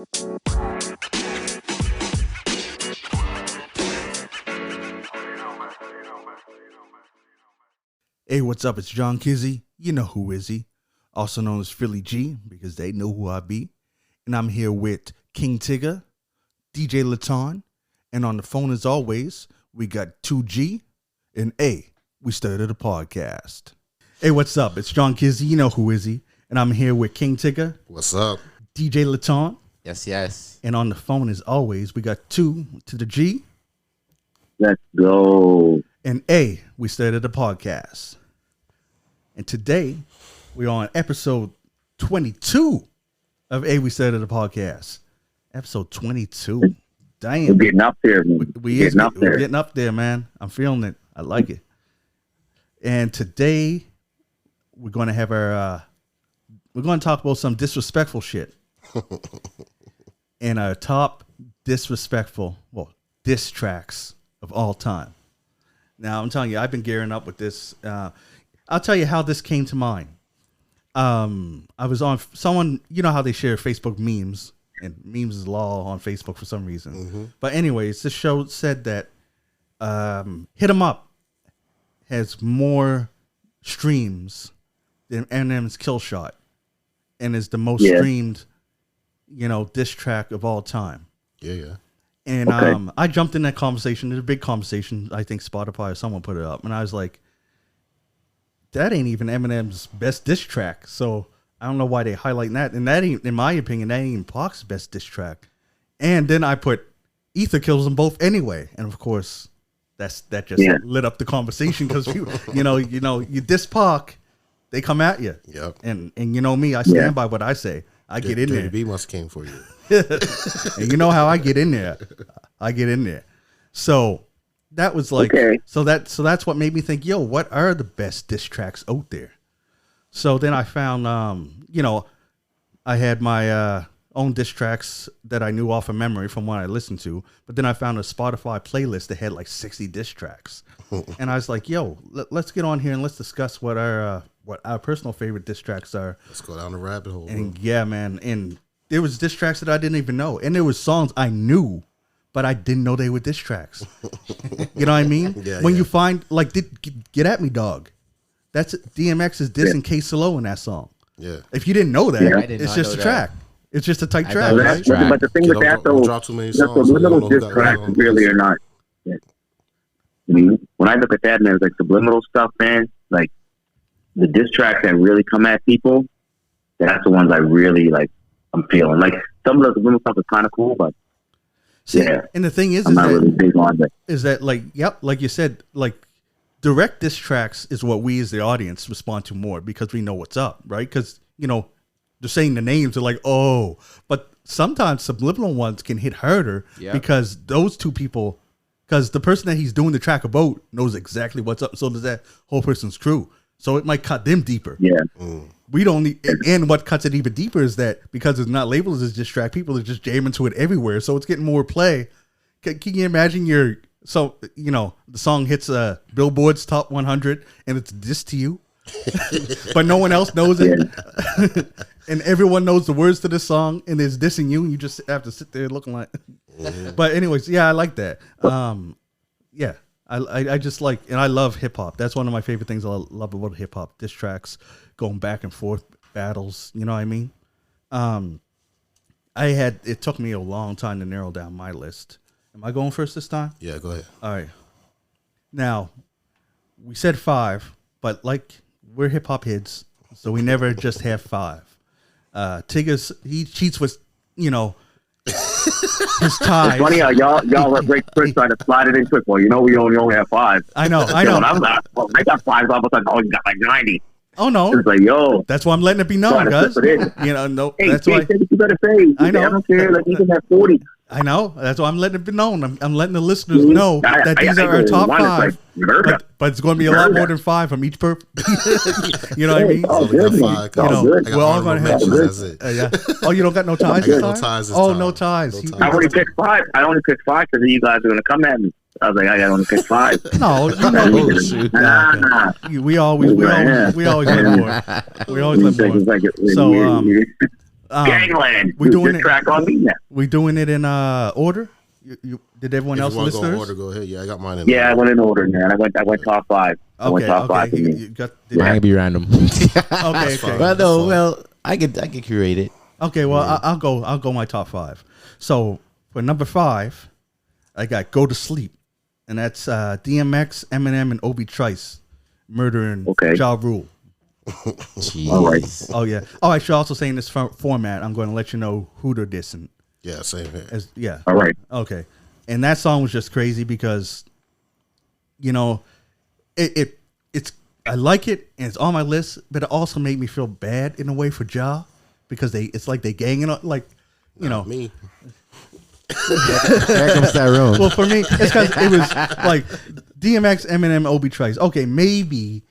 Hey, what's up? It's John Kizzy. You know who is he? Also known as Philly G, because they know who I be. And I'm here with King Tigger, DJ Laton, and on the phone as always, we got 2G and A. We started a podcast. Hey, what's up? It's John Kizzy. You know who is he? And I'm here with King Tigger. What's up? DJ Laton. Yes. And on the phone as always, we got 2 to the G. Let's go. And A. We started a podcast. And today, we're on episode 22 of A. We started a podcast. Episode 22. Damn. We're getting up there. We're getting up there, man. I'm feeling it. I like it. And today, we're going to have we're going to talk about some disrespectful shit. And our top disrespectful, diss tracks of all time. Now, I'm telling you, I've been gearing up with this. I'll tell you how this came to mind. I was on someone, you know how they share Facebook memes, and memes is law on Facebook for some reason. Mm-hmm. But anyways, this show said that Hit 'Em Up has more streams than Eminem's Kill Shot, and is the most streamed, diss track of all time. Yeah. And I jumped in that conversation. There's a big conversation. I think Spotify or someone put it up, and I was like, that ain't even Eminem's best diss track. So I don't know why they highlighting that. And that ain't, in my opinion, that ain't even Pac's best diss track. And then I put Ether kills them both anyway. And of course, that just lit up the conversation because you diss Pac, they come at you. Yep. And you know me, I stand by what I say. I get in there. B must came for you. And you know how I get in there. So that was like, so that's what made me think, yo, what are the best diss tracks out there? So then I found, I had my own diss tracks that I knew off of memory from what I listened to. But then I found a Spotify playlist that had like 60 diss tracks. And I was like, yo, let's get on here and let's discuss what our personal favorite diss tracks are. Let's go down the rabbit hole. And yeah, man. And there was diss tracks that I didn't even know. And there was songs I knew, but I didn't know they were diss tracks. You know what I mean? When you find, like, Get At Me Dog. That's DMX is dissing K-Solo in that song. Yeah. If you didn't know that, it's just a track. It's just a tight track, right? But the thing with that, though, the little diss tracks really are not. I mean, when I look at that and there's like subliminal stuff, man, like the diss tracks that really come at people, that's the ones I really like. I'm feeling like some of the subliminal stuff is kind of cool, but and the thing is, I'm not really big on it. Is that like you said, like direct diss tracks is what we as the audience respond to more because we know what's up, right? Because they're saying the names, they're like, oh, but sometimes subliminal ones can hit harder because those two people. Because the person that he's doing the track about knows exactly what's up. So does that whole person's crew. So it might cut them deeper. Yeah. We don't need, and what cuts it even deeper is that because it's not labeled as a diss track, people are just jamming to it everywhere. So it's getting more play. Can you imagine the song hits Billboard's top 100 and it's diss to you, but no one else knows it. And everyone knows the words to this song and it's dissing you. And you just have to sit there looking like, but anyways, I like that. I just like, and I love hip hop. That's one of my favorite things I love about hip hop. Diss tracks, going back and forth, battles. You know what I mean? It took me a long time to narrow down my list. Am I going first this time? Yeah, go ahead. All right. Now, we said 5, but like we're hip hop heads, so we never just have 5. Tigger's, he cheats with, his ties. It's funny how y'all let Rick Chris try to slide it in quick. Well, we only have 5. I know. I got 5. All of a sudden, you got like 90. Oh no! It's like, yo, that's why I'm letting it be known, guys. No, hey, that's why. You better say. I know. I don't care. Like you can have 40. I know. That's why I'm letting it be known. I'm letting the listeners know that these are our top 5. But it's going to be a lot more than 5 from each per. You know what I mean? We're all going to have. That's it. Oh, you don't got no ties this time? Oh, no ties. I only picked 5. Because you guys are going to come at me. I was like, I got only pick 5. No, we always let more. We always let more. So Gangland. We doing it. Track on me now. We doing it in order. Did everyone else list theirs? Order, go ahead. Yeah, I got mine in. Yeah, I went in order, man. I went top five. I went top five. I can be random. Okay. Well, no, well, I could curate it. Okay, well, I'll go my top five. So for number 5, I got "Go to Sleep," and that's DMX, Eminem, and Obi Trice murdering Ja Rule. All right. Oh yeah. Oh, I should also say in this format, I'm going to let you know who they're dissing. Yeah, same here. All right. Okay. And that song was just crazy because, you know, it's I like it and it's on my list, but it also made me feel bad in a way for Ja because it's like they ganging up, like, you know. Me. There comes Tyrone. Well, for me, it's because it was like DMX, Eminem, Obi Trice. Okay, maybe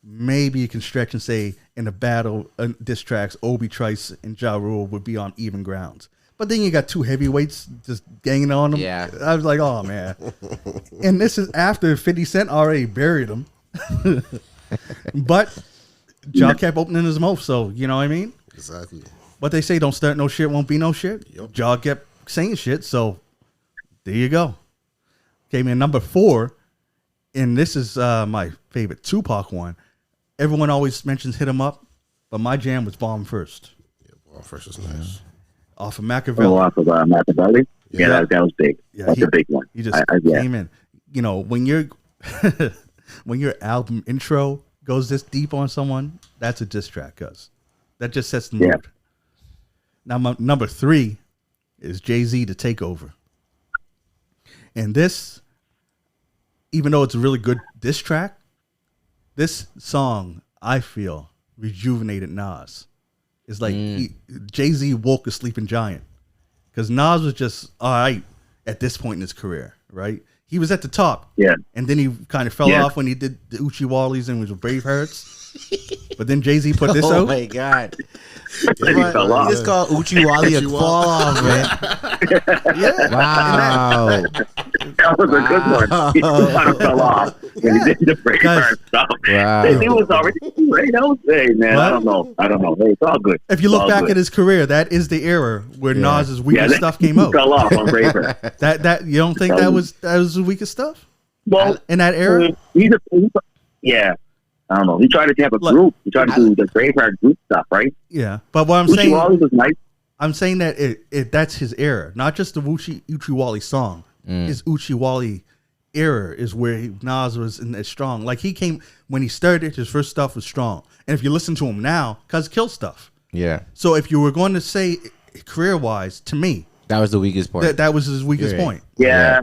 you can stretch and say in the battle diss tracks, Obi Trice and Ja Rule would be on even grounds. But then you got 2 heavyweights just ganging on them. Yeah. I was like, oh, man. And this is after 50 Cent already buried him. But Ja kept opening his mouth, so you know what I mean? Exactly. What they say, don't start no shit, won't be no shit. Yep. Ja kept saying shit, so there you go. Okay, man, number 4, and this is my favorite Tupac one. Everyone always mentions Hit 'Em Up, but my jam was Bomb First. Yeah, Bomb First is nice. Off of Machiavelli. Oh, off of Machiavelli? Yeah, that was big. Yeah, That's a big one. He just came in. You know, when your album intro goes this deep on someone, that's a diss track, cuz. That just sets the mood. Yeah. Now, my number 3 is Jay-Z to Take Over. And this, even though it's a really good diss track, this song, I feel, rejuvenated Nas. It's like Jay-Z woke a sleeping giant. Because Nas was just all right at this point in his career, right? He was at the top. Yeah. And then he kind of fell off when he did the Uchi Wallies and was Bravehearts. But then Jay-Z put this out. Oh, my God. He fell off. You just call Uchi Wally a fall off, man. Yeah. Wow. That was a good one. He kind of fell off when he did the Braveheart stuff. Wow. He was already right. Hey, man, What? I don't know. Hey, it's all good. If you look back at his career, that is the era where Nas's weakest stuff came out. He fell off on Braveheart. That you don't think that was his weakest stuff? Well, in that era? Yeah. I don't know. He tried to have a group. He tried to do the Braveheart group stuff, right? Yeah. But what I'm Uchi saying Wally was nice. I'm saying that that's his era, not just the Uchi Wally song. His Uchi Wally era is where Nas was in that strong. Like he came when he started, his first stuff was strong. And if you listen to him now, cuz Kill stuff. Yeah. So if you were going to say career wise, to me, that was the weakest point. That was his weakest point. Yeah.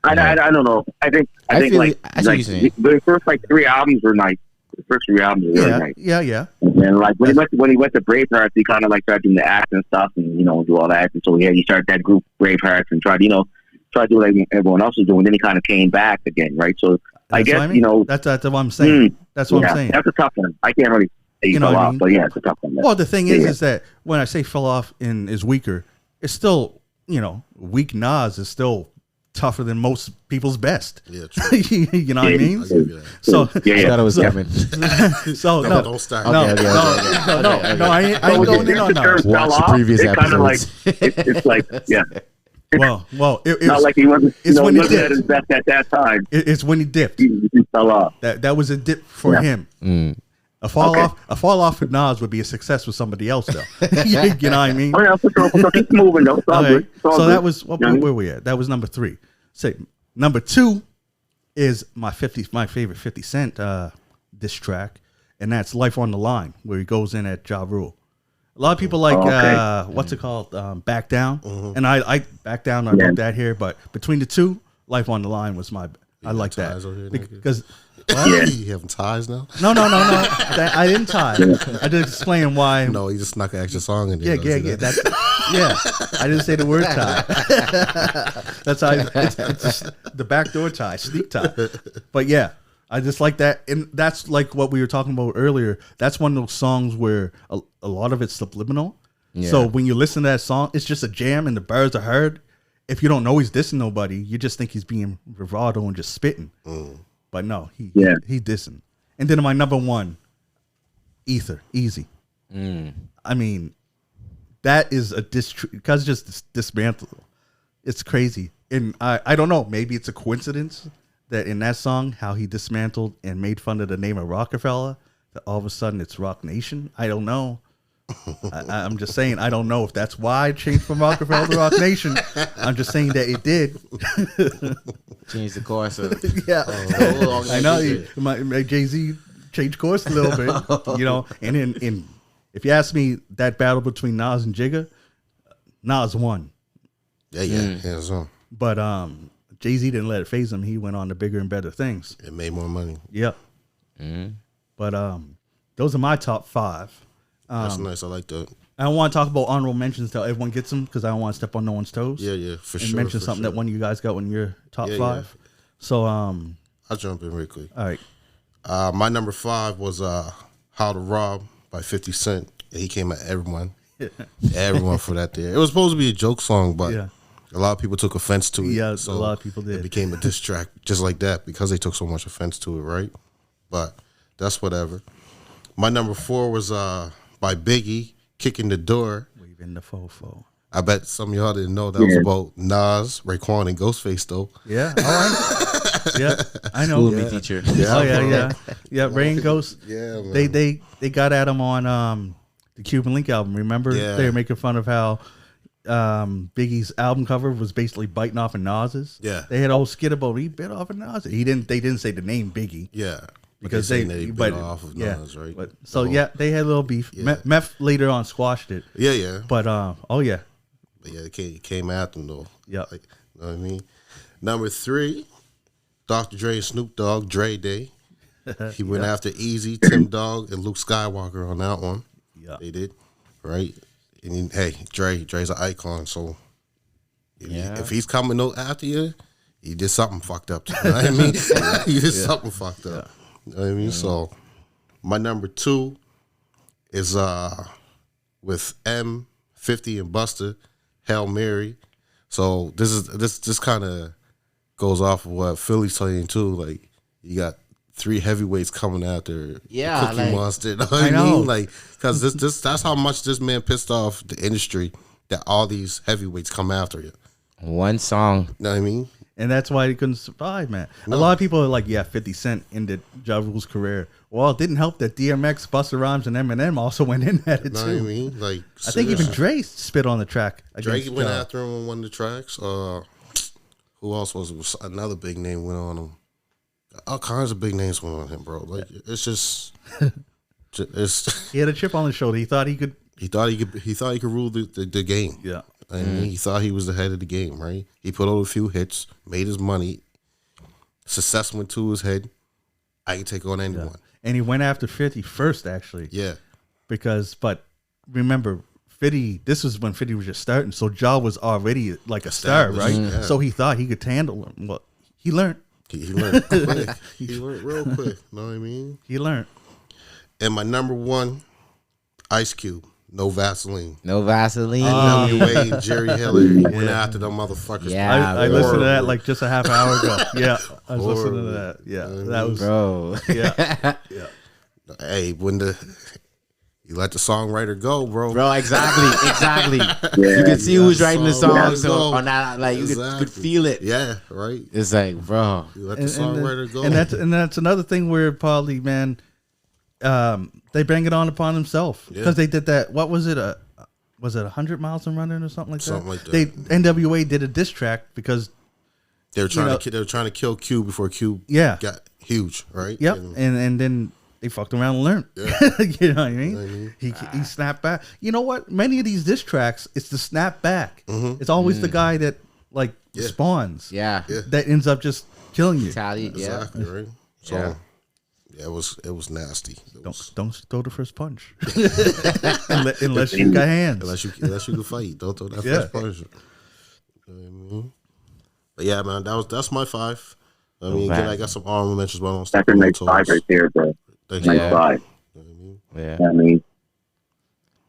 I don't know. I think like the first like 3 albums were nice. The first 3 albums were really nice. Yeah. And then like when he went to Braveheart, he kind of like started doing the act and stuff, and do all that. And so he started that group Braveheart and tried to do like everyone else was doing. Then he kind of came back again, right? So I guess that's what I'm saying. That's what I'm saying. That's a tough one. I can't really say he fell off, but yeah, it's a tough one. Well, the thing is that when I say fell off and is weaker, it's still weak. Nas is still tougher than most people's best. Yeah, true. You know what I mean? So I thought it was coming. So no, don't start. No, I ain't going in on that. Watch the previous episodes. It's like Well, it's not like he wasn't. It's when he wasn't at his best at that time. It's when he dipped. He fell off. That was a dip for him. A fall off for Nas would be a success for somebody else, though. You know what I mean? Oh yeah, so keep moving though. It's all good. So that was where we at. That was number 3. Say number 2 is my favorite 50 Cent diss track, and that's "Life on the Line," where he goes in at Ja Rule. A lot of people like what's it called, Back Down, and I Back Down. I wrote that here, but between the two, "Life on the Line" was I like that because. What? You having ties now? No. I didn't tie. I just explain why. No, you just snuck an extra song in there. Yeah. I didn't say the word tie. That's how it's the backdoor tie, sneak tie. But yeah, I just like that, and that's like what we were talking about earlier. That's one of those songs where a lot of it's subliminal. Yeah. So when you listen to that song, it's just a jam, and the bars are heard. If you don't know he's dissing nobody, you just think he's being bravado and just spitting. But no, he dissing. And then my number 1, Ether, Easy. I mean, that is a because just dismantle. It's crazy, and I don't know. Maybe it's a coincidence that in that song, how he dismantled and made fun of the name of Rockefeller, that all of a sudden it's Rock Nation. I don't know. I'm just saying, I don't know if that's why it changed from Rockefeller to Rock Nation. I'm just saying that it did. Change the course. Yeah. I know. My Jay-Z changed course a little bit, you know. And in if you ask me, that battle between Nas and Jigga, Nas won. Yeah. So. But Jay-Z didn't let it phase him. He went on to bigger and better things. It made more money. Yep. But those are my top 5. That's nice. I like that. I don't want to talk about honorable mentions till everyone gets them because I don't want to step on no one's toes. Yeah, for and sure. mention something that one of you guys got in your top 5. Yeah. So I'll jump in real quick. All right. My number 5 was "How to Rob" by 50 Cent. He came at everyone, everyone for that. There, it was supposed to be a joke song, but a lot of people took offense to it. Yeah, so a lot of people did. It became a diss track just like that because they took so much offense to it, right? But that's whatever. My number 4 was by Biggie, "Kicking the Door." Weaving the fofo. I bet some of y'all didn't know that was about Nas, Raekwon, and Ghostface, though. Yeah. Oh, I know. School me teacher. Yeah. Ray and Ghost. Yeah, man. They got at him on the Cuban Link album. Remember? Yeah. They were making fun of how Biggie's album cover was basically biting off of Nas's. Yeah. They had a whole skit about he bit off of Nas. They didn't say the name Biggie. Yeah. Because they bit off of Nas, right? But, so they had a little beef. Yeah. Meth later on squashed it. Yeah. But But yeah, it came after them though. Yeah. Like, you know what I mean? Number 3, Dr. Dre and Snoop Dogg, Dre Day. He went after Easy, Tim Dog, and Luke Skywalker on that one. Yeah. They did. Right? And hey, Dre's an icon, so if he's coming after you, he did something fucked up. You know what I mean? He did something fucked up. You know what I mean? So my number 2 is with M50 and Buster, Hail Mary. So this kind of goes off of what Philly's saying too. Like, you got 3 heavyweights coming after Cookie Monster. You know what I mean? Like, because that's how much this man pissed off the industry that all these heavyweights come after you. One song. You know what I mean? And that's why he couldn't survive, man. No. A lot of people are like, 50 Cent ended Ja Rule's career. Well, it didn't help that DMX, Busta Rhymes, and Eminem also went in at it, too. Know what I mean? Like, I think even Dre spit on the track. Drake went after him on one of the tracks. Who else was it? Another big name went on him. All kinds of big names went on him, bro. Like, it's just... He had a chip on his shoulder. He thought he could... He thought he could rule the game. Yeah. And he thought he was the head of the game, right? He put out a few hits, made his money. Success went to his head. I can take on anyone. Yeah. And he went after 50 first, actually. Yeah. But remember, 50, this was when 50 was just starting. So Ja was already like a star, right? Yeah. So he thought he could handle him. Well, he learned. He learned quick. He learned real quick. Know what I mean? He learned. And my number 1, Ice Cube. No Vaseline. No Vaseline. NWA and Jerry Heller went after them motherfuckers. Yeah, I listened to that like just a half hour ago. Yeah, I was listening to that. Yeah, that was bro. Yeah. Hey, when you let the songwriter go, bro. Bro, exactly. Yeah. You could see who's writing the song. So on that, like you could feel it. Yeah, right. It's like, bro, you let the songwriter go, and that's another thing where probably, man. They bring it on upon themselves because they did that. What was it? Was it 100 Miles and Running or something like that? Something like that. NWA did a diss track because they were trying to kill Q before Q got huge, right? Yep, and then they fucked around and learned. Yeah. You know what I mean? He snapped back. You know what? Many of these diss tracks, it's the snap back. Mm-hmm. It's always the guy that spawns. Yeah. That ends up just killing you. Exactly, right? So, yeah, it was nasty. Don't throw the first punch unless you got hands. Unless you can fight, don't throw that first punch. You know what I mean? But yeah, man, that's my 5. I mean, again, I got some honorable mentions, but I don't That's a nice 5 right there, bro. Nice 5. You know what I mean? Yeah. I mean,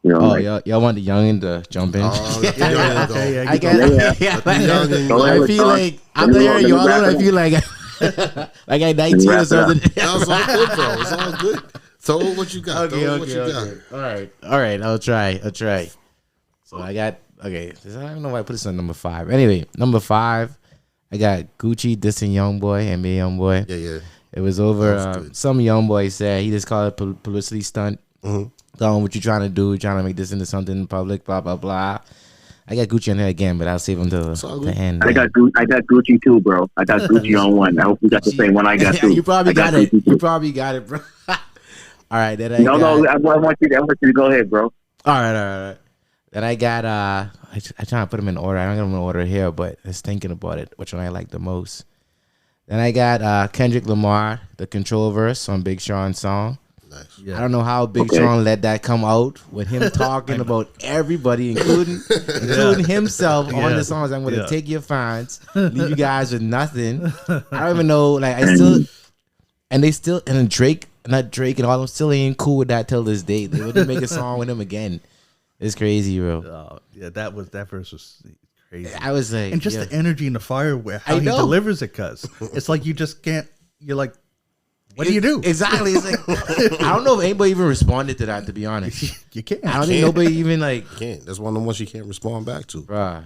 you know, y'all want the youngin to jump in? I get it. I feel like after hearing you all I feel like like I 19 or something. It's all good, bro. It's all good. So what you got? Okay. All right. I'll try. So I got I don't know why I put this on number 5. Anyway, number 5, I got Gucci dissing YoungBoy, NBA YoungBoy. Yeah. It was over. Some young boy said he just called it publicity stunt. Telling what you trying to do, trying to make this into something in public, blah blah blah. I got Gucci on here again, but I'll save him to the end. I got Gucci too, bro. I got Gucci on one. I hope you got the same one I got too. You probably got it. You probably got it, bro. All right, then I want you to go ahead, bro. All right. Then I got I try to put them in order. I don't got them in order here, but just thinking about it, which one I like the most. Then I got Kendrick Lamar, the Control verse on Big Sean's song. Nice. Yeah. I don't know how Big Sean let that come out with him talking about everybody, including himself on the songs. I'm gonna take your fines, leave you guys with nothing. I don't even know. Like and Drake, not Drake, and all them still ain't cool with that till this day. They wouldn't make a song with him again. It's crazy, bro. That verse was crazy. I was like, and just the energy and the fire, how he delivers it, cuz it's like you just can't. You're like, what do you do? Exactly. It's like I don't know if anybody even responded to that. To be honest, you can't. I don't think nobody even like. Can't. That's one of the ones you can't respond back to, bruh.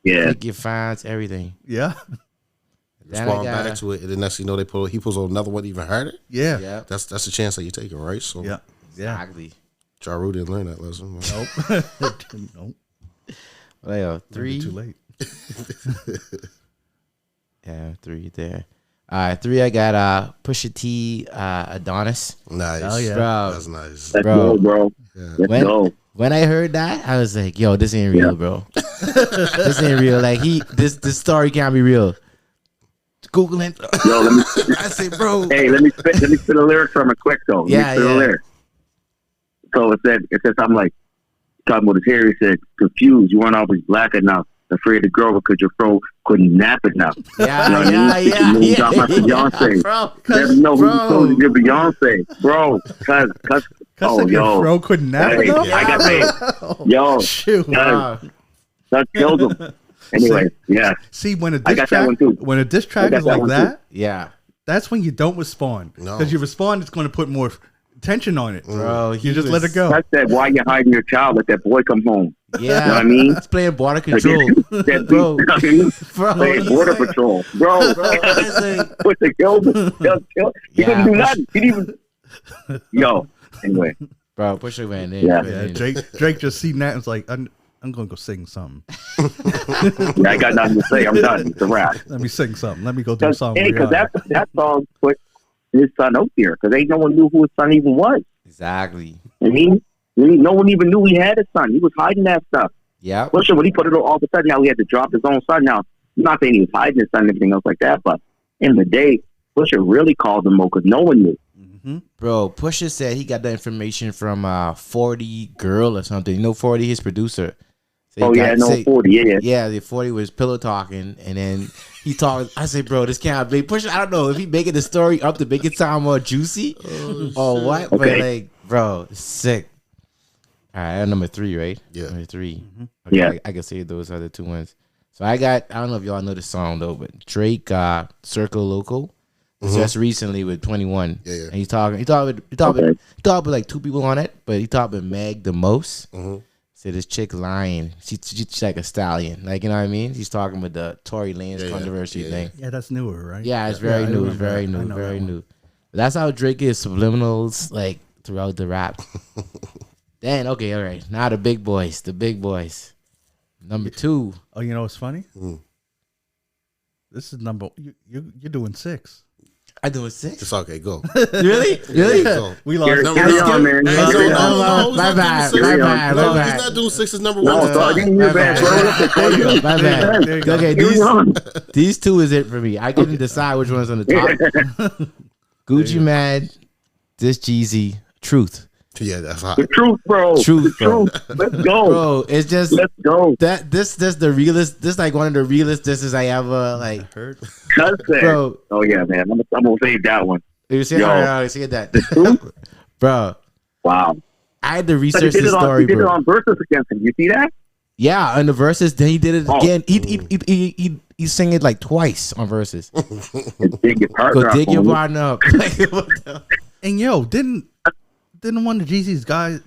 Take your fines, everything. Yeah. Respond back to it, and then next thing you know, he pulls on another one even harder. Yeah. That's the chance that you're taking, right? So Exactly. Ja Rule didn't learn that lesson. Nope. Well, 3. Too late. Yeah, 3 there. 3, I got Pusha T, Adonis. Nice. Oh, yeah. Bro. That's nice. Let's go, bro. Yeah. Let's go. When I heard that, I was like, yo, this ain't real, bro. This ain't real. Like, this story can't be real. Googling. Yo, let me. I say, bro. Hey, let me spit a lyric from it quick though. Yeah. A lyric. So it said something like, talking about his hair. He said, confused. You weren't always black enough. Afraid to grow because your fro couldn't nap enough. Yeah, you know what I mean? You got my Beyonce. Bro, never know who's supposed to give Beyonce, bro. Cause your fro couldn't nap enough. I got paid. Yo, shoot, that killed him. Anyway, yeah. See, when a diss track is like that, that's when you don't respond. Because you respond, it's going to put more tension on it. Bro, you just let it go. That's that. Why you hiding your child? Let that boy come home. Yeah, you know what I mean? It's playing border control, bro. Playing border patrol, bro. With the kill, he didn't do nothing. He didn't even. Yo, anyway, bro, push it man. Yeah, Drake just seen that and was like, I'm gonna go sing something. I got nothing to say. I'm done. It's a wrap. Let me sing something. Let me go do a song. Hey, because that song put his son out there because ain't no one knew who his son even was. Exactly. I mean, no one even knew he had a son. He was hiding that stuff. Yeah. Well, sure, when he put it all of a sudden, now he had to drop his own son. Now, I'm not saying he was hiding his son and everything else like that, but in the day, Pusha really called him because no one knew. Mm-hmm. Bro, Pusha said he got that information from 40 Girl or something. You know 40, his producer. So 40, yeah. Yeah, the 40 was pillow talking, and then he talked. I said, bro, this can't be Pusha. I don't know if he making the story up to make it sound more juicy or what, okay. But like, bro, it's sick. All right, number 3, right? Yeah. Number 3. Mm-hmm. Okay, yeah. I can say those other 2 ones. So I don't know if y'all know the song though, but Drake, Circle Local, just recently with 21. Yeah. And he talked with like 2 people on it, but he talked with Meg the most. Said this chick lying. She's like a stallion. Like, you know what I mean? He's talking with the Tory Lanez controversy thing. Yeah, that's newer, right? Yeah, it's very new. It's very new. Very new. But that's how Drake is subliminals like throughout the rap. Then, okay, all right. Now the big boys. Number 2. Oh, you know what's funny? This is you're doing 6. I doing 6. It's okay. Go. Really? Go. We lost. Carry on, man. My bad. He's not doing 6 is number 1. My bad. Okay, these 2 is it for me. I couldn't decide which one's on the top. Gucci Mane, this Jeezy, Truth. Yeah, that's hot. The truth, bro. Bro. Let's go, bro. It's just let's go. This the realest. This like one of the realest disses I ever like heard. Bro. Oh yeah, man. I'm gonna save that one. You see? I see that, bro. Wow. I had to research the story, bro. He did bro. it on Versus against him. You see that? Yeah, on the Versus. Then he did it again. He sang it like twice on Versus. Dig your partner up. And yo, didn't one of Jeezy's guys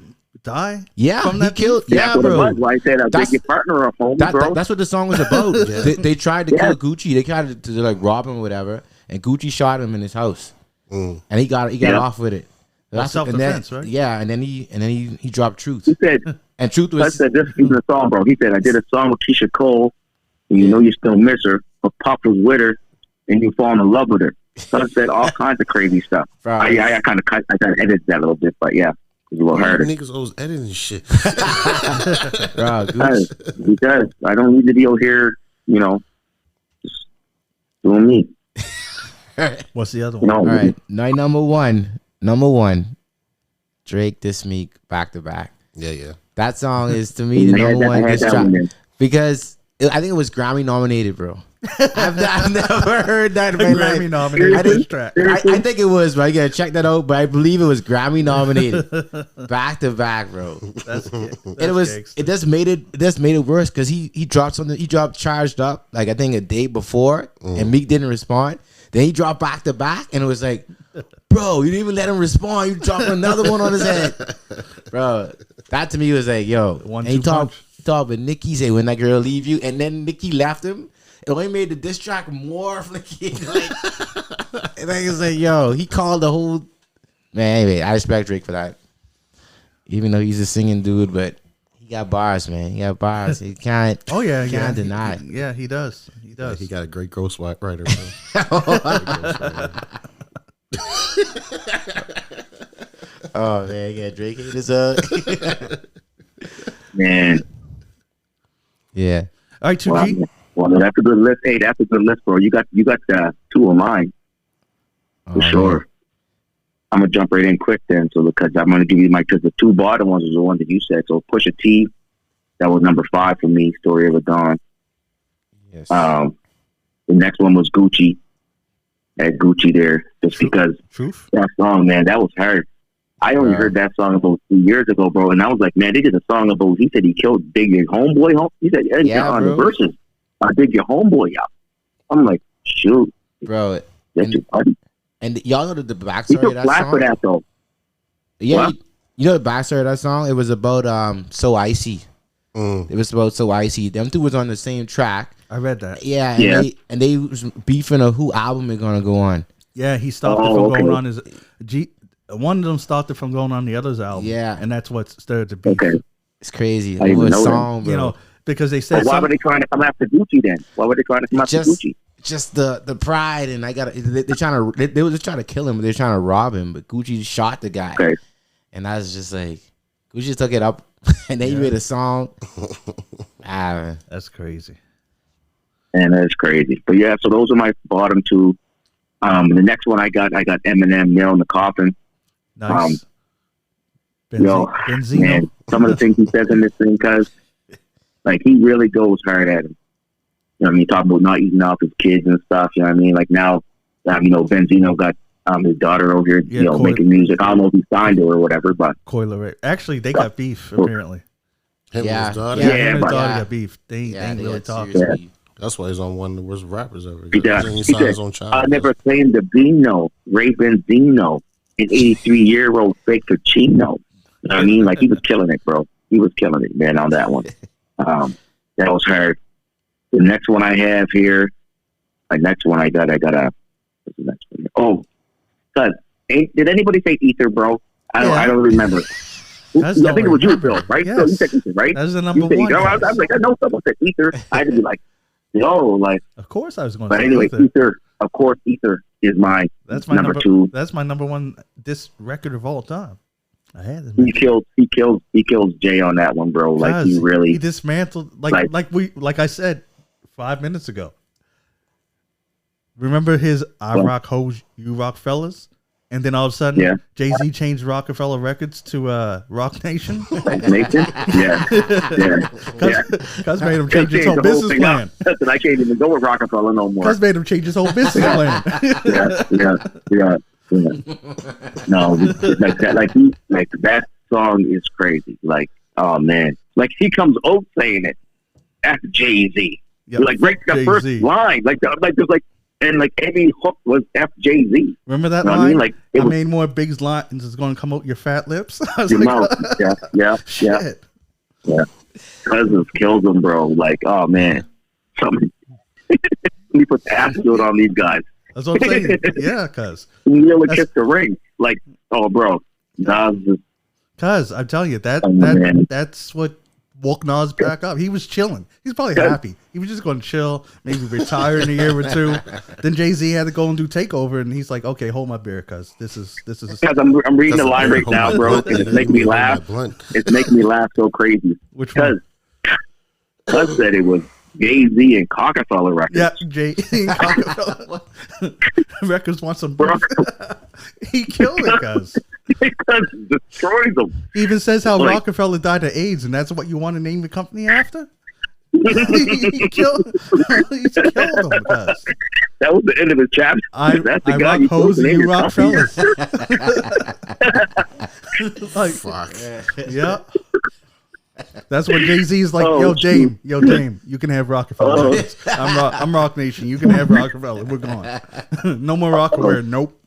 die? Yeah, from he that killed. beef? Yeah, what bro. it was. Why I said, take your partner off, homie, bro. That's what the song was about. They tried to kill Gucci. They tried to like rob him or whatever, and Gucci shot him in his house, and he got off with it. That's self-defense, right? Yeah, and then he dropped Truth. He said, and Truth was. I said, this is the song, bro. He said, I did a song with Keisha Cole, and you know you still miss her, but Pop was with her, and you fall in love with her. So I said all kinds of crazy stuff. I kind of edited that a little bit, but yeah, it was a little harder. Niggas always editing shit. Bro, because I don't need to be out here, you know, just doing me. What's the other one? All right, night number one, Drake, This Meek, back to back. Yeah. That song is to me the number one diss track because I think it was Grammy nominated, bro. I've never heard that in my life. Grammy nominated diss track. I think it was, but I gotta check that out. But I believe it was Grammy nominated, back to back, bro. It just made it worse because he dropped something. He dropped Charged Up like I think a day before, and Meek didn't respond. Then he dropped back to back, and it was like, bro, you didn't even let him respond. You dropped another one on his head, bro. That to me was like, yo. And he talked with Nicki, say when that girl leave you, and then Nicki left him. It only made the diss track more flaky. And I was like, yo, he called the whole man. Anyway, I respect Drake for that. Even though he's a singing dude, but he got bars, man. He got bars. He can't. Oh yeah, can't deny. Yeah, he does. He does. Yeah, he got a great ghostwriter, bro. Oh man, yeah, Drake hate his Man. Yeah. All right, 2G. Well, that's a good list. Hey, that's a good list, bro. You got two of mine for sure. Man. I'm gonna jump right in quick then, so because I'm gonna give you because the two bottom ones is the one that you said. So Pusha T, that was number 5 for me. Story of a Dawn. Yes. The next one was Gucci. At Gucci there, just because that song, man, that was hard. I only heard that song about 2 years ago, bro, and I was like, man, they did a song about. He said he killed Biggie homeboy. He said on the verses, I dig your homeboy out. I'm like, shoot, bro. That's your buddy. And y'all know the backstory of that song? For that, though. Yeah, you know the backstory of that song? It was about So Icy. It was about So Icy. Them two was on the same track. I read that. Yeah, and they was beefing on who album is gonna go on. Yeah, he stopped it from going on his one of them stopped it from going on the other's album. Yeah, and that's what started to beef. Okay. It's crazy. It was a song, bro. You know, because they said why were they trying to come after Gucci then? Why were they trying to come after Gucci? Just the pride, and they were just trying to kill him. They're trying to rob him, but Gucci shot the guy. Okay. And I was just like, Gucci took it up, and they made a song. Man. That's crazy. And that's crazy. But yeah, so those are my bottom two. The next one I got Eminem, Nail in the Coffin. Nice. Benzino. Man, some of the things he says in this thing, cause like he really goes hard at him. You know what I mean? Talk about not eating off his kids and stuff. You know what I mean? Like now, Benzino got his daughter over here, making music. I don't know if he signed her or whatever, but Coiler. Actually, they got beef apparently. Him and his daughter. Him and his daughter got beef. They ain't really talking. Yeah. That's why he's on one of the worst rappers ever. He signed his own child. I never claimed to be Ray Benzino, an 83-year-old fake Chino. You know what I mean? Like he was killing it, bro. He was killing it, man, on that one. That was hard. The next one I have here, what's the next one? Oh, cause did anybody say Ether, bro? I don't remember. I think it was you, Bill, right? Yes. So you said Ether, right? That's the number one. I was like, I know someone said Ether. I had to be like, of course I was going to say say anyway, Ether. Of course, Ether is my number 2. That's my number 1 disc record of all time. I had it. He kills Jay on that one, bro. Like he dismantled like I said 5 minutes ago. Remember his I Rock Hoes, You Rock Fellas? And then all of a sudden, Jay-Z changed Rockefeller Records to Rock Nation. Nation? Yeah. Cuz made him change his whole business plan. I can't even go with Rockefeller no more. Cuz made him change his whole business plan. Yeah. No, like that song is crazy. Like, oh man. Like he comes saying it after Jay-Z. Yep. Like right the first line. Like and like every hook was FJZ. Remember that You know line? what I mean? Like I made more Big's lines is going to come out your fat lips. I was your like, mouth. Yeah. shit. Yeah. Cousins kills them, bro. Like, oh man, something. He put the attitude on these guys. That's what I'm saying. Yeah, cuz. Nearly kissed the ring. Like, oh, bro, Nas is. Cuz I tell you that's what woke Nas back up. He was chilling. He's probably happy. He was just going to chill, maybe retire in a year or two. Then Jay-Z had to go and do Takeover, and he's like, "Okay, hold my beer, cuz this is." Because I'm reading the line right now, bro, and it's making me laugh. It's making me laugh so crazy. Which one? Cuz said it was Jay-Z and Rockefeller records. Yeah, Jay-Z and Rockefeller records want some beer. He killed it, cuz. Because destroys them. He even says how Like, Rockefeller died of AIDS, and that's what you want to name the company after? he killed him, cuz. that was the end of the chapter. That's the I guy rock hoes and you rock fellas. Like, Fuck. yeah. That's what Jay-Z's like, Oh, yo, Dame, you can have Rockefeller. I'm Rock Nation. You can have Rockefeller. We're gone. No more Rockaware. Nope.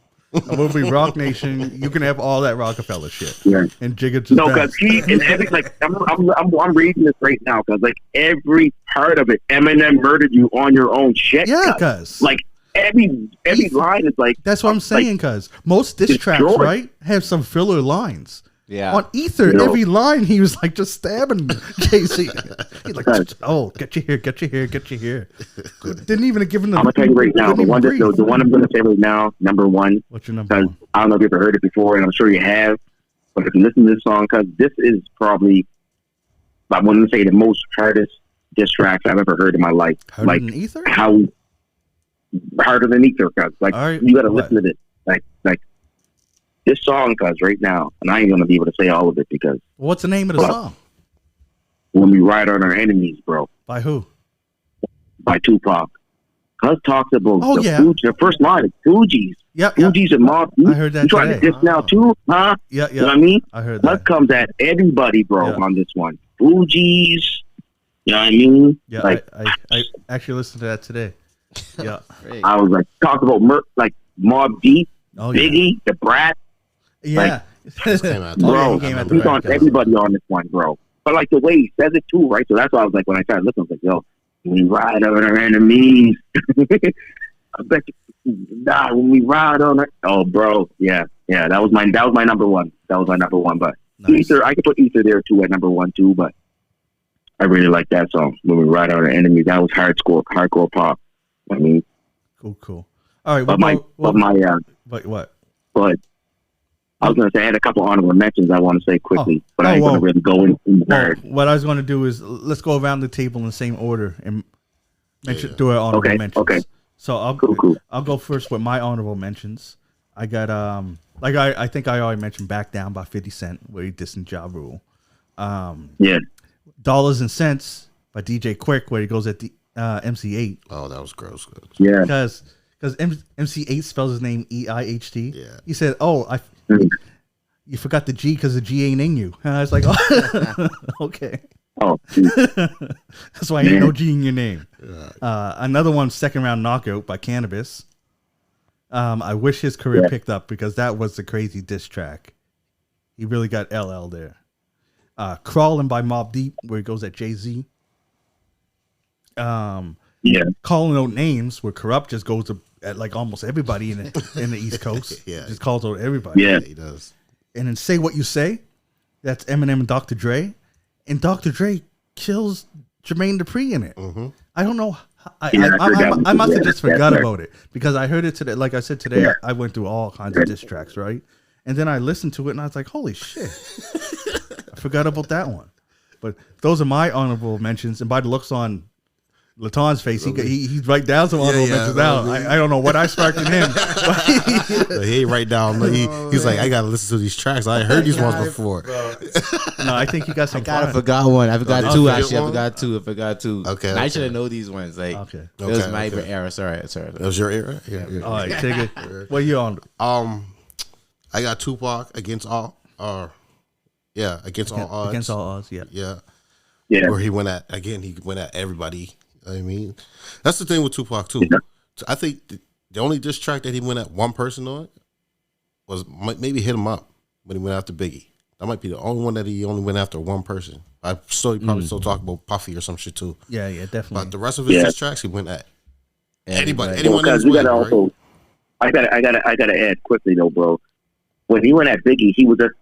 We'll be Rock Nation. You can have all that Rockefeller shit. Yeah. And Jigga just No, because he and every like I'm reading this right now because like every part of it, Eminem murdered you on your own shit. Yeah, cuz. Like every line is like That's what I'm saying, cuz. Most diss tracks, destroyed. right, have some filler lines. Yeah. On Ether, No. every line he was like just stabbing Jay-Z. He's like, oh, get you here. Didn't even give him the. I'm gonna tell you right now, the one breathe. the one I'm gonna say right now, number one. What's your number Because one? I don't know if you've ever heard it before, and I'm sure you have. But if you listen to this song, because this is probably, I wouldn't say the most hardest diss tracks I've ever heard in my life. Harder like than Ether? how harder than Ether, cuz like All right, you got to what? listen to it. Like this song, cuz right now, and I ain't gonna be able to say all of it because What's the name of the What? song? when we ride on our enemies, bro, By who? by Tupac. Cuz talks about Oh, yeah. the first line is Fugees. Yep. Fugees and Mob. I heard that You trying to today. diss now too, huh? Yeah, You know what I mean? I heard Cuz that. comes at everybody, bro, Yeah. on this one. Fugees. You know what I mean? Yeah, Like I actually listened to that today. Yeah. I was like talk about like Mob Deep, Oh, yeah. Biggie, the Brat. Yeah. Came out Bro, he came at the he's right on time. everybody on this one, bro. But like the way he says it too, right? So that's why I was like, when I started listening, I was like, yo, when we ride on our enemies. I bet you, nah, when we ride on it. Oh, bro, yeah. That was my number one. But Nice. Ether, I could put Ether there too at number one too. But I really like that song. When we ride on our enemies, that was hardcore pop. I mean, Cool. All right. but what? But I was going to say I had a couple honorable mentions I want to say quickly, but I ain't going to really go in Well, there. what I was going to do is let's go around the table in the same order and do our honorable mentions. Okay. So Cool. I'll go first with my honorable mentions. I got like I think I already mentioned "Back Down" by 50 Cent, where he dissing Ja Rule. Yeah. "Dollars and Cents" by DJ Quick, where he goes at the MC8. Oh, that was gross. Yeah. Because MC8 spells his name EIHT. Yeah. He said, "Oh, you forgot the G because the G ain't in you." And I was like, "Oh, okay." Oh, geez. That's why ain't no G in your name. Another one, "Second Round Knockout" by Cannabis. I wish his career picked up because that was the crazy diss track. He really got LL there. "Crawling" by Mobb Deep, where he goes at Jay-Z. Yeah. "Calling Out Names," where Corrupt just goes at like almost everybody in the East Coast. Yeah. Just calls out everybody. Yeah. He does. And then "Say What You Say," that's Eminem and Dr. Dre. And Dr. Dre kills Jermaine Dupri in it. Mm-hmm. I don't know. I I must have just forgot yeah. about it because I heard it today. Like I said today, Yeah. I went through all kinds of diss tracks, right? And then I listened to it and I was like, holy shit. I forgot about that one. But those are my honorable mentions. And by the looks on Laton's face, he's right down some honorable mentions now. I don't know what I sparked in him. He ain't right down. He's like, I gotta listen to these tracks. I ain't heard these ones before. No, I think he got some I fun. forgot one. I forgot Oh, two you actually. forgot I forgot two. Okay, And I okay. should have known these ones. Like, Okay. it was Okay, my okay. era. Sorry. That was your era? Yeah. All right, take it. What you on? I got Tupac against all odds. Against all odds, yeah. Yeah. Where he went at everybody. I mean, that's the thing with Tupac too. I think the only diss track that he went at one person on was maybe Hit 'Em Up when he went after Biggie. That might be the only one that he only went after one person. He probably still talk about Puffy or some shit too. Yeah, definitely. But the rest of his diss tracks, he went at anybody. Anyone because we gotta also, I gotta add quickly though, bro. When he went at Biggie, he was just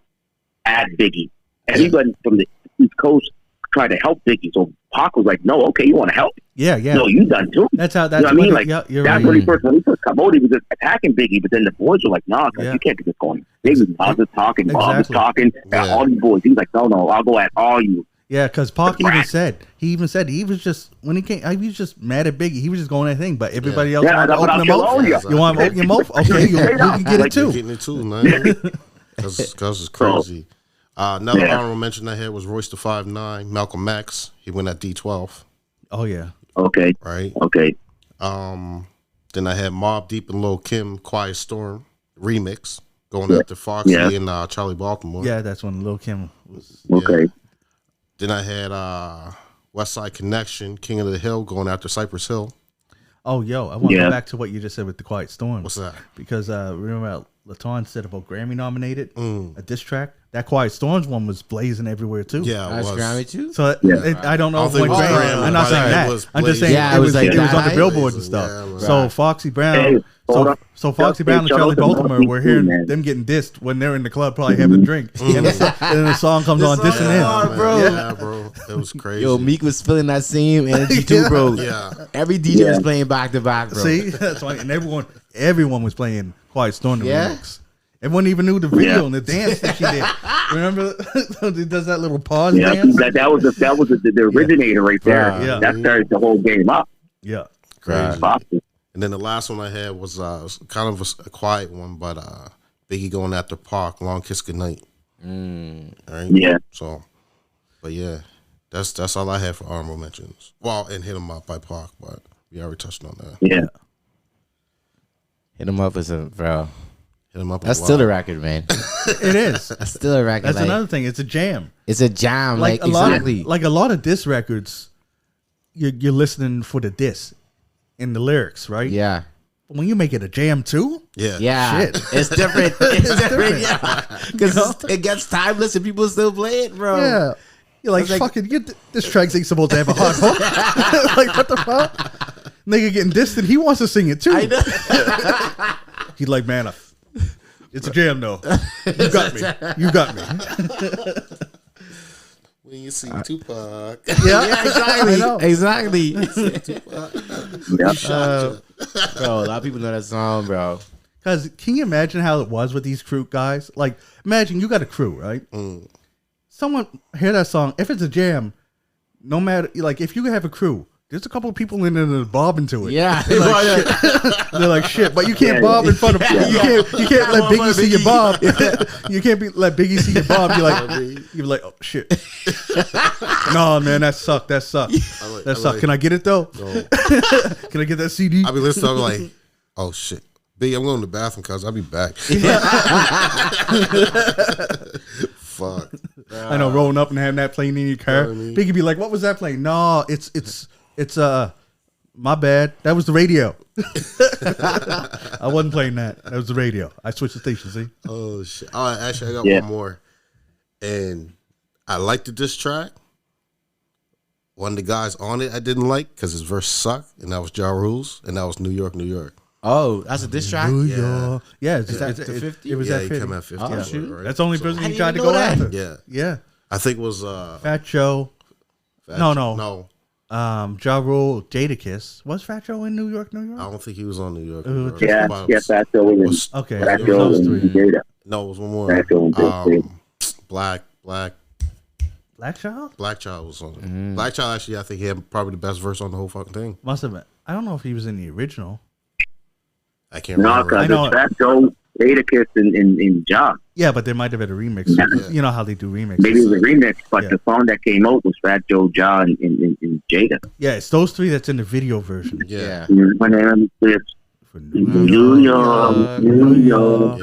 at Biggie. Everybody from the East Coast tried to help Biggie. So Pac was like, "No, okay, you want to help? Yeah. No, you done too." That's how. That's, you know what I mean. Like that's right. When he first come out, he was just attacking Biggie. But then the boys were like, "Nah, you can't get this going." David was just talking, Bob was talking, all these boys. He was like, "No, I'll go at all you." Yeah, because Pac he was just when he came, he was just mad at Biggie. He was just going at thing, but everybody else wanted to open him up. You want to open your mouth? Okay, you can get it too. Getting it too, man. Because it's crazy. Another honorable mention I had was Royce the 5'9", Malcolm X. He went at D12. Oh yeah. Okay. Right. Okay. Then I had Mobb Deep and Lil' Kim, Quiet Storm remix going after Foxy and Charlie Baltimore. Yeah, that's when Lil' Kim was. Okay. Then I had West Side Connection, King of the Hill going after Cypress Hill. Oh, yo, I want to go back to what you just said with the Quiet Storm. What's that? Because remember Latan said about Grammy nominated a diss track. That Quiet Storms one was blazing everywhere too. Yeah, it was. Grammy too. So I don't know if it went Grammy. Grammy. I'm not saying that. I'm just saying it was on the Billboard and stuff. Yeah, so Foxy Brown, so Foxy Brown and Charlie Baltimore were hearing them getting dissed when they're in the club, probably having a drink, and the song comes on dissing him. Yeah, bro, it was crazy. Yo, Meek was feeling that same energy too, bro. Yeah, every DJ was playing back to back, bro. See, that's why, and everyone was playing Quiet Storm remix. Everyone even knew the video and the dance that she did. Remember, he does that little pause dance. That was the originator right there. Yeah. That started the whole game up. Yeah, crazy. And then the last one I had was kind of a quiet one, but Biggie going after Pac, Long Kiss Goodnight. Right? Yeah. So, but yeah, that's all I had for honorable mentions. Well, and Hit 'Em Up by Pac, but we already touched on that. Yeah. Hit 'Em Up is bro. That's Wow. still a record, man. It is. That's still a record. That's another thing. It's a jam. It's a jam. Like a exactly. Like a lot of diss records, you're listening for the diss in the lyrics, right? Yeah. But when you make it a jam too, yeah, shit. It's different. It's different. Yeah, because it gets timeless and people still play it, bro. Yeah. You're like, fucking this track ain't supposed to have a hard hook. Like, what the fuck? Nigga getting dissed and he wants to sing it too. I know. He's like, man, it's a jam though. You got me. You got me. When you see Tupac. Yeah, exactly. Yeah. Bro, a lot of people know that song, bro. Because can you imagine how it was with these crew guys? Like, imagine you got a crew, right? Someone hear that song. If it's a jam, no matter, like, if you have a crew, there's a couple of people in there that are bobbing to it. Yeah. They're like, shit, but you can't bob in front of you can't let Biggie see you bob. You can't let Biggie see you bob. You're like, oh shit. No, man, that sucked. That sucked. Can I get it though? No. Can I get that CD? I be listening, I'm like, oh shit. Biggie, I'm going to the bathroom, cuz I'll be back. Fuck. I know, rolling up and having that playing in your car. You know what I mean? Biggie be like, what was that playing? No, it's my bad. That was the radio. I wasn't playing that. That was the radio. I switched the station, see? Oh shit. All right, actually I got one more. And I liked the diss track. One of the guys on it I didn't like because his verse sucked, and that was Ja Rule's, and that was New York, New York. Oh, that's a diss track? Yeah. Is that the 50? It was yeah, at 50. He came at 50. Oh, shoot. Right? That's the only person I he tried to didn't go even know after. that. Yeah. I think it was Fat Joe. No. Ja Rule, Jadakiss. Was Fat Joe in New York, New York? I don't think he was on New York. Yeah, Fat Joe was in. Okay. Fat Joe was in Jada. No, it was one more. Fat Joe was Black Child? Black Child was on it. Black Child, actually, I think he had probably the best verse on the whole fucking thing. Must have been. I don't know if he was in the original. I can't remember. No, because Fat Joe, Jadakiss, and Ja. Yeah, but there might have been a remix. Yeah. You know how they do remixes. Maybe it was a remix, but the song that came out was Fat Joe, Ja, and Jada. Yeah, it's those three that's in the video version. Yeah. When New York. You know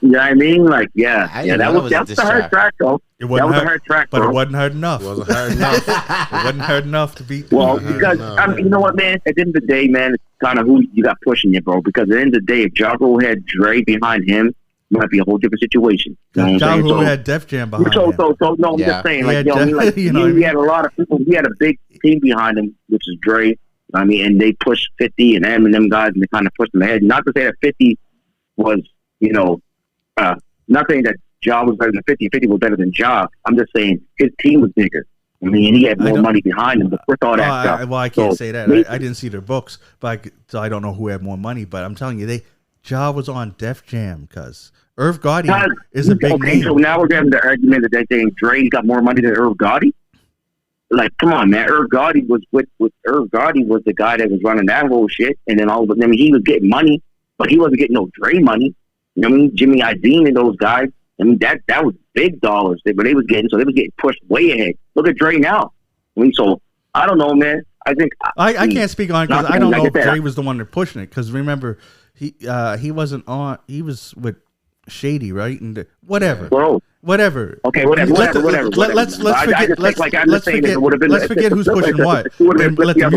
what I mean? Like, that's the hard track, though. It wasn't a hard track, but bro. it wasn't hard enough. It wasn't hard enough. It wasn't hard enough to beat. Well, because you know what, man? At the end of the day, man, it's kind of who you got pushing you, bro. Because at the end of the day, if Ja Rule had Dre behind him, it might be a whole different situation. Ja Rule had Def Jam behind him. No, I'm just saying, like, he had a lot of people. He had a big team behind him, which is Dre. I mean, and they pushed 50 and Eminem guys, and they kind of pushed them ahead. Not to say that 50 was, not saying that Ja was better than 50. 50 was better than Ja. I'm just saying his team was bigger. I mean, he had more money behind him. But with all that stuff, I can't say that. I didn't see their books, so I don't know who had more money. But I'm telling you, Ja was on Def Jam because Irv Gotti is a big name. So now we're having the argument that they're saying Dre got more money than Irv Gotti. Like, come on, man. Irv Gotti was the guy that was running that whole shit, and then he was getting money, but he wasn't getting no Dre money. You know what I mean? Jimmy Iovine and those guys. I mean, that was big dollars they was getting pushed way ahead. Look at Dre now. I mean, so I don't know, man. I think I can't speak on it because I don't know if Dre was the one that pushing it. Because remember, he wasn't on. He was with Shady, right? And whatever. Bro. Whatever. Okay, whatever. Let's forget. Let's forget who's pushing what. Let the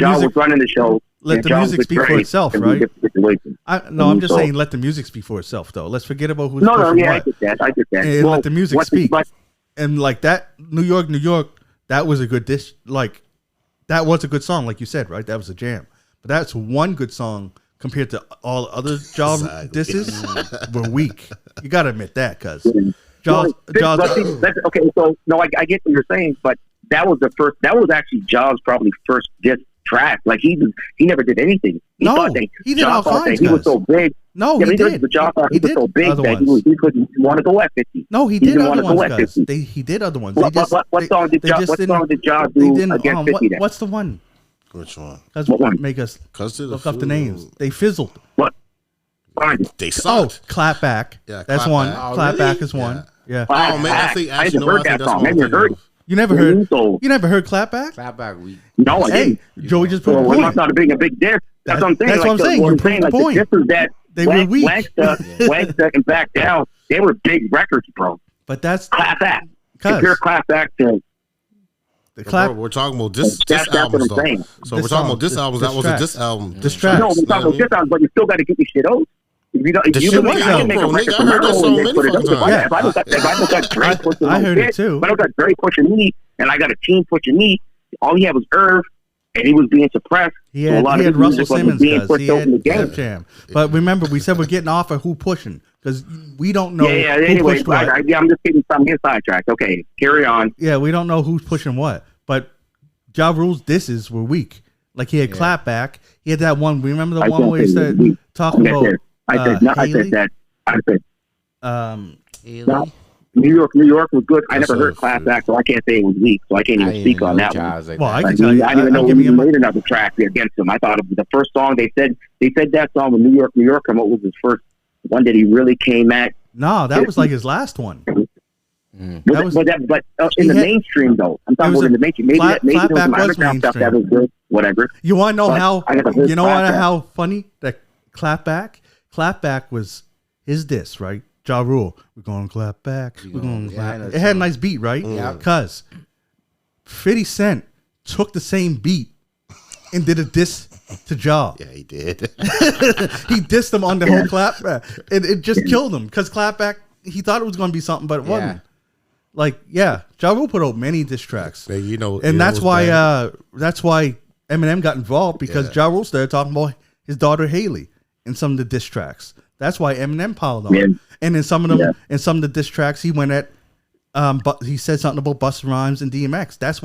music running the show. Let the music speak for itself, right? I'm just saying, let the music speak for itself, though. Let's forget about who's pushing what. I get that. And let the music speak. And like that, New York, that was a good dish. Like that was a good song, like you said, right? That was a jam. But that's one good song. Compared to all other Jaws disses, were weak. You got to admit that, cuz Jaws. Okay, so no, I get what you're saying, but that was actually Jaws' probably first diss track. Like he never did anything. He did all kinds. He was so big. No, he did. But Jaws thought he was so big that he couldn't want to go at 50. No, he did other ones, guys. He did other ones. What song did Jaws do against 50? What's the one? Which one? That's what make us look up the names. They fizzled. What? They sucked. Clap Back. Yeah, that's one. Oh, Clap Back is one. Yeah. Oh man, I think actually heard that song. Never heard. You never heard? You never heard Clap Back? Clap Back week. No, I didn't. Joey just put a point. That's not a big diss. That's what I'm saying. That's what I'm saying. You put the point. This is that they were weak. Wanksta and Back Down. They were big records, bro. But that's Clap Back. Compare Clap Back to. Bro, we're talking about this album, though. So we're talking about this album. That was a diss album. Diss tracks. No, we're talking about diss album, but you still got to get your shit out. If you don't, I heard that song many fucking times. If I don't got Dre pushing I heard it too. If I don't got Dre pushing me, and I got a team pushing me, all he had was Irv, and he was being suppressed. He had Russell Simmons, he had Def Jam. But remember, we said we're getting off of who pushing. Because we don't know who pushed what. I'm just getting some sidetracked. Okay, carry on. Yeah, we don't know who's pushing what. But Ja Rule's disses were weak. Like he had Clap Back. He had that one. Remember the one where he said talking about Haley? I said Haley. New York was good. I never heard Clap Back, so I can't say it was weak. So I can't even speak on that one. Well, I can tell you. I didn't even know he made another track against him. I thought it was the first song they said that song when New York come up was his first one that he really came at. No, that was like his last one. But in the mainstream though, I'm talking about in the mainstream. Maybe there was some underground stuff that was good. Whatever. You want to know how funny that Clap Back was his diss, right? Ja Rule. We're going to clap back. We're going to clap. It had a nice beat, right? Yeah. Because 50 Cent took the same beat and did a diss to Ja. Yeah, he did. He dissed him on the whole Clap Back. It just killed him because Clap Back, he thought it was going to be something, but it wasn't. Like, Ja Rule put out many diss tracks. Yeah, that's why Eminem got involved because Ja Rule started talking about his daughter Haley in some of the diss tracks. That's why Eminem piled on. Yeah. And in some of them, in some of the diss tracks, he went at, but he said something about Busta Rhymes and DMX. That's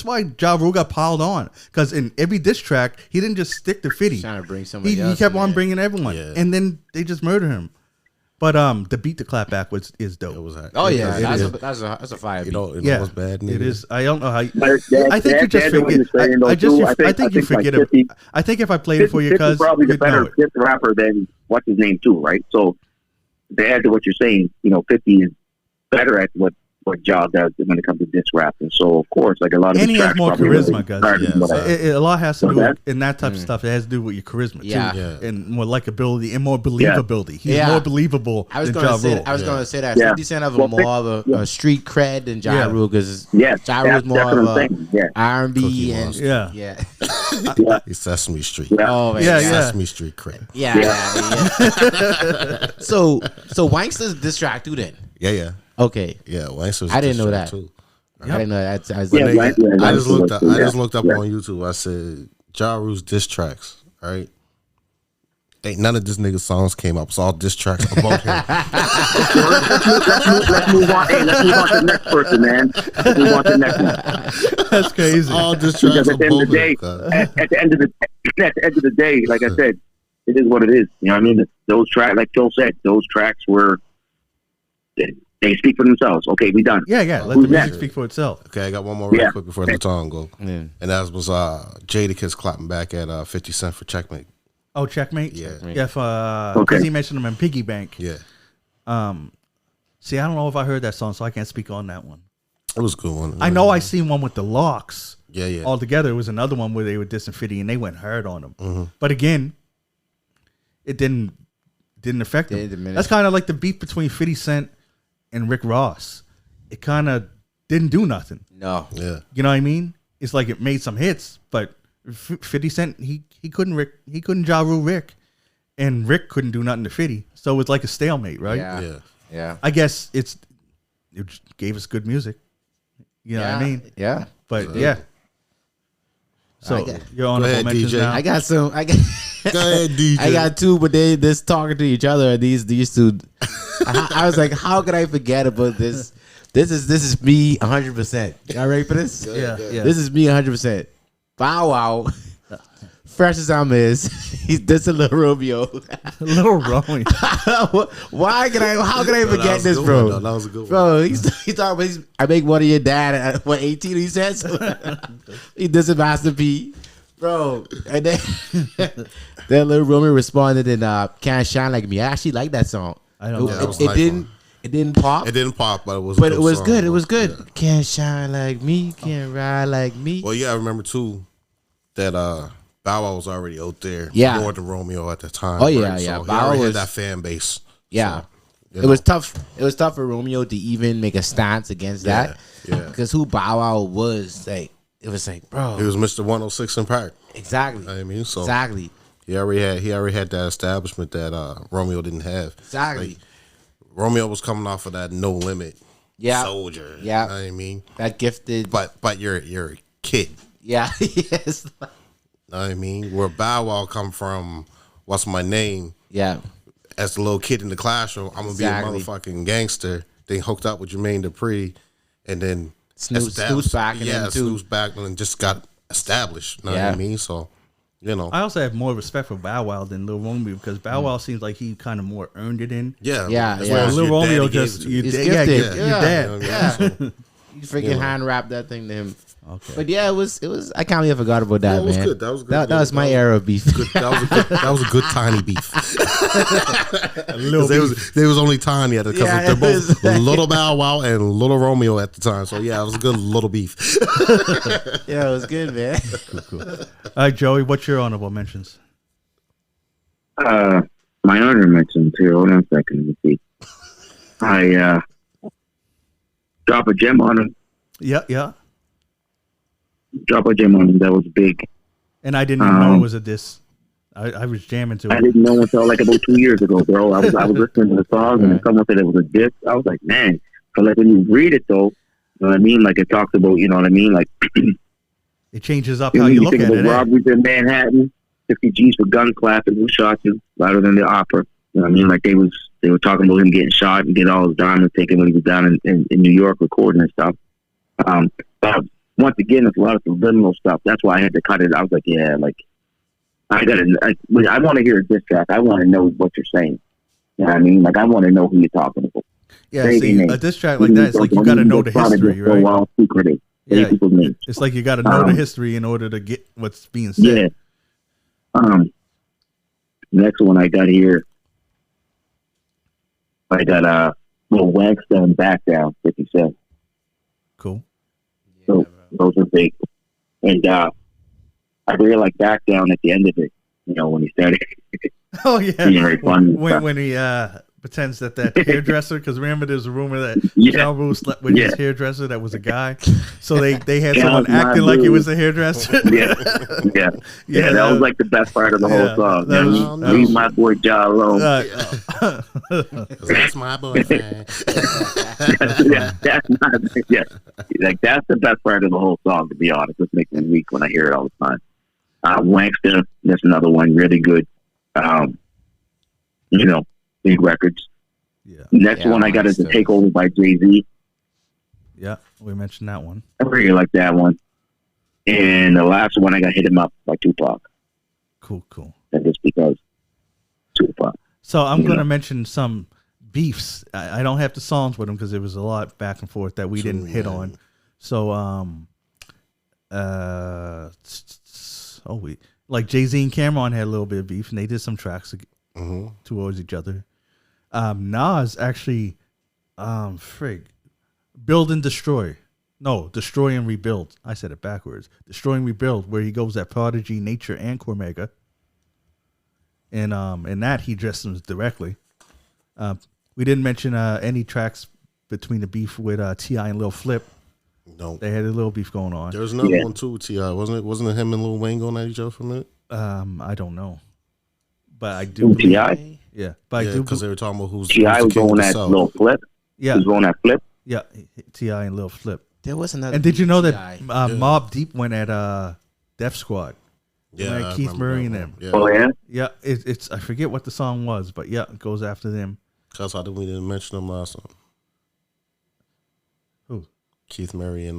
why Ja Rule got piled on, because in every diss track, he didn't just stick to 50. Trying to bring somebody else. He kept on bringing everyone, and then they just murder him. But the beat to Clap Back is dope. That's a fire beat. It was bad. It is. I don't know how. I think you just forget. I think you forget it. I think if I played it for you, because probably the better rapper than what's his name too, right? So to add to what you're saying, 50 is better at what what Ja does when it comes to diss rap. And so, of course, like a lot of And the he has tracks more probably charisma, really guys. started Yeah, with, so A lot has to So do that- in that type of stuff. It has to do with your charisma Yeah. too, Yeah. and more likability and more believability. He's Yeah. more believable I was than gonna Ja say Rule. I was gonna say that Yeah. 50 Cent have Well, more of a street cred than Ja Yeah. Rule because Yeah, Ja Rule's more that's of what I'm a saying. Yeah. R&B Cookie and Monster. Yeah. yeah. He's Sesame Street. Yeah. Oh man, Yeah, yeah. yeah. Sesame Street credit. Yeah. So Wanksta's diss track too then. Yeah. Okay. Yeah, Wanksta's I didn't diss know track, that. too. I didn't know that. I Yeah, Nigga, right, yeah, I just looked up. yeah, I just looked up yeah. on YouTube. I said Ja Rule's diss tracks. Right? Ain't none of this nigga's songs came up. It's all diss tracks about him. Let's move on. Hey, let's move on to the next person, man. Let's move on to the next one. That's crazy. All diss tracks Because at the end of about the day, him. at the end of the day, like I said, it is what it is. You know what I mean? Those tracks, like Joe said, those tracks were they speak for themselves. Okay, we done. Yeah, let the Who's music next? speak for itself. Okay, I got one more real Yeah. quick before the time go. Yeah. And that was Jadakiss clapping back at 50 Cent for Checkmate. Oh, Checkmate. Yeah. Yeah. Because Okay. he mentioned him in Piggy Bank. Yeah. See, I don't know if I heard that song, so I can't speak on that one. It was a good one. I know I seen one with the Locks. Yeah. All together, it was another one where they were dissing 50 and they went hard on him. Mm-hmm. But again, it didn't affect Didn't him. diminish. That's kind of like the beef between 50 Cent and Rick Ross. It kind of didn't do nothing. No. Yeah. You know what I mean? It's like it made some hits, but 50 Cent he couldn't Ja Rule Rick, and Rick couldn't do nothing to 50. So it's like a stalemate, right? Yeah. Yeah. I guess it just gave us good music. You know what I mean? Yeah. But yeah. So I got- your honorable ahead, mentions DJ. now. I got some. Go ahead, DJ. I got two, but they just talking to each other. These two. I was like, how could I forget about this? This is me 100%. Y'all ready for this? yeah. This is me 100%. Bow Wow. Fresh as I'm is. This a little Romeo. Little Rolling. Why can I? How can I No, that forget was a this, good bro? one, though. That was a good one. Bro, he's talking about. I make one of your dad at 18. He says he does a Master P, bro. And then then little Romeo responded in "Can't Shine Like Me." I actually like that song. I don't know. Yeah, that was It nice didn't. one. It didn't pop. It didn't pop, but it was. But a it was song. good. It was good. Yeah. Can't shine like me. Can't ride like me. Well, you gotta remember too that Bow Wow was already out there Yeah. more than Romeo at the time. Oh, yeah, right? yeah. So Bow he already was- had that fan base. Yeah. So, you It know. was tough. It was tough for Romeo to even make a stance against that. Yeah. Because who Bow Wow was, like, it was like, bro. He was Mr. 106 in Park. Exactly. I mean, so Exactly. he already had that establishment that Romeo didn't have. Exactly. Like, Romeo was coming off of that No Limit Yeah. soldier. Yeah. You know what I mean, That gifted. but you're a kid. Yeah. Yes. You know what I mean, where Bow Wow come from? What's my name? Yeah. As a little kid in the classroom, I'm gonna Exactly. be a motherfucking gangster. Then hooked up with Jermaine Dupri, and then Snoop's back in them, too. Snoop's back and just got established. You know Yeah. what I mean? So, you know, I also have more respect for Bow Wow than Lil Romeo because Bow Wow seems like he kind of more earned it in. yeah, Yeah, as yeah. long as Lil your daddy Romeo gave just it to you. He's yeah, gifted. your You know dad. what I mean? Yeah. So, You freaking hand wrap that thing to him. Okay. But yeah, it was. I can't believe I forgot about that, Yeah, it was man. good. That was good. That was my That was- era of beef. good. That was a good tiny beef. Little They was only tiny at the because Yeah, they're it both was- Little Bow Wow and Little Romeo at the time. So yeah, it was a good little beef. Yeah, it was good, man. All right, Joey, what's your honorable mentions? My honor mentions here. Hold on a second. Let me see. I drop a gem on him. Yeah. Drop a gem on him. That was big. And I didn't even know it was a diss. I was jamming to I it. didn't know until like about 2 years ago, bro. I was listening to the song and then someone said it was a diss. I was like, man. But like when you read it though, you know what I mean? Like it talks about, you know what I mean? Like It changes up how you look think at of it. the eh? robberies in Manhattan, 50 G's for gun clapping, who shot you louder than the opera. You know what I mean? Like they were talking about him getting shot and getting all his diamonds taken when he was down in New York recording and stuff. But once again, it's a lot of subliminal stuff. That's why I had to cut it. I was like, yeah, like I want to hear a diss track. I want to know what you're saying. You know what I mean? Like I want to know who you're talking about. Yeah, Say see, your name. a diss track like that, it's like you got to know the history, right? Wild secret. Yeah, People's names. it's like you got to know the history in order to get what's being said. Yeah. Next one I got here. I got Lil Wanksta and Back Down 50 Cent. Cool. So those are big. And I really like Back Down at the end of it. You know, when he started. Oh yeah, being very fun. when he pretends that hairdresser, because remember there's a rumor that Yeah. Ja Rule slept with his hairdresser that was a guy, so they had Yeah, someone that's my acting like he dude. was a hairdresser. Yeah, that was like the best part of the whole song. that was- Man. Leave my boy Ja alone. 'Cause that's my boyfriend. Like that's the best part of the whole song. To be honest, it makes me weak when I hear it all the time. Wankster, that's another one, really good. You know, big records. Yeah, Next one I got is the Wankster. Takeover by Jay-Z. yeah, we mentioned that one. I really like that one. And the last one I got Hit 'Em Up by Tupac. Cool. And just because Tupac. So I'm You going to know. mention some beefs. I don't have the songs with them because there was a lot back and forth that we didn't hit on. So like Jay-Z and Cameron had a little bit of beef, and they did some tracks towards each other. Nas actually, Build and Destroy. No, Destroy and Rebuild. I said it backwards. Destroy and Rebuild, where he goes at Prodigy, Nature, and Cormega. And in that, he addressed them directly. We didn't mention any tracks between the beef with T.I. and Lil Flip. No. They had a little beef going on. There was another one too with T.I. Wasn't it? Wasn't it him and Lil Wayne going at each other for a minute? I don't know. But I do. T.I.? Yeah. But I Yeah, do. because they were talking about who's T.I. the was king of going the at South. Lil Flip. He Yeah. was going at Flip. Yeah. T.I. and Lil Flip. There was another. And did you know that T.I. Mobb Deep went at Def Squad? Yeah, Went I at Keith remember Murray that and one. them. Yeah, Oh, yeah? Yeah. It's I forget what the song was, but yeah, it goes after them. because I think we didn't mention them last time. Who? Keith Murray and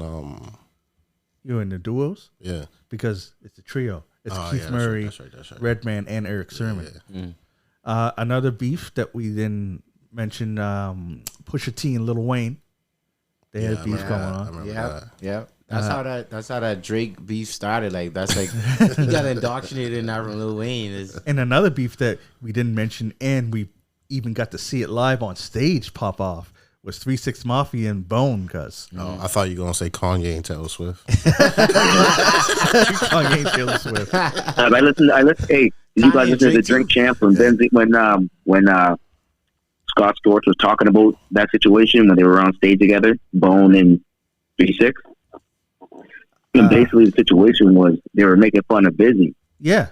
You in the duos? yeah. Because it's a trio. It's Oh, Keith yeah, Murray, that's right. Redman, and Eric Sermon. Yeah. Another beef that we didn't mention, Pusha T and Lil Wayne. They had beef going I on. remember Yeah, that. yeah. That's how that Drake beef started. Like that's like he got indoctrinated in that from Lil Wayne. And another beef that we didn't mention, and we even got to see it live on stage pop off, was 3-6 Mafia and Bone, cuz. Oh, I thought you were gonna say Kanye and Taylor Swift. Kanye and Taylor Swift. I listened. Hey, did you guys listen to the Drink Champ from Benzie when Scott Storch was talking about that situation when they were on stage together, Bone and 3-6? And basically, the situation was they were making fun of Busy. Yeah.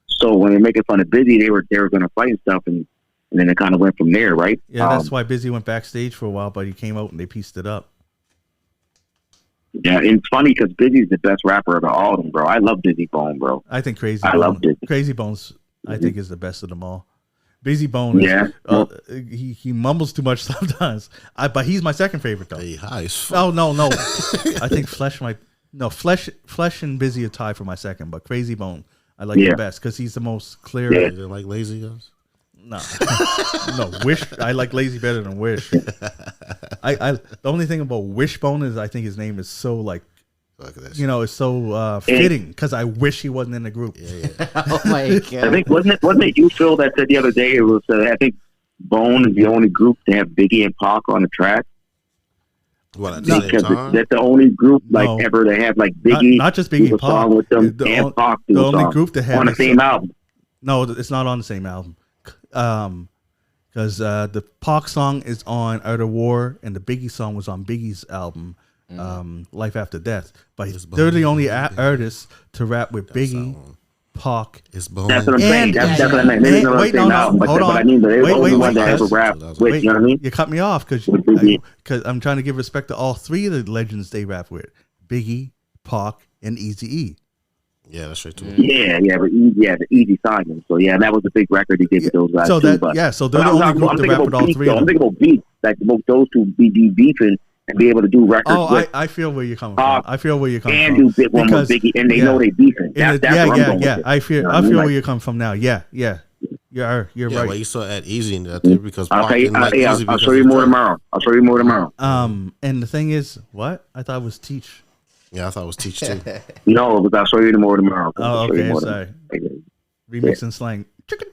So when they were making fun of Busy, they were going to fight and stuff, and then it kind of went from there, right? Yeah, that's why Busy went backstage for a while, but he came out and they pieced it up. Yeah, and it's funny because Busy's the best rapper of all of them, bro. I love Busy Bone, bro. I think I loved it. Crazy Bones, I think, is the best of them all. Busy Bone, he mumbles too much sometimes. But he's my second favorite though. Hey, high as fuck. Oh no, I think Flesh and Busy are tied for my second, but Crazy Bone I like the best because he's the most clear. You didn't like Lazy Guys? No, no. Wish I like Lazy better than Wish. The only thing about Wishbone is I think his name is so like, it's so fitting because I wish he wasn't in the group. Oh my god! I think wasn't it you, Phil, that said the other day it was I think Bone is the only group to have Biggie and Pac on the track. What at the same Because time? that's the only group ever to have like Biggie, not just Biggie do a and Pac, song with them, the and Pac do the a only song group to have on the same album. No, it's not on the same album. Because the Pac song is on Out of War, and the Biggie song was on Biggie's album, Life After Death. But they're the only artists to rap with Biggie, Pac. That's what I'm saying. That's what I meant. Maybe not on the Wait, same no, album, hold but on. I mean, they're the only Wait, one that ever rap with. You know what I mean? You cut me off because Biggie. I'm trying to give respect to all three of the legends they rap with: Biggie, Pac, and Eazy-E. Yeah, that's right too. The Easy Simon. So that was a big record he did with those guys So too. so they're the only group to rap with all three of them. I'm thinking about beef, like those two be beefing and be able to do records. with I feel where you're coming from. I feel where you're coming and from. do big one with Biggie, and they know they beefing. That's where I'm going with it. I feel You know what I mean? where Like, you're coming from now. You're Yeah, right. well, you saw at Easy in that there because I'll Pac tell you. didn't like Easy I'll because show you of more Drake. tomorrow. And the thing is, what I thought it was Teach. Yeah, I thought it was Teach too. No, but I'll show you more tomorrow. Oh, I'll show you okay, more sorry. tomorrow. Remix and slang. Chicken.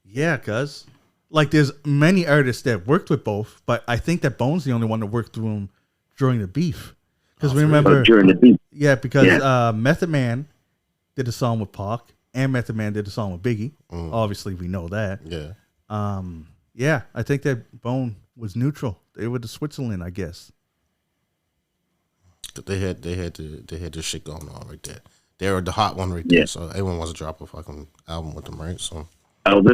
Yeah, cuz. like there's many artists that worked with both, but I think that Bone's the only one that worked through him during the beef. Because remember, during the beef. Yeah, because Method Man did a song with Pac, and Method Man did a song with Biggie. Obviously, we know that. Yeah. Yeah, I think that Bone was neutral. They were to Switzerland, I guess. They had the shit going on right there. They were the hot one right there. So everyone wants to drop a fucking album with them, right? So I was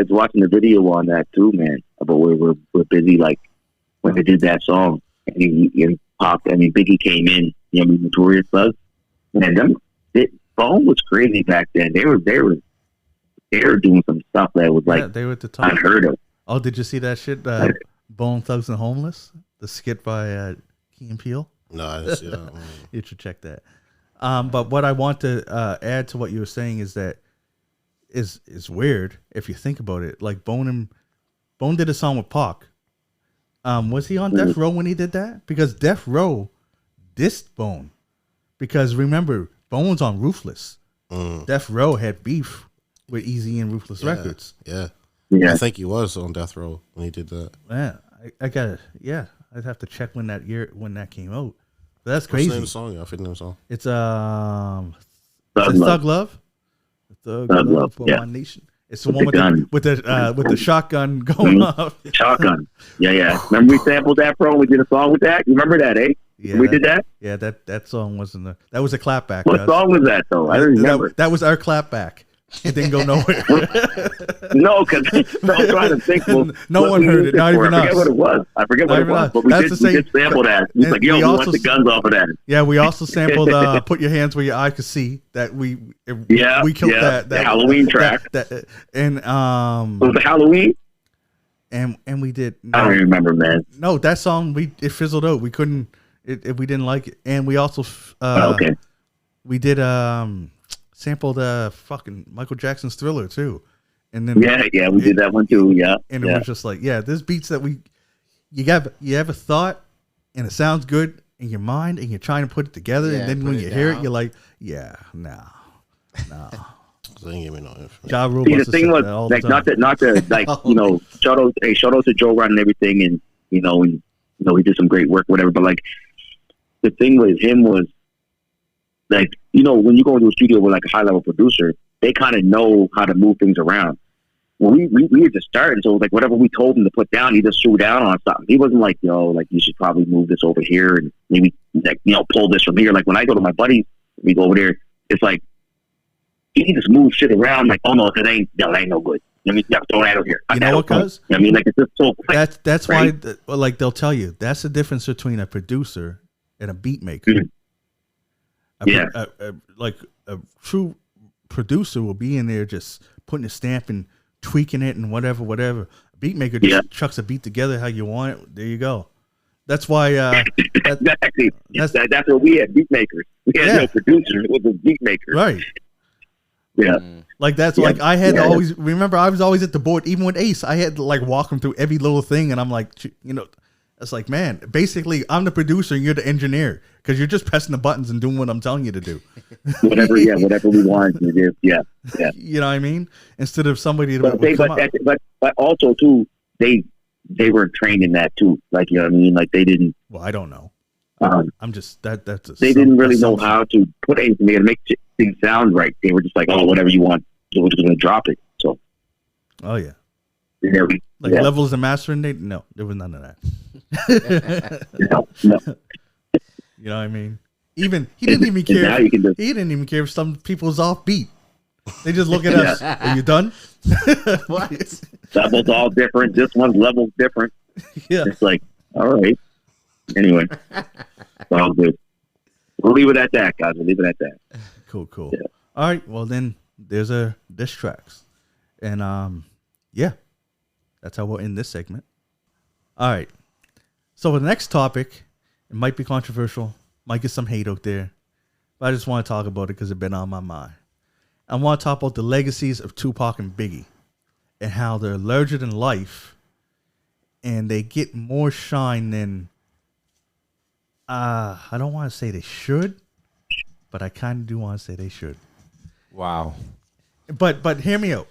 watching the video on that too, man. But we're busy like when they did that song and Pop. I mean, Biggie came in. You know, Notorious Buzz. Man, Bone was crazy back then. They were doing some stuff that was like they were at the top. Unheard of. Oh, did you see that shit? Bone Thugs and Homeless, the skit by Key and Peele. No, I didn't see that. You should check that. But what I want to add to what you were saying is that is weird if you think about it. Like Bone did a song with Pac. Was he on Death Row when he did that? Because Death Row dissed Bone. Because remember, Bone's on Ruthless. Death Row had beef with Easy and Ruthless Records. Yeah. I think he was on Death Row when he did that. Yeah, I got it. Yeah, I'd have to check when that came out. But that's crazy. What's the name of the song? I forget the name of the song. It's Thug Love. Thug Love for my nation. It's the one with the shotgun going off. Shotgun. Yeah. Remember we sampled that, bro? We did a song with that. You remember that, eh? Yeah, we did that. Yeah, that song wasn't that was a clapback. What song was that though? I don't remember. That was our clapback. It didn't go nowhere. No, because I'm trying to think. No one heard it. Not even us. I forget what it was. But we did sample that. He's like, yo, we want the guns off of that. Yeah, we also sampled "Put Your Hands Where Your Eye Could See." That we killed that Halloween track. And was it Halloween? And we did. I don't remember, man. No, that song it fizzled out. We couldn't. We didn't like it, and we also we did sampled fucking Michael Jackson's Thriller too, and then yeah we did that one too. Yeah, and it was just like there's beats that you have a thought and it sounds good in your mind and you're trying to put it together, and then when you hear it you're like no. They didn't give me no information. Ja Rule See, the thing was like not to like shout out to Joe Run and everything, and he did some great work, whatever. But like the thing with him was like, when you go into a studio with like a high level producer, they kind of know how to move things around. Well, we were just starting, so like whatever we told him to put down, he just threw down on something. He wasn't like, like you should probably move this over here and maybe like pull this from here. Like when I go to my buddies, we go over there, it's like he just moves shit around. Like, oh no, that ain't no good. I mean, throw that over here. You know what, cuz? I mean, like it's just so quick. That's right? Why, like they'll tell you that's the difference between a producer and a beat maker. Mm-hmm. Like a true producer will be in there just putting a stamp and tweaking it and whatever. A beat maker just chucks a beat together how you want it. There you go. That's why. That's what we had, beat makers. We had no producers. It was a beat maker. Right. Yeah. Like that's like I had to always remember. I was always at the board, even with Ace. I had to like walk him through every little thing, and I'm like, it's like, man, basically, I'm the producer and you're the engineer because you're just pressing the buttons and doing what I'm telling you to do. whatever we want to do. Yeah. You know what I mean? Instead of somebody but also too, they were trained in that too. Like, you know what I mean? Like they didn't. Well, I don't know. I'm just that's. They didn't really know how to put anything together, make things sound right. They were just like, oh, whatever you want, we're just going to drop it. So. Oh yeah. Yeah, levels and mastering. No, there was none of that. No. You know what I mean? Even he didn't even care. He didn't even care if some people's off beat. They just look at us. Are you done? What? Levels all different. This one's level's different. Yeah. It's like, all right. Anyway, it's all good. We'll leave it at that, guys. We'll leave it at that. Cool. Yeah. All right. Well, then there's a diss tracks, and that's how we'll end this segment. All right. So for the next topic, it might be controversial, might get some hate out there, but I just want to talk about it because it's been on my mind. I want to talk about the legacies of Tupac and Biggie and how they're larger than life and they get more shine than, I don't want to say they should, but I kind of do want to say they should. Wow. But hear me out.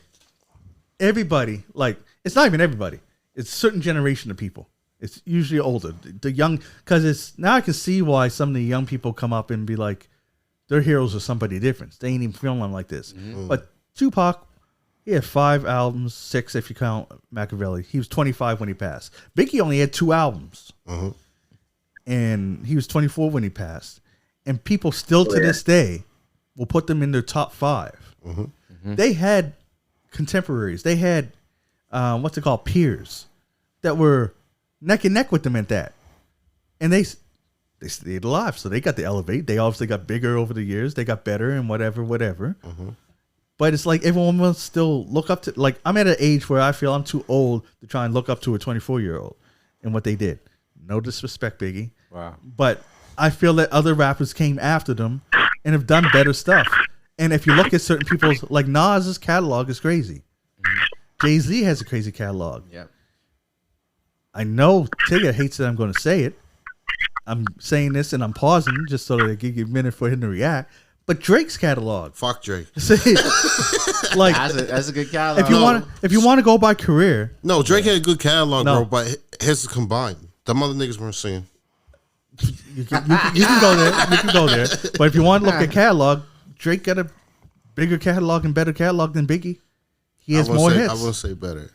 Everybody, like, it's not even everybody. It's a certain generation of people. It's usually older. The young, because it's now I can see why some of the young people come up and be like, their heroes are somebody different. They ain't even feeling like this. But Tupac, he had 5 albums, 6 if you count Machiavelli. He was 25 when he passed. Biggie only had 2 albums. And he was 24 when he passed. And people still to this day will put them in their top 5. They had contemporaries. They had, what's it called, peers that were neck and neck with them at that. And they stayed alive. So they got to elevate. They obviously got bigger over the years. They got better and whatever. But it's like everyone will still look up to, like, I'm at an age where I feel I'm too old to try and look up to a 24-year-old and what they did. No disrespect, Biggie. Wow. But I feel that other rappers came after them and have done better stuff. And if you look at certain people's, like Nas's catalog is crazy. Jay-Z has a crazy catalog. Yep. I know Tigger hates that I'm going to say it. I'm saying this and I'm pausing just so that I give you a minute for him to react. But Drake's catalog. Fuck Drake. See, like That's a good catalog. if you want to go by career. No, Drake had a good catalog, No. bro, but his is combined. Them other niggas weren't singing. You can go there. You can go there. But if you want to look at catalog, Drake got a bigger catalog and better catalog than Biggie. He has more hits. I wouldn't say better.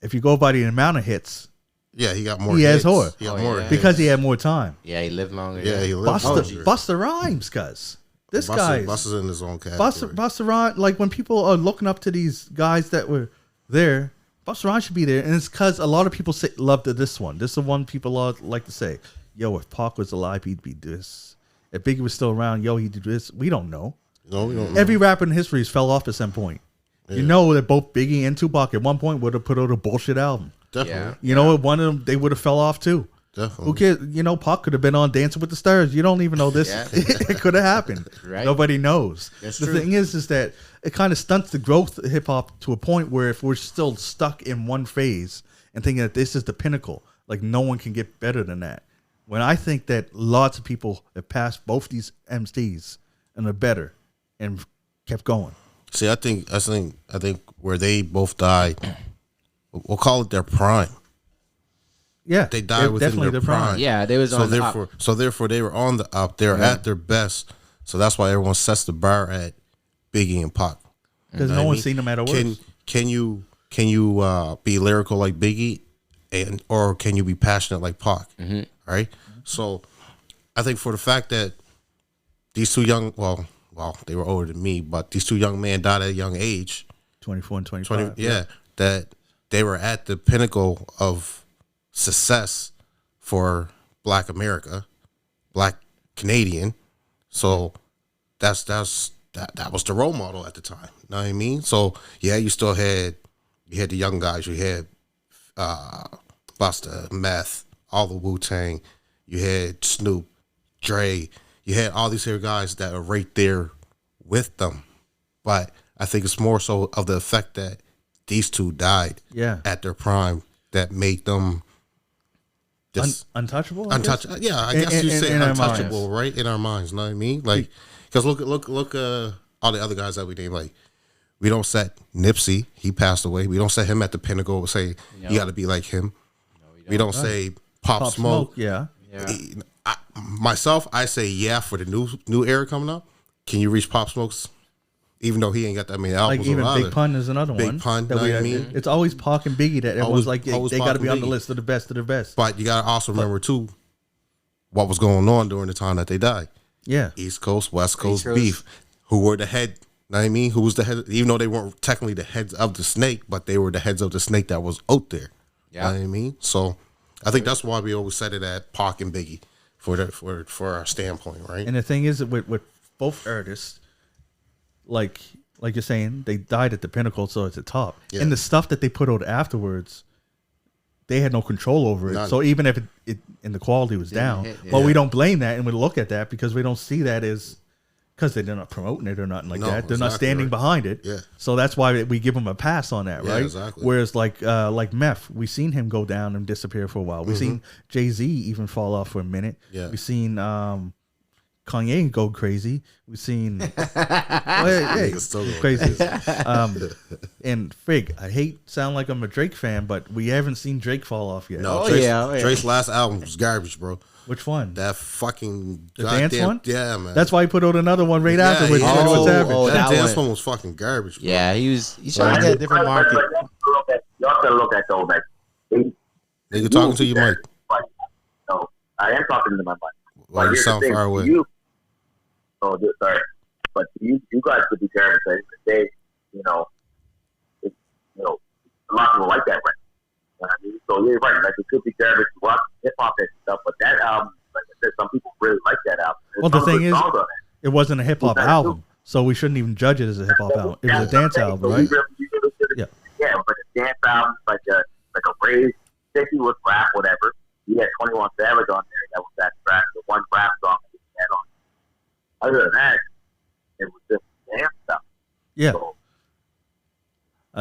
If you go by the amount of hits, Yeah, he got more He has hits. more. He got Oh, more yeah. hits. because he had more time. Yeah, he lived longer. Yeah, he lived longer. Busta Rhymes, cuz. This guy's Busta's in his own category. Busta Rhymes, like when people are looking up to these guys that were there, Busta Rhymes should be there. And it's because a lot of people love this one. This is the one people like to say, yo, if Pac was alive, he'd be this. If Biggie was still around, yo, he'd do this. We don't know. No, we don't know. Every rapper in history has fell off at some point. Yeah. You know that both Biggie and Tupac at one point would have put out a bullshit album. Definitely. You know, one of them, they would have fell off too. Definitely. Who cares? You know, Pac could have been on Dancing with the Stars. You don't even know this. Yeah. It could have happened. Right. Nobody knows. That's the true. thing is that it kind of stunts the growth of hip hop to a point where if we're still stuck in one phase and thinking that this is the pinnacle, like no one can get better than that. When I think that lots of people have passed both these MCs and are better and kept going. See, I think where they both died, we'll call it their prime. Yeah, They died they're within definitely their the prime. Yeah, they was So on the up. therefore, they were on the up. They're at their best. So that's why everyone sets the bar at Biggie and Pac. because no one's seen them at a worse. Can you be lyrical like Biggie, or can you be passionate like Pac? Right. So I think for the fact that these two young, well, they were older than me, but these two young men died at a young age. 24 and 25. That they were at the pinnacle of success for Black America, Black Canadian. So that was the role model at the time. You know what I mean? So yeah, you had the young guys. You had Busta, Meth, all the Wu-Tang. You had Snoop, Dre. You had all these here guys that are right there with them. But I think it's more so of the effect that these two died at their prime that made them just untouchable. I guess? untouchable. Yeah, I guess you say in our untouchable, minds. right? In our minds, you know what I mean? Like, because look, all the other guys that we name, like, we don't set Nipsey, he passed away. We don't set him at the pinnacle. We say you got to be like him. We don't say Pop Smoke. Yeah. I say for the new era coming up. Can you reach Pop Smoke's? Even though he ain't got that many albums, Like even on Big either. Pun is another Big one. Pun, that know we what I mean? It's always Pac and Biggie that everyone's Always- like, they always got Pac to be and on the Biggie. list of the best of the best. But you gotta also remember too what was going on during the time that they died. Yeah. East Coast, West Coast Coast. beef. Who were the head? Know what I mean, who was the head? Even though they weren't technically the heads of the snake, but they were the heads of the snake that was out there. Yeah. Know what I mean. So I think that's why we always said it at Pac and Biggie for our standpoint, right? And the thing is, with both artists, like you're saying, they died at the pinnacle, so it's the top. Yeah. And the stuff that they put out afterwards, they had no control over it. None. So even if it and the quality was down, hit, but yeah. we don't blame that and we look at that because we don't see that as because they're not promoting it or nothing like No, that. They're not exactly standing right. behind it. Yeah. So that's why we give them a pass on that, Yeah, right? exactly. Whereas like Meth, we seen him go down and disappear for a while. We seen Jay-Z even fall off for a minute. Yeah. We seen Kanye go crazy. We've seen Niggas crazy. And frig, I hate sound like I'm a Drake fan, but we haven't seen Drake fall off yet. No, Drake's last album was garbage, bro. Which one? That fucking the dance one? Yeah, man. That's why he put out another one right afterwards. Yeah. What's happening? That dance one was fucking garbage, bro. Yeah, he's trying to get a different market. Y'all gotta look at though that. Nigga talking to you, Mike. No, I am talking to my mic. Well, you sound far away. Sorry, but you guys could be careful because they, a lot of people like that, right? You know what I mean? So you're right. Like it could be careful to watch hip hop and stuff, but that album, like I said, some people really like that album. Well, the thing is, it wasn't a hip hop album, so we shouldn't even judge it as a hip hop album. It was a dance album, right? Yeah, it was like a dance album, like a rave, 50 with rap, whatever. He had 21 Savage on there. That was that track, the one rap song that he had on. Other than that, it was just dance stuff. Yeah.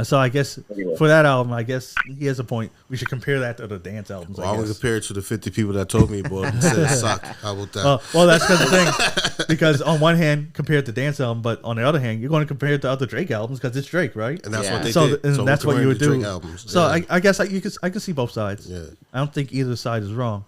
So I guess for that album, I guess he has a point. We should compare that to the dance albums. Well, I'm going to compare it to the 50 people that told me, boy, it said it sucked. How about that? Well, that's because the thing. Because on one hand, compare it to dance album, but on the other hand, you're going to compare it to other Drake albums because it's Drake, right? And that's what they did. And that's what you would do. So yeah. I guess I can see both sides. Yeah. I don't think either side is wrong.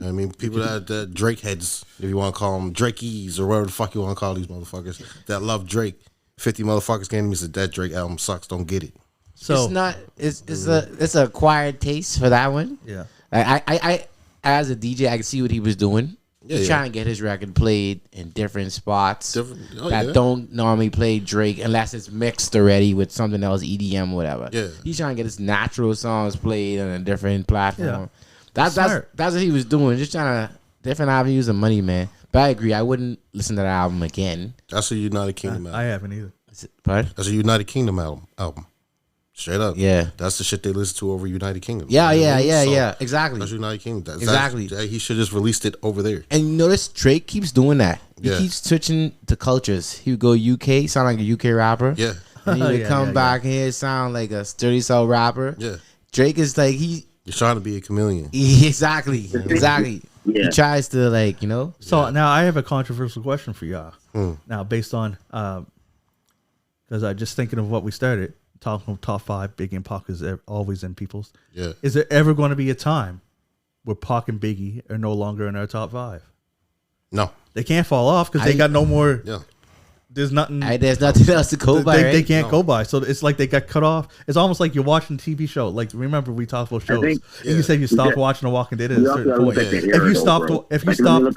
I mean, people that Drake heads, if you want to call them Drakeys or whatever the fuck you want to call these motherfuckers that love Drake. 50 motherfuckers came to me and said that Drake album sucks. Don't get it. So it's not. It's a acquired taste for that one. Yeah. I as a DJ, I can see what he was doing. He's trying to get his record played in different spots that don't normally play Drake unless it's mixed already with something else, EDM or whatever. Yeah. He's trying to get his natural songs played on a different platform. Yeah. That's what he was doing. Just trying to different avenues of money, man. But I agree. I wouldn't listen to that album again. That's a United Kingdom album. I haven't either. Pardon? That's a United Kingdom album. Straight up. Yeah. That's the shit they listen to over United Kingdom. Yeah. Exactly. That's United Kingdom. Exactly. He should just released it over there. And you notice Drake keeps doing that. He Yeah. keeps switching to cultures. He would go UK, sound like a UK rapper. Yeah. And he would come back here, sound like a sturdy soul rapper. Yeah. Drake is like You're trying to be a chameleon. Exactly. Yeah. He tries to So now I have a controversial question for y'all. Now based on because I just thinking of what we started talking of top 5, Biggie and Pac is always in people's. Yeah. Is there ever going to be a time where Pac and Biggie are no longer in our top 5? No. They can't fall off because they got no more. Yeah. There's nothing. There's nothing else to go by. They can't go by. So it's like they got cut off. It's almost like you're watching a TV show. Like remember we talked about shows. And you said you stopped watching The Walking Dead at a certain point. If you stopped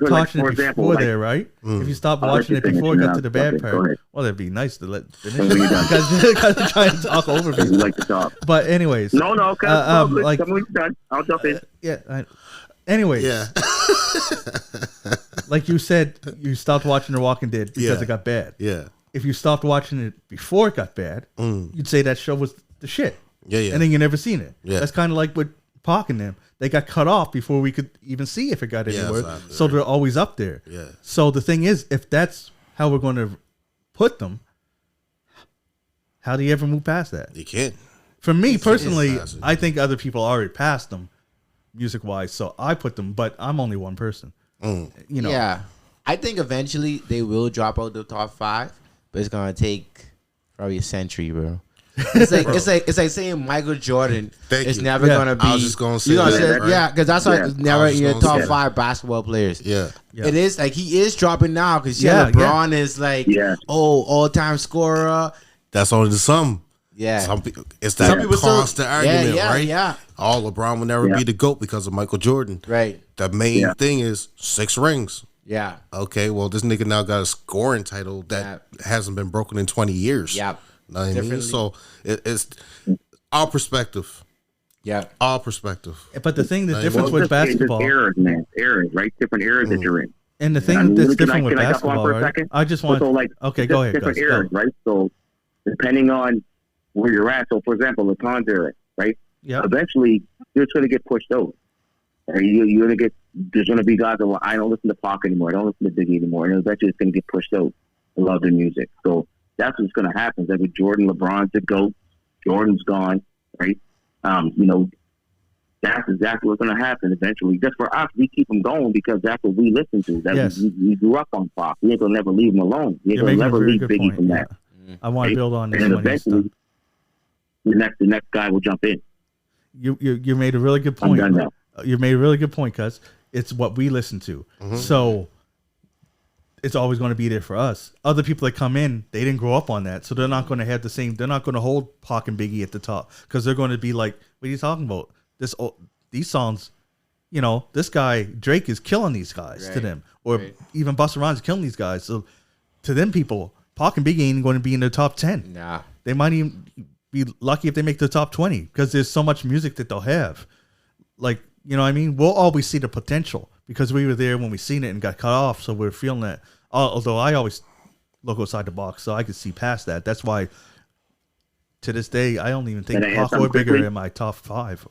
watching it before there, right? If you stopped watching it before it got to the bad part, well, that'd be nice to let finish because I'm trying to talk over people. Like to talk. But anyways, no, okay. like done. I'll jump in. Anyways, Yeah. like you said, you stopped watching The Walking Dead because it got bad. Yeah. If you stopped watching it before it got bad, you'd say that show was the shit. Yeah. And then you never seen it. Yeah. That's kind of like with Pac and them. They got cut off before we could even see if it got anywhere. So they're always up there. Yeah. So the thing is, if that's how we're going to put them, how do you ever move past that? You can't. For me personally, I think other people already passed them, music wise. So I put them, but I'm only one person. You know. Yeah. I think eventually they will drop out the top 5, but it's gonna take probably a century, bro. It's like it's like saying Michael Jordan is never gonna be. I was just gonna say that. Because that's why it's never in your top 5 basketball players. Yeah. It is like he is dropping now because LeBron is like all-time scorer. That's only the sum. Yeah, it's that constant argument, right? Yeah. LeBron will never be the GOAT because of Michael Jordan. Right. The main thing is 6 rings. Yeah. Okay, well, this nigga now got a scoring title that hasn't been broken in 20 years. Yeah. Know what I mean? So it's our perspective. Yeah. All perspective. But the thing, the difference with basketball. Eras, man. Eras, right? Different eras that you're in. And the thing that's different with basketball, right? I just want okay, go ahead, different guys. Eras, right? So depending on where you're at. So, for example, LeBron's era, right? Yeah. Eventually, you're going to get pushed over. Right? You're going to get. There's going to be guys that will, I don't listen to Pac anymore. I don't listen to Biggie anymore. And eventually, it's going to get pushed over. I love their music. So that's what's going to happen. Like with Jordan, LeBron's the GOAT. Jordan's gone, right? You know, that's exactly what's going to happen eventually. Just for us, we keep them going because that's what we listen to. That we grew up on Pop. We ain't going to never leave them alone. We ain't going to never leave Biggie point. From that. I want to build on this. And eventually, the next guy will jump in. You made a really good point. I'm done now. You made a really good point, cuz it's what we listen to. So it's always going to be there for us. Other people that come in, they didn't grow up on that, so they're not going to have the same. They're not going to hold Pac and Biggie at the top because they're going to be like, "What are you talking about? These songs, this guy Drake is killing these guys to them, or even Busta Rhymes is killing these guys." So to them people, Pac and Biggie ain't going to be in the top 10. Nah, they might even be lucky if they make the top 20 because there's so much music that they'll have. Like, you know what I mean? We'll always see the potential because we were there when we seen it and got cut off, so we're feeling that. Although I always look outside the box, so I could see past that. That's why, to this day, I don't even think Pac or Bigger in my top 5.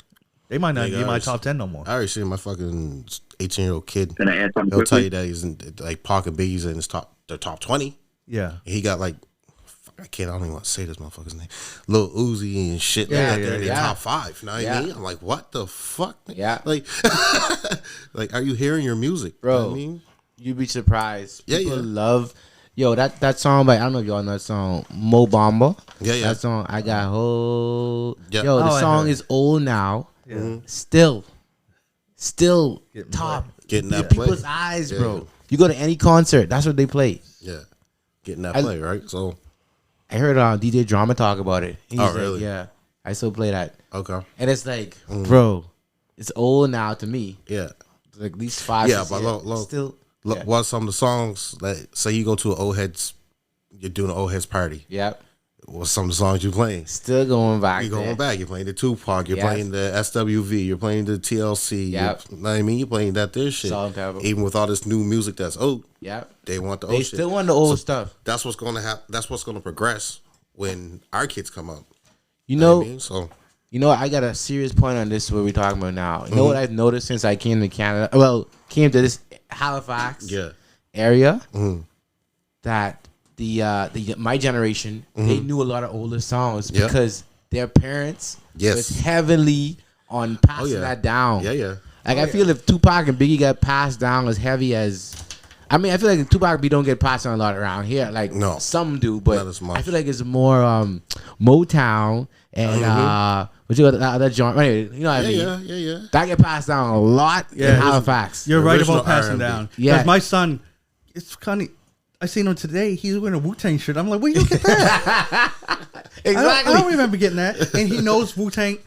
They might not be in my top 10 no more. I already seen my fucking 18-year-old kid. Can I add something He'll quickly? tell you that he's in, like, Pac and Biggie's in the top 20. Yeah. He got like, I don't even want to say this motherfucker's name. Lil Uzi and shit. Yeah, They're in the yeah. top 5. You know what I mean? I'm like, what the fuck? Yeah. Like, like, are you hearing your music? Bro. You know what I mean? You'd be surprised. Yeah, People yeah. love, that song by, I don't know if y'all know that song, Mo Bamba. Yeah, yeah. That song, I got whole. Yeah. Yo, the I song heard. is old now. Yeah. Still Getting top. Getting that In play. people's eyes, Yeah. bro. You go to any concert, that's what they play. Yeah. Getting that play, right? So, I heard DJ Drama talk about it. He's like, really? yeah, I still play that. okay. And it's like, bro, it's old now to me. Yeah. Like at least 5 Yeah, 6 but years. look, Still, Look, yeah. what some of the songs, like, say you go to an old heads, you're doing an old heads party. Yep. What's some of the songs you playing? Still going back. You're going there. back. You're playing the Tupac. You're Yes. playing the SWV. You're playing the TLC. Yep. You know what I mean? You're playing that this shit. Salt and pepper. Even with all this new music that's old, Yep. they want the They old still shit. want the old So stuff. That's what's going to happen. That's what's going to progress when our kids come up. You You know, know what I mean? So, I got a serious point on this. What we're talking about now. You know Mm-hmm. what I've noticed since I came to Canada? Well, came to this Halifax yeah. area. Mhm. That the my generation they knew a lot of older songs Mm-hmm. Yeah. because their parents Yes. was heavily on passing yeah. that down. Yeah, yeah. Like I feel if Tupac and Biggie got passed down as heavy as, I mean, I feel like Tupac and Biggie don't get passed down a lot around here. Like No. some do, but Not as much. I feel like it's more Motown and what you got the other joint. Right, you know what I mean? Yeah. That get passed down a lot in Yeah, Halifax. You're right Original about passing R&B. down. Yeah. Because my son, it's kind of. I seen him today. He's wearing a Wu-Tang shirt. I'm like, where you get that? I don't remember getting that. And he knows Wu-Tang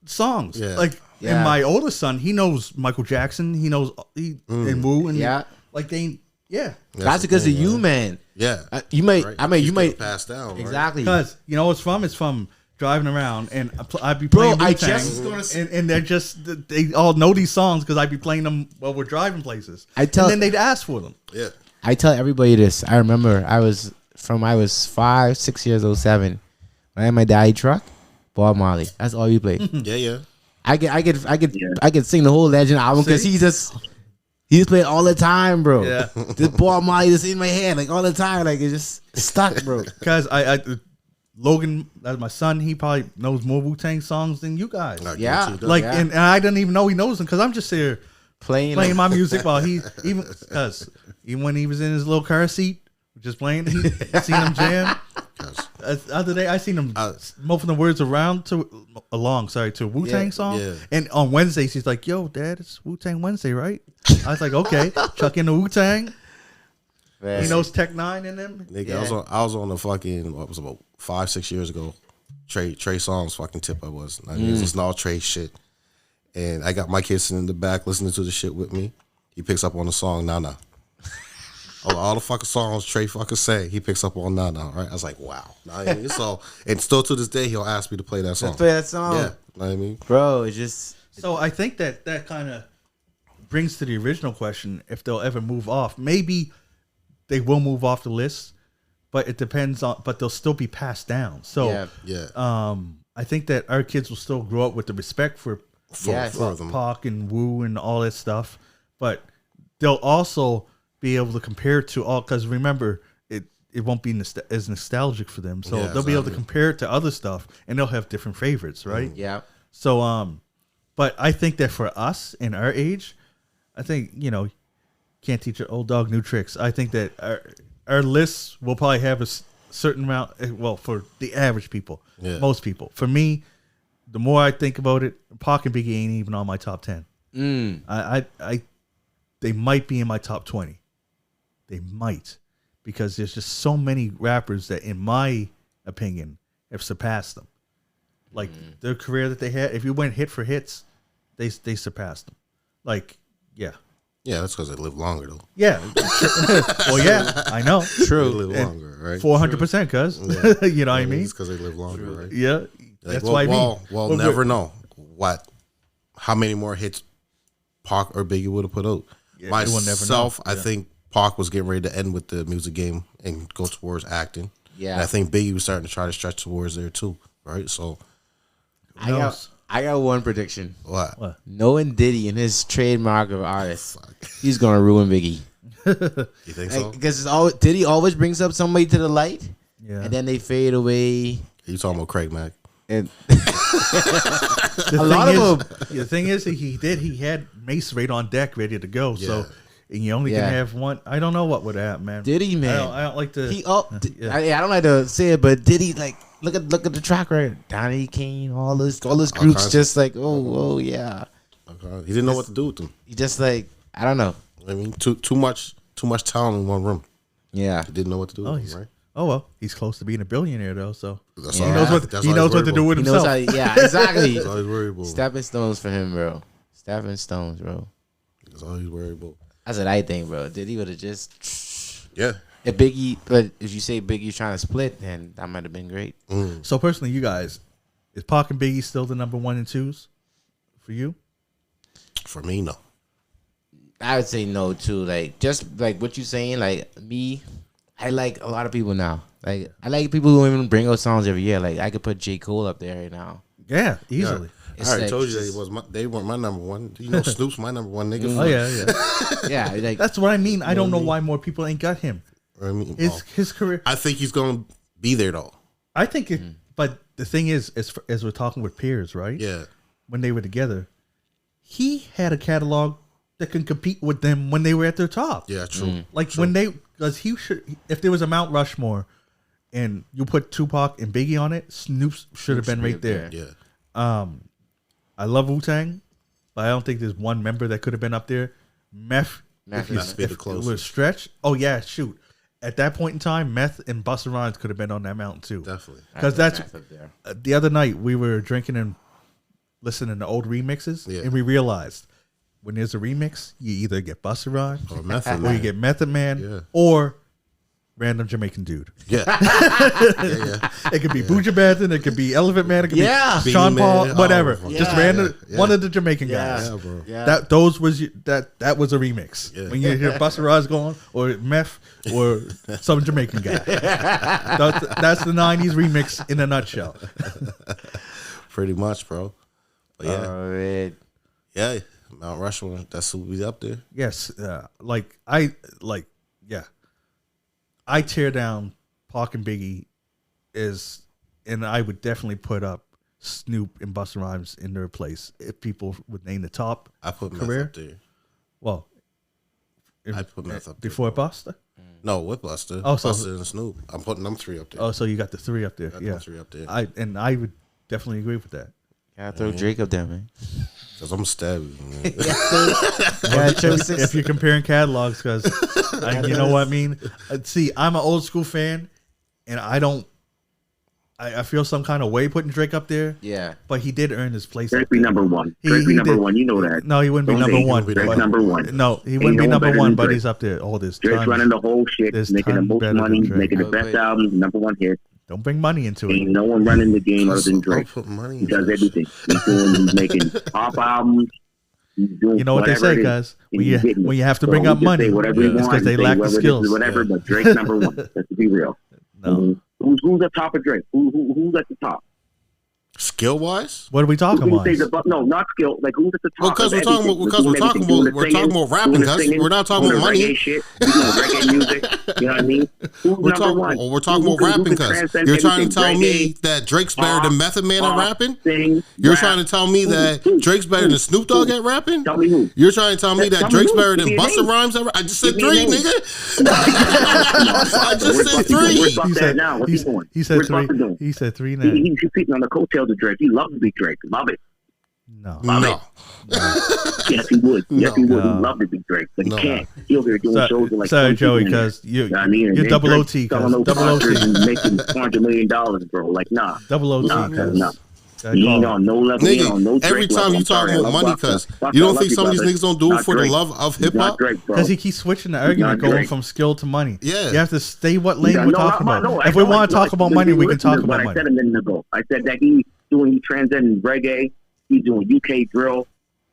songs. Yeah. Like, Yeah. and my oldest son, he knows Michael Jackson. He knows and Wu. And Yeah. like they, yeah. That's because of you, man. Yeah. You might. Right. I mean, you Just get might. it passed down. Right? Exactly. Because you know what's from? It's from driving around and I'd be Bro, playing I Wu-Tang. just was gonna say- and they're just they all know these songs because I'd be playing them while we're driving places. I tell- and then they'd ask for them. Yeah. I tell everybody this. I remember I was 5, 6 years old, 7. When I had my daddy truck, Bob Marley. That's all you play. Yeah, yeah. I could sing the whole Legend album because See? he just play it all the time, bro. Yeah. This Bob Marley just in my head like all the time, like it's just stuck, bro. Because I Logan, that's my son. He probably knows more Wu-Tang songs than you guys. I Yeah. guarantee you that. Like, Yeah. and I didn't even know he knows them because I'm just here Playing my music while he even when he was in his little car seat, just playing. He seen him jam. The other day, I seen him moving the words to Wu-Tang Yeah, song. yeah. And on Wednesdays, he's like, "Yo, Dad, it's Wu-Tang Wednesday, right?" I was like, "Okay." Chuck in the Wu-Tang. He knows Tech Nine in them. Nigga, Yeah. I was on the fucking, what was it, about 5, 6 years ago. Trey Songz fucking tip I was. I mean, it's all Trey shit. And I got my kids sitting in the back listening to the shit with me. He picks up on the song Nana. all the fucking songs Trey fucking say, he picks up on Nana, right? I was like, wow. Know what I mean? So, and still to this day, he'll ask me to play that song. Let's play that song. Yeah, know what I mean? Bro, it's just So I think that kind of brings to the original question if they'll ever move off. Maybe they will move off the list, but it depends on. But they'll still be passed down. So Yeah. I think that our kids will still grow up with the respect for Yes. For them. Pac and Wu and all that stuff, but they'll also be able to compare it to all. Because remember, it won't be as nostalgic for them, so Yeah, they'll be able to exactly. compare it to other stuff, and they'll have different favorites, right? yeah. So But I think that for us in our age, I think, can't teach an old dog new tricks. I think that our lists will probably have a certain amount. Well, for the average people, most people. For me, the more I think about it, Pac and Biggie ain't even on my top 10. They might be in my top 20. They might, because there's just so many rappers that, in my opinion, have surpassed them. Like their career that they had, if you went hit for hits, they surpassed them. Like, yeah. Yeah, that's because they live longer, though. Yeah. Well, yeah, I know. True. They live longer, right? 400%, cuz. You know what I mean? It's because they live longer, right? Yeah. Like, That's why I mean. We'll never know how many more hits Pac or Biggie would have put out. Yeah, we'll never know. I think Pac was getting ready to end with the music game and go towards acting. Yeah. And I think Biggie was starting to try to stretch towards there, too, right? So, I got one prediction. what? Knowing Diddy and his trademark of artist, he's gonna ruin Biggie. You think so? Because Diddy always brings up somebody to the light, Yeah. and then they fade away. You talking about Craig Mack? And A lot of them. The thing is, he had Mace right on deck, ready to go. Yeah. So, and you only can have one. I don't know what would happen, man. Diddy, man, I don't like to. I don't like to say it, but Diddy, like, look at the track record. Donnie Kane, all those groups, just like, oh yeah. Okay. He didn't know what to do with them. He just like, I don't know. I mean, too much talent in one room. Yeah. He didn't know what to do with them, right? Oh well, he's close to being a billionaire though, so That's he all knows right. what That's he all knows he's what to worried do with He knows himself. how, yeah, exactly. That's all he's worried about. Stepping stones for him, bro. Stepping stones, bro. That's all he's worried about. That's what I think, bro. Diddy would have just. Yeah. If you say Biggie's trying to split, then that might have been great. So personally, you guys, is Pac and Biggie still the number 1 and 2s for you? For me, no. I would say no too. Like, just like what you saying, like me, I like a lot of people now. Like, I like people who even bring out songs every year. Like, I could put J. Cole up there right now. Yeah, easily. It's I already like, told you they weren't my number one. You know, Snoop's my number one nigga. Oh yeah. yeah, like That's what I mean. I don't know why more people ain't got him. I mean, His career. I think he's gonna be there though. I think it. But the thing is, as we're talking with peers, right? Yeah. When they were together, he had a catalog that can compete with them when they were at their top. Yeah, true. Like when because he should, if there was a Mount Rushmore, and you put Tupac and Biggie on it, Snoop should have been right there. Yeah. I love Wu-Tang, but I don't think there's one member that could have been up there. Meth Meth if is the it closest. was Stretch. Oh yeah, shoot. At that point in time, Meth and Busta Rhymes could have been on that mountain too. Definitely. Because that's the other night we were drinking and listening to old remixes, Yeah. and we realized when there's a remix, you either get Busta Rhymes Or Method or you Man. get Method Man, Yeah. or random Jamaican dude. Yeah. yeah. It could be Buju Banton, it could be Elephant Man, it could Yeah. be Sean Beanie Paul, Man. whatever. Oh, Just yeah. random Yeah. one of the Jamaican guys. Yeah, bro. Yeah. That was a remix. Yeah. When you hear Busta Rhymes going, or Meth, or some Jamaican guy. That's the '90s remix in a nutshell. Pretty much, bro. But yeah. man. Yeah. Mount Rushmore, that's who we up there. Yes, I tear down Pac and Biggie and I would definitely put up Snoop and Busta Rhymes in their place if people would name the top. I put Meth career. up there. Well, I put Meth up there. before Busta. No, with Busta. Oh, so- Busta and Snoop. I'm putting them three up there. Oh, so you got the three up there. Got Yeah, them three up there. I would definitely agree with that. Gotta throw Drake up there, man. Because I'm stabby. Man. If you're comparing catalogs, because you know what I mean. See, I'm an old school fan, and I feel some kind of way putting Drake up there. Yeah. But he did earn his place. Drake up be there. number one. He- Drake be he number did. one. You know that. No, he wouldn't be Don't number say one. be Drake's but- number one. No, he Ain't wouldn't be no one number better one, than but Drake. he's up there. Oh, there's Drake's tons. running the whole shit, There's making the tons most better than money, Drake. making the Oh, best wait. albums, number one hit. Don't bring money into Ain't it. no one running the game other than Drake. Don't put money He in does that everything. He's making pop albums. He's doing You know what they whatever say, it is, guys? and When he's you getting it. when you have to So bring he up can money, say whatever he it's wants, because they say lack the whatever this skills. is, whatever. But Drake's number one. Let's be real. No. Who's at top of Drake? Who's at the top? skill wise. What are we talking about? No, not skill. Like who's at the top? Because we're talking about rapping. Because we're not talking about money. Shit, reggae music. You know what I mean? We're talking about rapping. Because you're trying to tell me that Drake's better than Method Man at rapping. You're trying to tell me that Drake's better than Snoop Dogg at rapping. Tell me who. You're trying to tell me that Drake's better than Busta Rhymes at rapping. I just said 3, nigga. I just said 3. He said 3. He said 3 now. He's sitting on the coattails of Drake. He loves to be Drake. Love it. No. Yes, he would. Yes, he would. He'd love to be Drake, but he can't. He's over here doing shows with like. Sorry, Joey, because you're double OT. Double OT. Making $400 million, bro. Like, nah. Double OT. Nah. He ain't on no level. Nigga, every time you talk about money, cuz you don't think some of these niggas don't do it for the love of hip hop? Because he keeps switching the argument, going from skill to money. Yeah, you have to stay what lane we're talking about. If we want to talk about money, we can talk about money. I said a minute ago. I said that he transcending reggae. He's doing UK drill.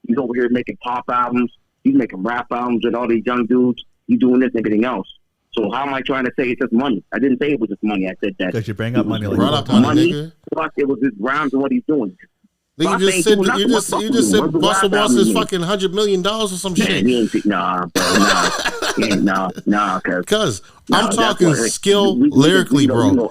He's over here making pop albums. He's making rap albums with all these young dudes. He's doing this and everything else. So how am I trying to say it's just money? I didn't say it was just money. I said that because you bring up money like money. Plus, it was his rounds and what he's doing. You just said Busta Boss is fucking $100 million or some shit. Nah, bro, nah. Because I'm talking skill lyrically, bro.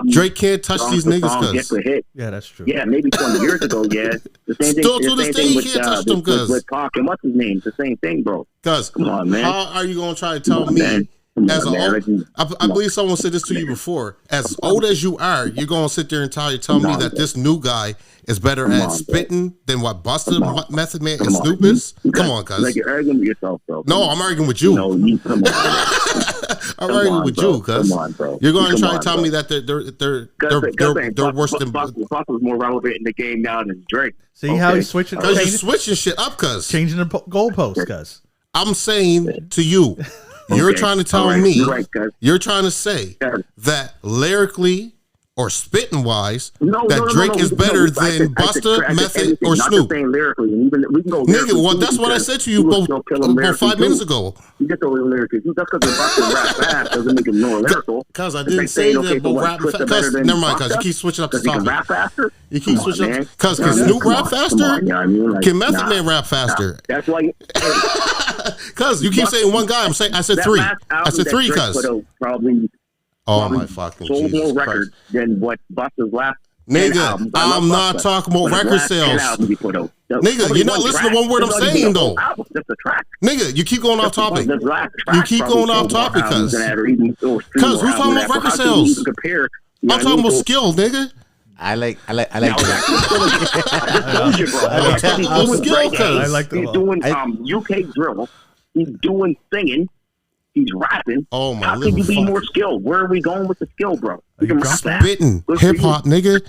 Drake can't touch these niggas, cuz. Yeah, that's true. Yeah, maybe 20 years ago, yeah. The same thing. Still to this day, he can't touch them, cuz. With Pac and what's his name? It's the same thing, bro. Cuz, come on, man. How are you gonna try to tell me? I believe someone said this to you before. As old as you are, you're gonna sit there and tell me that this new guy is better at spitting than what Busta, Method Man, and Snoop is? Come on, cuz. Like you're arguing with yourself, bro. No, I'm arguing with you. No, come on. I'm arguing with you, cuz. Come on, bro. You're going to try to tell me that they're worse than Busta is more relevant in the game now than Drake. See how he's switching? Because you're switching shit up, cuz. Changing the goalposts, cuz. I'm saying to you. You're trying to tell me, you're trying to say that lyrically or spitting wise, that Drake is better than Busta, Method, or Snoop. Nigga, well, that's what I said to you both 5 minutes ago. You get the lyrics. Just because the Busta rap fast doesn't make him more lyrical. Cuz I didn't say that, but rap fast. Never mind, cuz you keep switching up the topic. Rap faster? You keep switching up. Cuz can Snoop rap faster? Can Method Man rap faster? That's why. Cuz you keep saying one guy. I said 3. I said 3, cuz. Probably. Oh my fucking sold Jesus more records than what Busta's last. Nigga, I'm not talking about record sales. Nigga, you're not listening to one word I'm saying though. Nigga, you keep going off topic. You keep going off topic, cuz. Cuz, who's talking about record sales? I'm talking about skill, nigga. I like that. I like the He's doing UK drill. He's doing singing. He's rapping. Oh my! How can you be more skilled? Where are we going with the skill, bro? Spitting hip hop, nigga.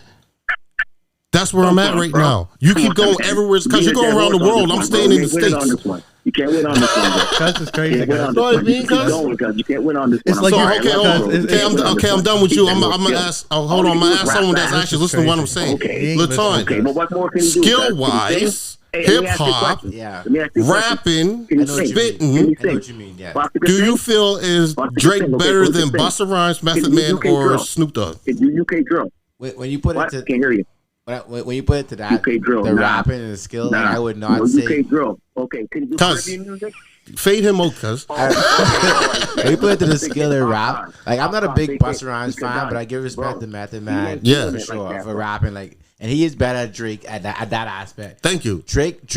That's where I'm at right now. You keep going everywhere because you're going around the world. I'm staying in the States. You can't win on this one. That's just crazy. You can't win on this one. It's like I'm done with you. I'm gonna ask. Hold on, I'm gonna ask someone that's actually listening to what I'm saying. Latan, okay, but what more can you do? Skill wise. Hip hop, rapping, spitting. Do you feel is Drake better than Busta Rhymes, Method Man, or Snoop Dogg? UK drill. When you put it to, can't hear you. When you put it to that, UK drill, the rapping and the skill, I would not say UK drill. Okay, can you do Caribbean music? Fade him out, cuz. When you put it to the skill and rap, like I'm not a big Busta Rhymes fan, but I give respect to Method Man, for sure, for rapping, like. And he is better at Drake at that aspect. Thank you. Drake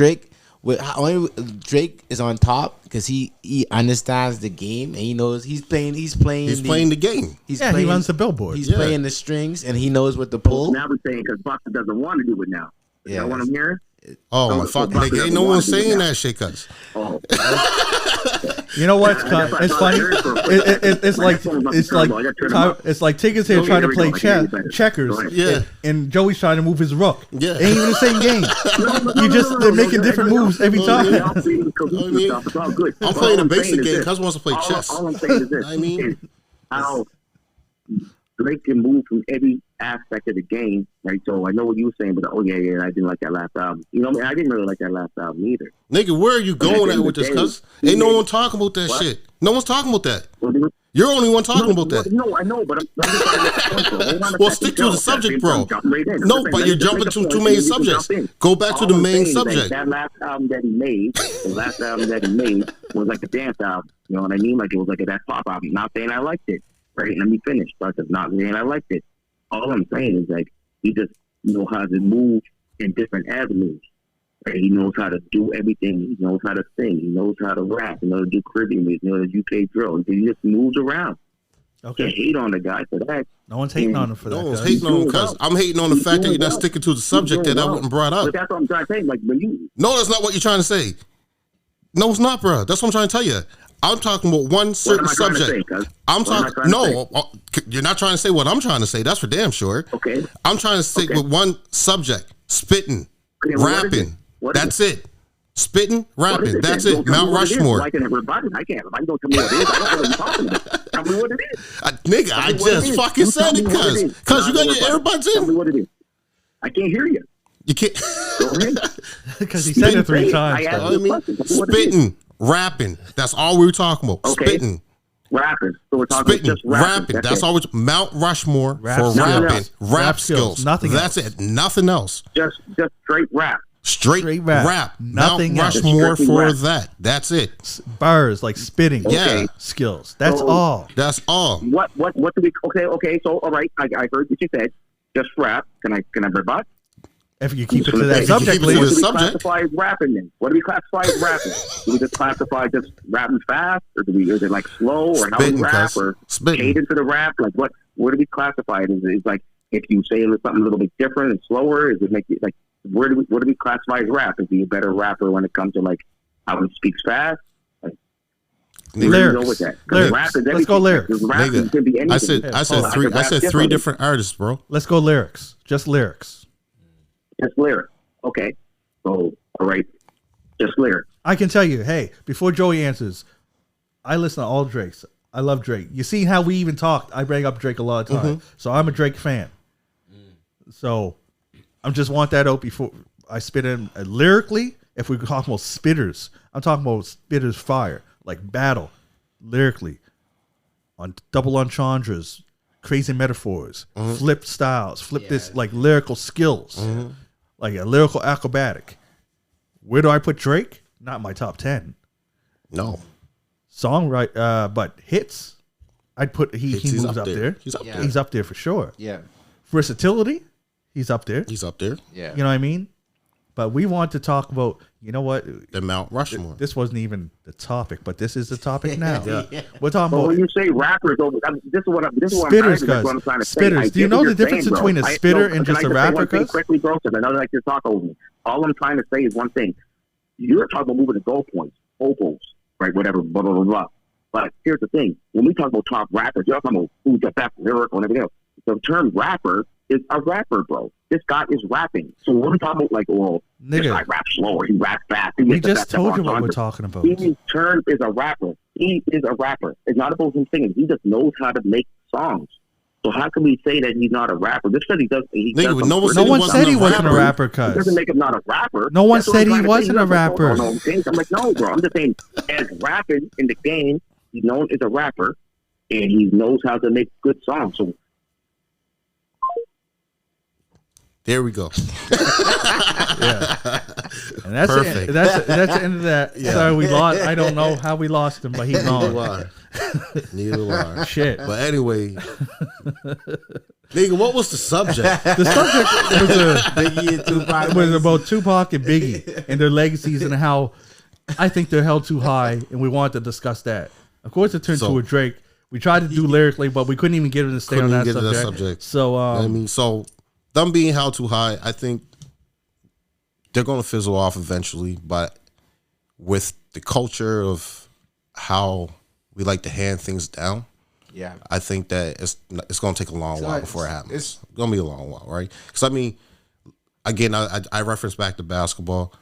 is on top because he understands the game and he knows he's playing the game. He runs the billboard. He's playing the strings and he knows what to pull. Now we're saying because Busta doesn't want to do it now. You know what I'm hearing? Oh my fucking nigga! Ain't no one saying that shit, cuz. You know what? It's funny. It's like Tigger's here trying to play checkers. Yeah. And Joey's trying to move his rook. Yeah. It ain't even the same game. They're making different moves every time. I'm playing a basic game. Cuz wants to play chess. All I'm saying is this. I mean, how Drake can move from every aspect of the game, right? So I know what you were saying, but I didn't like that last album. You know what I mean? I didn't really like that last album either. Nigga, where are you going at with this, cuz? Ain't no one talking about that shit. No one's talking about that. You're the only one talking about that. No, I know, but I'm just trying to make a point, bro. Hold on a Well, second, stick to the subject, bro. Right No, but you're jumping to too many subjects. Go back to the main subject. That last album that he made, was like a dance album. You know what I mean? Like it was like that pop album. Not saying I liked it. Right? Let me finish. But it's not saying I liked it. All I'm saying is like he just know how to move in different avenues. Right? He knows how to do everything. He knows how to sing. He knows how to rap. He knows how to do Caribbean music. He knows UK drill. He just moves around. Okay. Can't hate on the guy for that. No one's hating on him for that. No one's hating on him because I'm hating on the fact that you're not sticking to the subject that I wouldn't brought up. But that's what I'm trying to say. Like when you No, that's not what you're trying to say. No, it's not, bro. That's what I'm trying to tell you. I'm talking about one certain subject. I'm talking. No, you're not trying to say what I'm trying to say. That's for damn sure. Okay. I'm trying to stick with one subject: spitting, rapping. That's it. Spitting, rapping. That's it. Mount Rushmore. I can't. I don't tell me what it is. I don't know what you're talking about. Tell me what it is. Nigga, I just fucking said it because you got your earbuds in. Tell me what it is. I can't hear you. You can't. Because he said it 3 times. Spitting, rapping. That's all we were talking about. Okay. Spitting. Rapping. So we're talking Spitting, just rapping. That's all. Mount Rushmore for rapping. Rap skills. Nothing That's else. it. Nothing else. Just straight rap. Straight rap. Nothing Mount else. Rushmore for rap. that. That's it. Bars like spitting. Yeah. Skills. That's So- all. That's all. What do we? Okay. So all right. I heard what you said. Just rap. Can I rebut? If you keep it to If that you subject, keep it to What the please. do we subject. classify as rapping then? What do we classify as rapping? Do we just classify just rapping fast, or is it like slow, or how we Spitting, rap, cuz. or Spitting. cadence of the rap? Like what do we classify it? Is it like if you say something a little bit different and slower? Is it make it like what do we classify as rap? Is he a better rapper when it comes to like how he speaks fast? Like, where do you go with that? 'Cause Lyrics. rap is Let's everything. go lyrics. 'Cause rap Nigga, can be anything. I said rap three different artists, bro. Let's go lyrics. Just lyrics. Just lyrics. Okay. So all right. Just lyrics. I can tell you, hey, before Joey answers, I listen to all Drakes. I love Drake. You see how we even talked? I bring up Drake a lot of time. So I'm a Drake fan. So I just want that out before I spit in lyrically. If we talk about spitters, I'm talking about spitters fire, like battle, lyrically, on double entendres, crazy metaphors, flip styles, flip this like lyrical skills, like a lyrical acrobatic. Where do I put Drake? Not in my top 10. No. But hits, I'd put he He's moves up there. He's up Yeah. there. He's up there for sure. Yeah. Versatility, he's up there. He's up there. Yeah. You know what I mean? But we want to talk about, you know what? The Mount Rushmore. This wasn't even the topic, but this is the topic now. We're talking But about when you say rappers, this is what I'm spitters, that's what I'm trying to say. spitters. I Do you get know what the you're difference saying, between bro. a spitter and Can just I a say rapper? one thing Cuz? quickly, bro, because I know like you're talking over me. All I'm trying to say is one thing. You're talking about moving the goalpoints, goalposts, right? Whatever, blah, blah, blah, blah. But here's the thing. When we talk about top rappers, you're talking about who's the best lyrical and everything else. The term rapper is a rapper, bro. This guy is rapping. So when we talk about like, well, this Nigga. guy raps slower, he raps fast. We just told you what we're talking about. His term is a rapper. He is a rapper. It's not about him singing. He just knows how to make songs. So how can we say that he's not a rapper? Just because he does. Nigga, no one No one said he wasn't a rapper. rapper, It doesn't cuz. make him not a rapper. No one That's what said I'm he trying to wasn't say. a rapper. I'm like, no, bro. I'm just saying, as rapping in the game, he's known as a rapper, and he knows how to make good songs. So There we go. Yeah. And that's Perfect. it. That's the end of that. Sorry, we lost. I don't know how we lost him, but he's gone. Neither are. Shit. But anyway, nigga, what was the subject? The subject Biggie and Tupac. was about Tupac and Biggie and their legacies and how I think they're held too high, and we wanted to discuss that. Of course, it turned to a Drake. We tried to do lyrically, but we couldn't even get him to stay on that subject. So, I mean, so them being held too high, I think they're going to fizzle off eventually. But with the culture of how we like to hand things down, Yeah. I think that it's going to take a long while before it happens. It's going to be a long while, right? Because I mean, again, I reference back to basketball.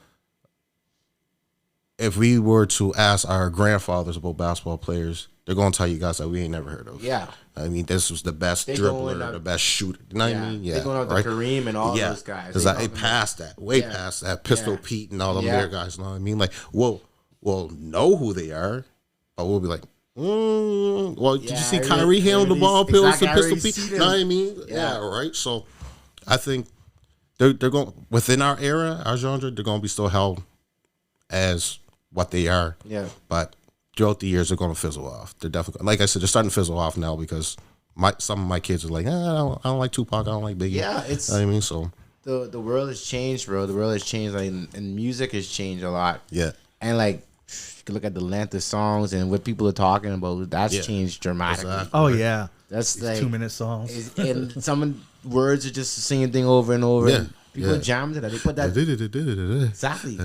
If we were to ask our grandfathers about basketball players, they're going to tell you guys that we ain't never heard of. Yeah. I mean, this was the best They dribbler, going up- the best shooter. You know what I mean? Yeah. They're going out right? to Kareem and all those guys. Because They they talking passed that, way Yeah. past that. Pistol Yeah. Pete and all them Yeah. other guys. You know what I mean? Like, we'll know who they are, but we'll be like, Well, did you see I Kyrie handle the ball, pills to Pistol Pete? You know what I mean? Yeah. Yeah, right. So, I think they're going within our era, our genre. They're going to be still held as what they are. Yeah. But throughout the years, they're going to fizzle off. They're definitely, like I said, they're starting to fizzle off now because some of my kids are like, I don't like Tupac, I don't like Biggie. Yeah, it's. You know what I mean, so The world has changed, bro. The world has changed, like, and music has changed a lot. yeah, And like, you can look at the length of songs and what people are talking about. That's Yeah. changed dramatically. Exactly. Oh yeah, That's these like 2-minute songs. and some words are just the same thing over and over. Yeah. And people Yeah. jam to that. They put that exactly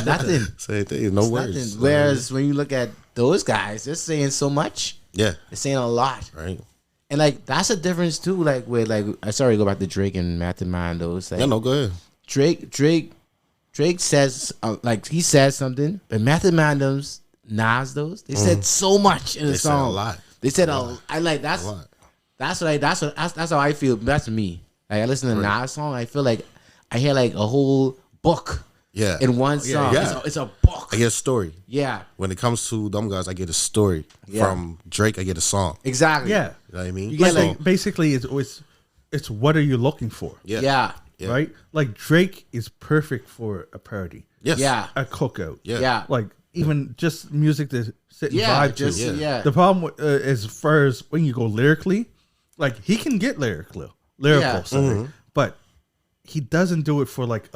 nothing. Same thing, no It's words. nothing. Whereas when you look at those guys, they're saying so much. Yeah, They're saying a lot. right. And like that's a difference too. Like with like I sorry, go back to Drake and Method Man. Those like Yeah, no, go ahead. Drake says like he says something, but Method Man those Nas those they said so much in the They said song. a lot. They said I like that's A lot. that's how I feel. That's me. Like I listen to Nas song, I feel like I hear like a whole book Yeah, in one song. yeah. It's a book. I get a story. Yeah, When it comes to them guys, I get a story. Yeah. From Drake, I get a song. exactly. Yeah, You know what I mean? You get So, like- basically it's what are you looking for, yeah, Yeah. Yeah. right? Like Drake is perfect for a party, Yes. Yeah. a cookout, Yeah. Yeah. like even just music to sit and Yeah, vibe just to. yeah. The problem with, as far as when you go lyrically, like he can get lyrical, Yeah. sorry, but he doesn't do it for like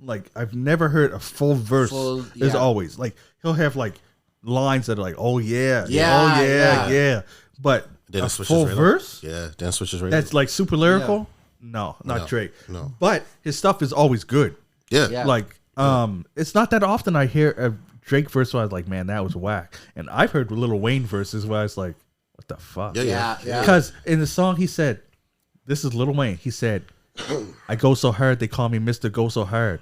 like I've never heard a full verse. Full- There's yeah. always like he'll have like lines that are like, oh yeah, Yeah, oh yeah, yeah. yeah, but Then a it switches full right up. verse Yeah. Then it switches right. that's up. like super lyrical. No, not No, Drake. no. But his stuff is always good. Yeah. Yeah. Like, it's not that often I hear a Drake verse where I was like, man, that was whack. And I've heard Lil Wayne verses where I was like, what the fuck? Yeah. Yeah, yeah. Because in the song he said, this is Lil Wayne. He said, I go so hard, they call me Mr. Go So Hard.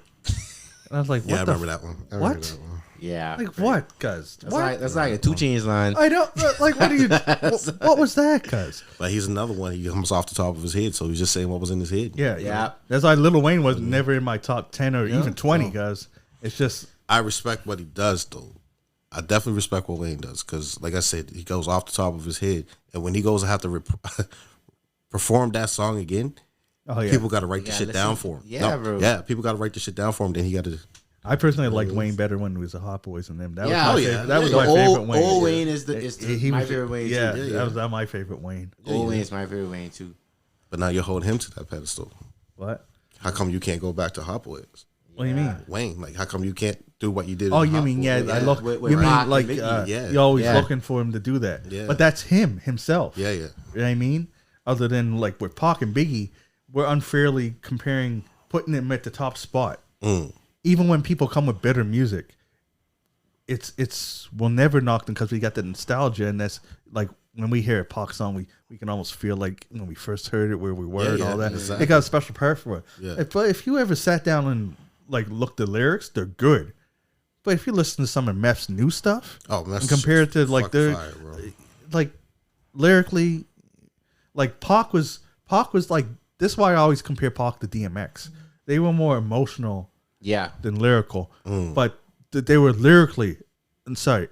And I was like, what Yeah, I the remember that one. I what? remember that one. Yeah. Like what, cuz? That's like a 2 Chainz line. I don't like. What are you? what was that, cuz? But he's another one. He comes off the top of his head, so he's just saying what was in his head. Yeah, Yeah. That's why Lil Wayne was never in my top 10 or even 20, cuz it's just I respect what he does, though. I definitely respect what Wayne does because, like I said, he goes off the top of his head, and when he goes to have to perform that song again, oh yeah. people got to write the Yeah, shit listen. down for him. Yeah, bro. Yeah, people got to write the shit down for him. Then he got to. I personally like Wayne better when he was a Hot Boys and them. That Yeah. was my Oh, yeah. favorite. That was The my favorite Wayne. old Wayne is my favorite Wayne Yeah, too. that was my favorite Wayne. Old Wayne is my favorite Wayne too. But now you're holding him to that pedestal. What? How come you can't go back to Hot Boys? What do you mean? Wayne, like, how come you can't do what you did? Oh, in you Hot mean Boys? I look. With You Pac mean and like Biggie. Yeah. you're always Yeah. looking for him to do that. Yeah. But that's himself. Yeah, yeah. You know what I mean? Other than like with Pac and Biggie, we're unfairly putting them at the top spot. Even when people come with better music, we'll never knock them because we got the nostalgia, and that's like when we hear a Pac song, we can almost feel like when we first heard it, where we were and yeah, all that. exactly. It got a special part for it. Yeah. But if you ever sat down and like looked at the lyrics, they're good. But if you listen to some of Meth's new stuff, Oh, man, and compare it to like fucking their fire, bro. like lyrically, like Pac was like this. Is why I always compare Pac to DMX. They were more emotional Yeah. than lyrical, but they were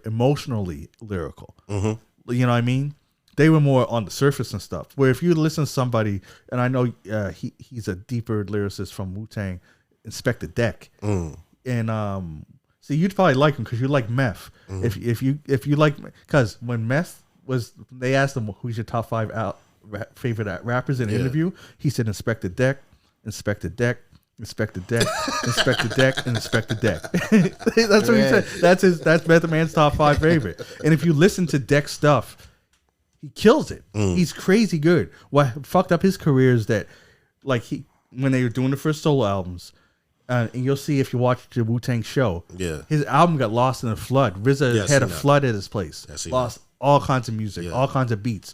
emotionally lyrical. You know what I mean? They were more on the surface and stuff. Where if you listen to somebody, and I know he's a deeper lyricist from Wu-Tang, Inspector Deck, and so you'd probably like him because you like Meth. If you like, because when Meth was, they asked him who's your top 5 favorite rappers in an interview, he said Inspector Deck, Inspector Deck, Inspector Deck, Inspector Deck, and Inspector Deck. That's what he said. That's Method Man's top 5 favorite. And if you listen to Deck's stuff, he kills it. He's crazy good. What fucked up his career is that, like when they were doing the first solo albums, and you'll see if you watch the Wu-Tang show, Yeah. his album got lost in a flood. RZA Yeah, I had seen a that. flood at his place. I seen Lost all kinds of music, Yeah. all kinds of beats.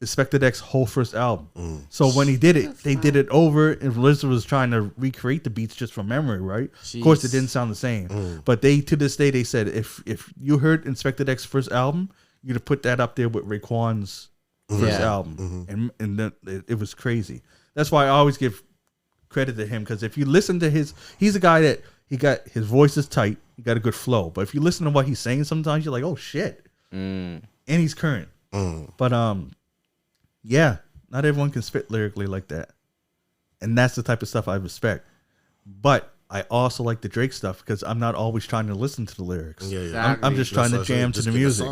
Inspector Deck's whole first album. So when he did it, they did it over, and RZA was trying to recreate the beats just from memory, right? Of course, it Jeez. didn't sound the same. But they, to this day, they said if you heard Inspector Deck's first album, you'd have put that up there with Raekwon's first Yeah. album, and then it was crazy. That's why I always give credit to him, because if you listen to he's a guy that his voice is tight. He got a good flow. But if you listen to what he's saying, sometimes you're like, oh shit. And he's current. But yeah, not everyone can spit lyrically like that, and that's the type of stuff I respect. But I also like the Drake stuff because I'm not always trying to listen to the lyrics. I'm just trying to jam to the music.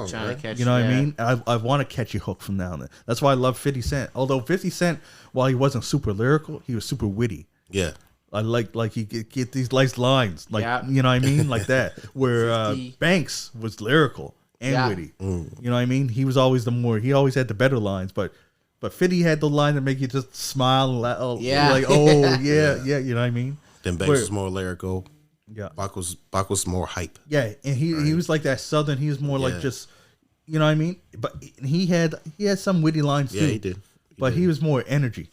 You know what I mean? I want a catchy hook from now and then. That's why I love 50 Cent. Although 50 Cent, while he wasn't super lyrical, he was super witty. Yeah. I like he get these nice lines, like you know what I mean, like that. Where Banks was lyrical and witty. You know what I mean? He was always he always had the better lines, but 50 had the line that make you just smile and like, oh yeah, you know what I mean? Then Banks was more lyrical. Yeah, Bach was more hype. Yeah, and he was like that Southern. He was more like just, you know what I mean. But he had some witty lines too. Yeah, he did. He was more energy.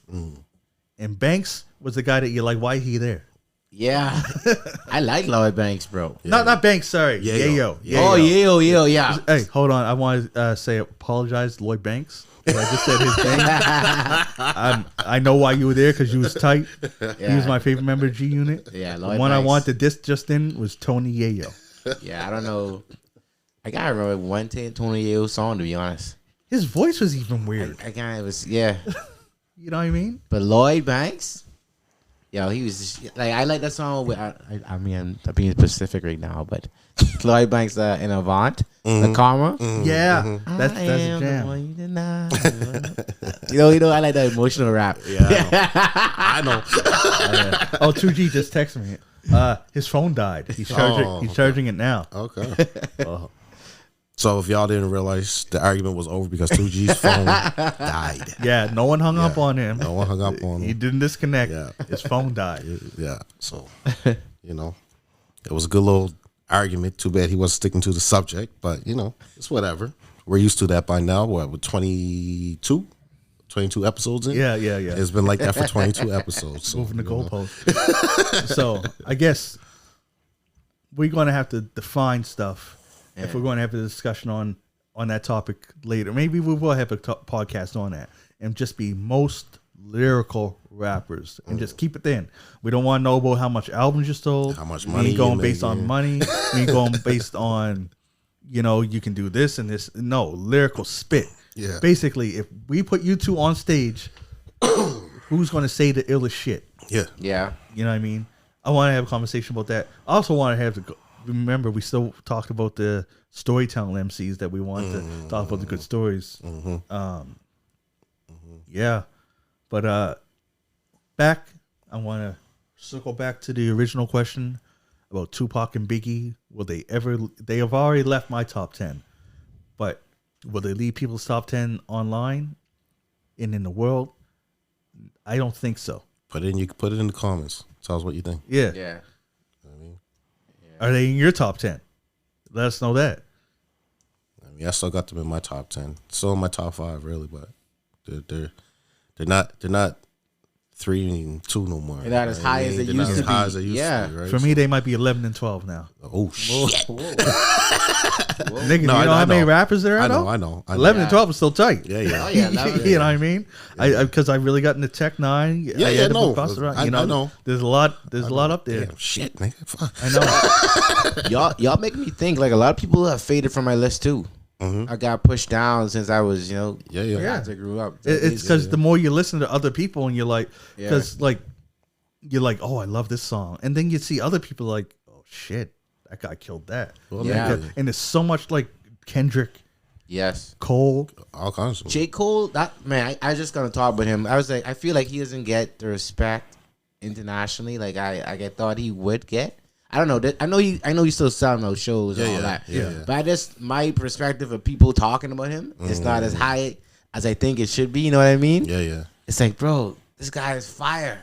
And Banks was the guy that you're like, why he there? Yeah, I like Lloyd Banks, bro. Yeah. Not Banks. Sorry, Yayo. Oh, Yayo, yeah. Hey, hold on. I want to say apologize, Lloyd Banks. I just said his name. I know why you were there because you was tight. Yeah. He was my favorite member of G Unit. Yeah, Lloyd the one Banks. I wanted to diss just in was Tony Yayo. Yeah, I don't know. I gotta remember one Tony Yayo song, to be honest. His voice was even weird. It was You know what I mean? But Lloyd Banks, yo, he was just, like, I like that song. I mean, I'm being specific right now, but Lloyd Banks in Avant, the Karma. Yeah, that's a jam. You know, I like that emotional rap. Yeah, I know. 2G just texted me. His phone died. He's charging it now. Okay. So if y'all didn't realize, the argument was over because 2G's phone died. Yeah, no one hung up on him. No one hung up on him. He didn't disconnect. Yeah. His phone died. Yeah. So, it was a good little argument. Too bad he wasn't sticking to the subject, but, it's whatever. We're used to that by now. What, with 22 episodes in? Yeah. It's been like that for 22 episodes. So, moving the goalpost. So, I guess we're going to have to define stuff. Yeah. If we're going to have a discussion on that topic later, maybe we will have a podcast on that and just be most lyrical rappers and just keep it in. We don't want to know about how much albums you sold, how much money. We ain't going based on money. We ain't going based on, you can do this and this. No, lyrical spit. Yeah. Basically, if we put you two on stage, who's going to say the illest shit? Yeah. Yeah. You know what I mean? I want to have a conversation about that. I also want to have remember, we still talked about the storytelling MCs that we want to talk about the good stories. Yeah. But back, I want to circle back to the original question about Tupac and Biggie. Will they ever? They have already left my top 10, but will they leave people's top 10 online and in the world? I don't think so. You can put it in the comments. Tell us what you think. Yeah. Are they in your top 10? Let us know that. I still got them in my top 10. Still in my top 5, really, but they're not 3 and 2 no more. They're not as high as they used to be. Right? For me, they might be 11 and 12 now. Oh shit! Nigga, you know how many rappers there are? I know. 11 and 12 is still tight. Yeah. You know what I mean? Because I really got into Tech 9. I know. There's a lot up there. Damn, shit, nigga. Fuck. I know. y'all make me think. Like, a lot of people have faded from my list too. I got pushed down since I was, as I grew up. It's because the more you listen to other people and you're like, you're like, oh, I love this song. And then you see other people like, oh, shit, that guy killed that. Well, and there's so much like Kendrick. Yes. Cole. All kinds of J. Cole, I just going to talk about him. I feel like he doesn't get the respect internationally like I thought he would get. I don't know. I know he's still selling those shows and all that. Yeah. But my perspective of people talking about him is not as high as I think it should be. You know what I mean? Yeah. It's like, bro, this guy is fire.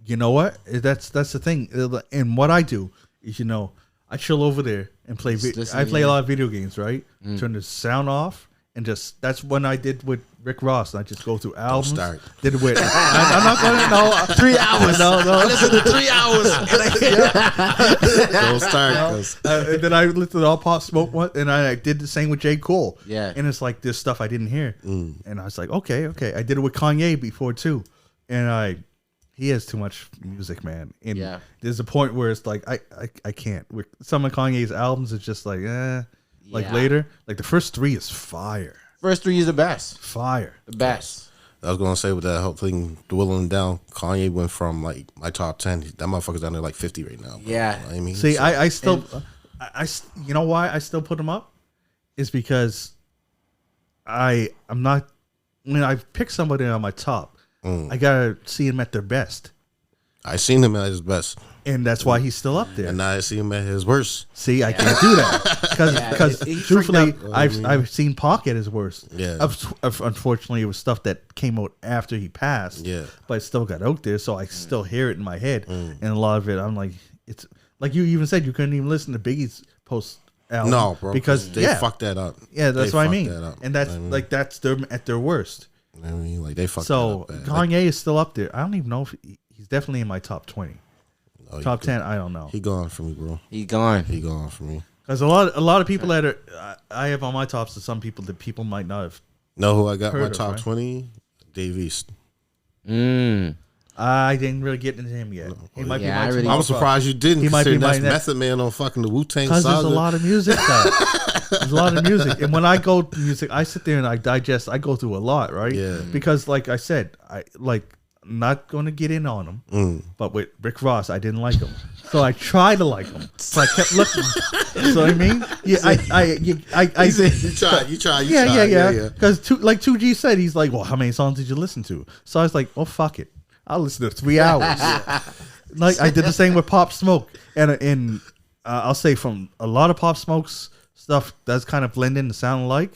You know what? That's the thing. And what I do is, I chill over there and play. I play a lot of video games, right? Turn the sound off. And that's when I did with Rick Ross. I just go through albums. Don't start. Did it with. I'm not going to know 3 hours. No. I listened to 3 hours. Don't start. And then I listened to all Pop Smoke one, and I did the same with J. Cole. Yeah. And it's like this stuff I didn't hear, and I was like, okay. I did it with Kanye before too, and he has too much music, man. And Yeah. there's a point where it's like I can't. With some of Kanye's albums, it's just like Like Yeah. later, like the first 3 is fire, First 3 is the best. fire. The best. I was gonna say with that whole thing dwindling down, Kanye went from like my top 10. That motherfucker's down there like 50 right now. Bro. Yeah. I mean, See, so- I still, you know why I still put him up, is because I'm not. When I pick somebody on my top, I gotta see him at their best, I seen him at his best, and that's why he's still up there. and now I see him at his worst. See, I can't do that because he truthfully, freaked I've seen Pac at his worst. Yeah. Unfortunately, it was stuff that came out after he passed. Yeah. But it still got out there, so I still hear it in my head, and a lot of it, I'm like, it's like you even said you couldn't even listen to Biggie's post album. No, bro, because they fucked that up. Yeah, that's They what I fucked mean, that up. and that's I mean, like that's them at their worst. I mean, like they fucked So that up. Kanye is still up there. I don't even know if he's definitely in my top 20, top 10. I don't know. He gone for me, bro. He gone. He gone for me. Because a lot of people that are I have on my tops to some people that people might not have. Know who I got Heard my of, top right? 20? Dave East. I didn't really get into him yet. He might Yeah, I be my really- I'm surprised you didn't. He might be Considering my that's next- Method Man on fucking the Wu-Tang because Saga. there's a lot of music. There's a lot of music, and when I go to music, I sit there and I digest. I go through a lot, right? Yeah. Because, like I said, I like not going to get in on him, but with Rick Ross, I didn't like him, so I tried to like him. So I kept looking. So I mean, yeah, I You tried. yeah. Because like 2G said, he's like, well, how many songs did you listen to? So I was like, oh fuck it, I'll listen to 3 hours. Like I did the same with Pop Smoke, and I'll say from a lot of Pop Smoke's stuff does kind of blend in and sound alike,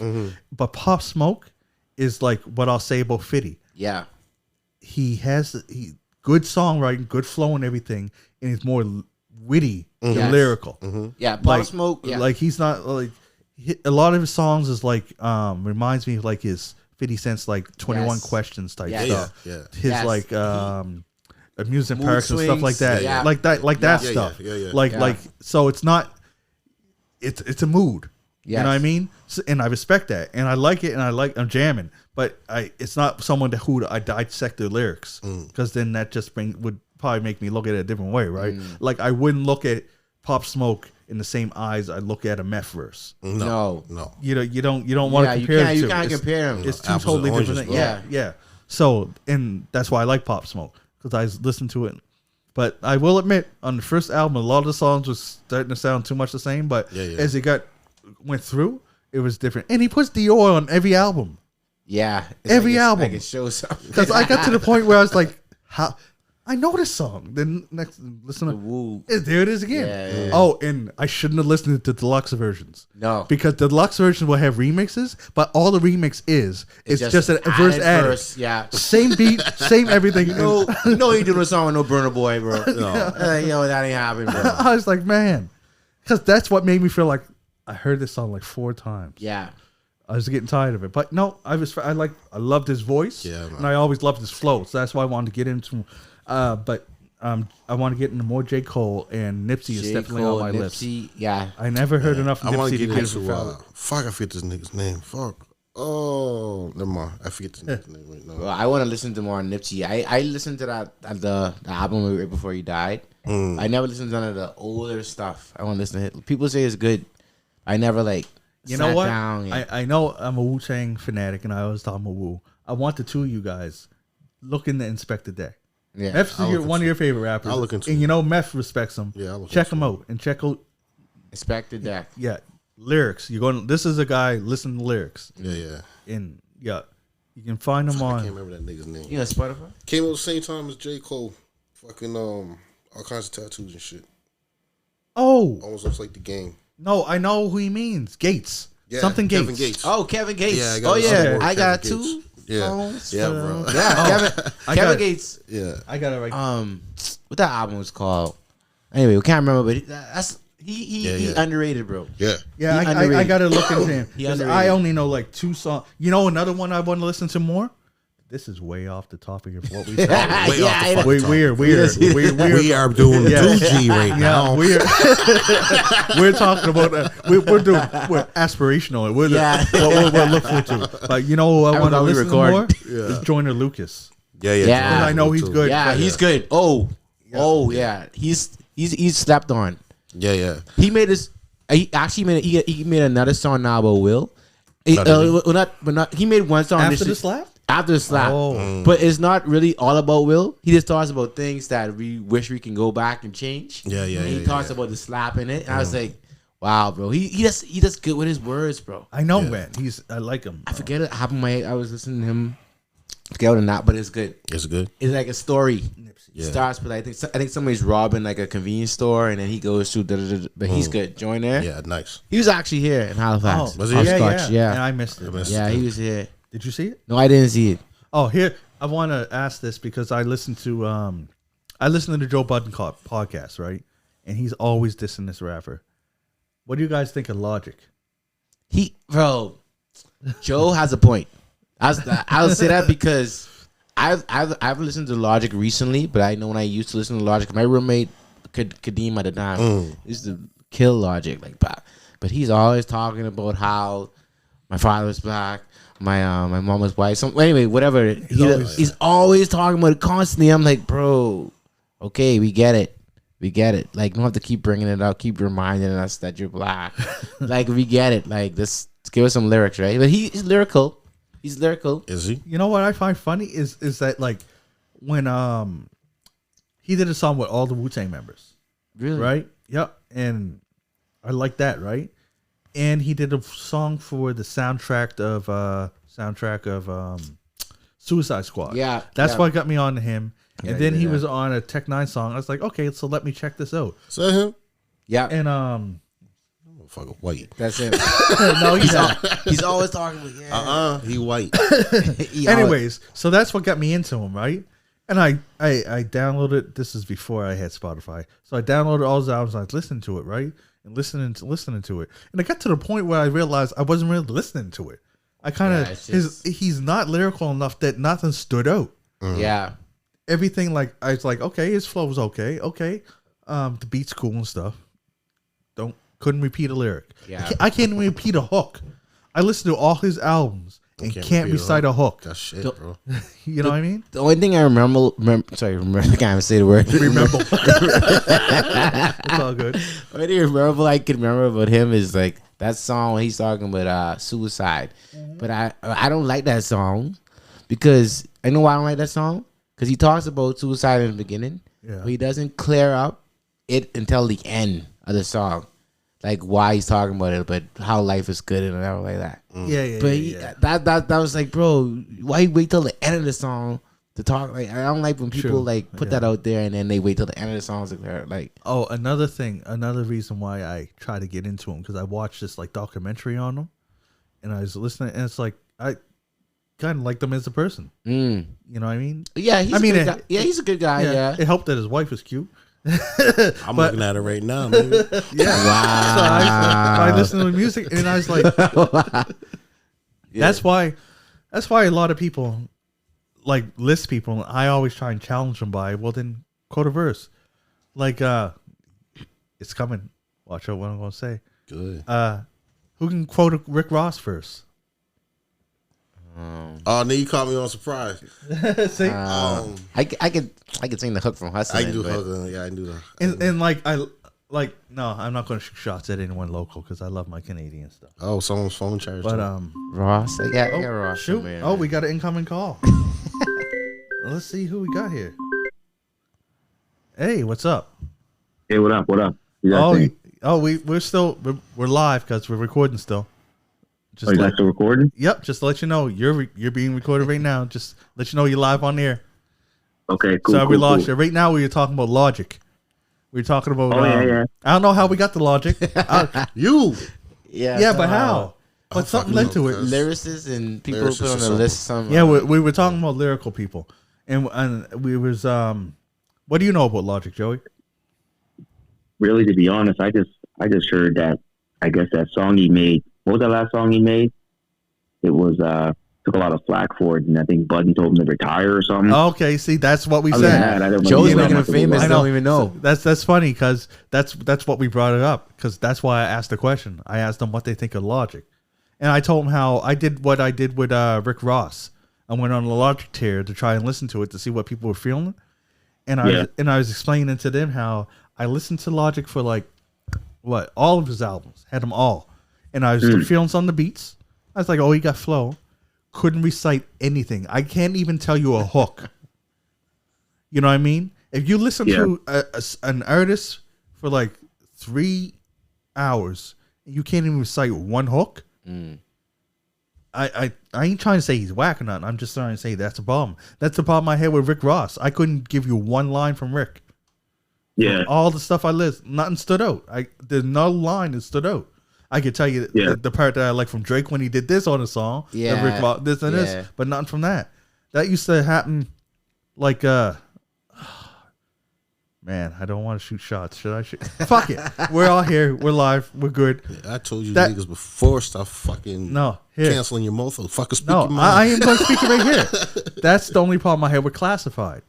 but Pop Smoke is like what I'll say about 50. Yeah. He has good songwriting, good flow, and everything, and he's more witty and Yes. lyrical. Yeah. Pop Like Smoke. Yeah. like he's not like a lot of his songs is like reminds me of like his 50 Cent's like 21 Yes. Questions type Yeah, stuff. yeah. His Yes. like amusement Mood parks and stuff like swings. that. Yeah. Like that Yeah, stuff. yeah. Like so it's not it's a mood. You Yes. know what I mean? So, and I respect that, and I like it, and I'm jamming. But it's not someone who I dissect their lyrics, because then that just would probably make me look at it a different way, right? Like I wouldn't look at Pop Smoke in the same eyes I look at a Meth verse. No. You don't want to Yeah, compare. you the two. can't It's- compare them. It's two Apples totally and oranges, different bro. things. Yeah. So, and that's why I like Pop Smoke, because I listened to it. But I will admit, on the first album, a lot of the songs was starting to sound too much the same. But as it went through, it was different. And he puts Dior on every album. Yeah. It's Every like album. Like it shows something. Because I got to the point where I was like, how? I know this song. Then next, listen to Woo. there it is again. Yeah. Oh, and I shouldn't have listened to the deluxe versions. No. Because the deluxe version will have remixes, but all the remix is just a verse added. Yeah. Same beat, same everything. You know he doing a song with no Burner Boy, bro. No. You know that ain't happening, bro. I was like, man, because that's what made me feel like I heard this song like 4 times. Yeah. I was getting tired of it, but no, I loved his voice, Yeah, man. and I always loved his flow. So that's why I wanted to get into. But I want to get into more J. Cole, and Nipsey is J. definitely Cole, on my list. Nipsey, yeah. I never heard enough I want Nipsey to to get get it into valid. fuck. I forget this nigga's name. Fuck. Oh, never mind. I forget the nigga's name right now. Well, I want to listen to more Nipsey. I listened to the album right before he died. I never listened to none of the older stuff. I want to listen to it. People say it's good. I never You know what? down and- I know I'm a Wu-Tang fanatic, and I always talk about Wu. I want the two of you guys look into Inspector Deck. Yeah. Meph's one of your favorite rappers. I'll look into and it. you know Meth respects him. Yeah, I'll look check into him out and check out. Inspector Deck. Yeah, lyrics. You're going. This is a guy. Listen to lyrics. Yeah. And yeah, you can find him I on. can't remember that nigga's name. You know Spotify? Came out the same time as J. Cole. Fucking all kinds of tattoos and shit. Oh Almost looks like the game. no, I know who he means. Gates. Yeah, Something Kevin Gates. Oh, Kevin Gates. Yeah, I got oh this yeah, other I got Kevin two. Gates. Yeah, songs yeah, from- bro. Yeah, I Kevin got it. Gates. Yeah, I got it right. What that album was called? Anyway, we can't remember, but that's he underrated, bro. yeah. Yeah, He I underrated. got to look into him. He 'Cause underrated. I only know like 2 songs. You know, another one I want to listen to more. This is way off the topic of what we said. Way off the I know. fucking We're We are doing Yeah. 2G right yeah, now. we're talking about we're aspirational. We're Yeah. what we're looking to. But you know who I want to thought we listen to recorded. more is Joyner Lucas. Yeah. I know he's good. Yeah, he's good. Yeah. He's slept on. Yeah. He made his. He actually made. He made another song now about Will. He made one song After the slap. After the slap, but it's not really all about Will. He just talks about things that we wish we can go back and change. Yeah. He talks about the slap in it, and I was like, "Wow, bro, he just good with his words, bro." I know, man. I like him. I forget it happened. I was listening to him. Forget or not, but it's good. It's good. It's like a story. Yeah. Starts with I think somebody's robbing like a convenience store, and then he goes through. But he's good. Join there. Yeah, nice. He was actually here in Halifax. Was he? Yeah. And I missed it. Yeah, he was here. Did you see it? No, I didn't see it. Oh, here I want to ask this because I listen to the Joe Budden podcast, right? And he's always dissing this rapper. What do you guys think of Logic? Joe has a point. I'll say that because I've listened to Logic recently, but I know when I used to listen to Logic, my roommate Kadeem at the time used to kill Logic like that. But he's always talking about how my father was black. My mom was white. So anyway, whatever. He's always talking about it constantly. I'm like, bro, okay, we get it. Like, you don't have to keep bringing it up. Keep reminding us that you're black. Like, we get it. Like, this, give us some lyrics, right? But he's lyrical. He's lyrical. Is he? You know what I find funny is that like when he did a song with all the Wu-Tang members, Really? right? Yep, and I like that, right? And he did a song for the soundtrack of Suicide Squad. Yeah, That's yeah. what got me on to him. And Yeah, then he yeah. was on a Tech Nine song. I was like, okay, so let me check this out. Is that him? Yeah. And Fucking white. That's it. no, He's always talking about He white. Anyways, so that's what got me into him, right? And I downloaded. This is before I had Spotify, so I downloaded all his albums. I listened to it, right, and listening to it, and I got to the point where I realized I wasn't really listening to it. I kind of he's not lyrical enough that nothing stood out. Yeah. Everything like I was like, okay, his flow was okay, the beat's cool and stuff. Couldn't repeat a lyric. Yeah. I can't even repeat a hook. I listened to all his albums and can't recite a hook. That's shit, bro. You know what I mean? The only thing I remember I can't even say the word. Remember. It's all good. The only thing I can remember about him is like that song when he's talking about suicide. But I don't like that song because I know why I don't like that song. Because he talks about suicide in the beginning, but he doesn't clear up it until the end of the song. Like why he's talking about it, but how life is good and everything like that. Yeah. But that was like, bro, why you wait till the end of the song to talk? Like I don't like when people like put that out there and then they wait till the end of the song to clear. Like another reason why I try to get into him because I watched this like documentary on him, and I was listening, and it's like I kind of liked him as a person. You know what I mean? Yeah, he's a good guy. Yeah, he's a good guy. Yeah, it helped that his wife was cute. I'm looking at it right now, man. Yeah. Wow. So I listened to the music and I was like, that's why a lot of people like list people. And I always try and challenge them by, well, then quote a verse. Like, it's coming. Watch out what I'm going to say. Good. Who can quote a Rick Ross verse? Oh, now you caught me on surprise. See? I could sing the hook from Hustling. I can do hook. Yeah, I can do that. And no, I'm not going to shoot shots at anyone local because I love my Canadian stuff. Oh, someone's phone charged. But Ross, I got Ross. Shoot! Somewhere. We got an incoming call. Let's see who we got here. Hey, what's up? Hey, what up? What up? We're live because we're recording still. You guys still recording? Yep. Just to let you know, you're being recorded right now. Just let you know you're live on air. Okay, cool. Sorry, we lost you. Right now, we were talking about Logic. We were talking about. Yeah. I don't know how we got the Logic. You. Yeah, but how? But something led to it. Lyricists and people put on the list. Some. Yeah, we were talking about lyrical people, and we was What do you know about Logic, Joey? Really, to be honest, I just heard that. I guess that song he made. What was that last song he made? It was took a lot of flack for it, and I think Budden told him to retire or something. Okay, see, that's what we said. Joe's making him famous. I don't even know. That's funny because that's what we brought it up because that's why I asked the question. I asked them what they think of Logic, and I told them how I did what I did with Rick Ross. I went on a Logic tear to try and listen to it to see what people were feeling, and I was explaining to them how I listened to Logic for like all of his albums, had them all, and I was feeling some of the beats. I was like, oh, he got flow. Couldn't recite anything. I can't even tell you a hook. You know what I mean? If you listen to an artist for like 3 hours, and you can't even recite one hook. I ain't trying to say he's whack or nothing. I'm just trying to say that's a problem. That's the problem I had with Rick Ross. I couldn't give you one line from Rick. Yeah. From all the stuff I listened, nothing stood out. There's no line that stood out. I could tell you the part that I like from Drake when he did this on the song. Yeah. Rick Ross, this and this, but nothing from that. That used to happen like man, I don't want to shoot shots. Should I shoot? Fuck it. We're all here. We're live. We're good. Yeah, I told you niggas before, stop fucking canceling your motherfucker. Speaking I am going to speak it right here. That's the only problem I had with Classified.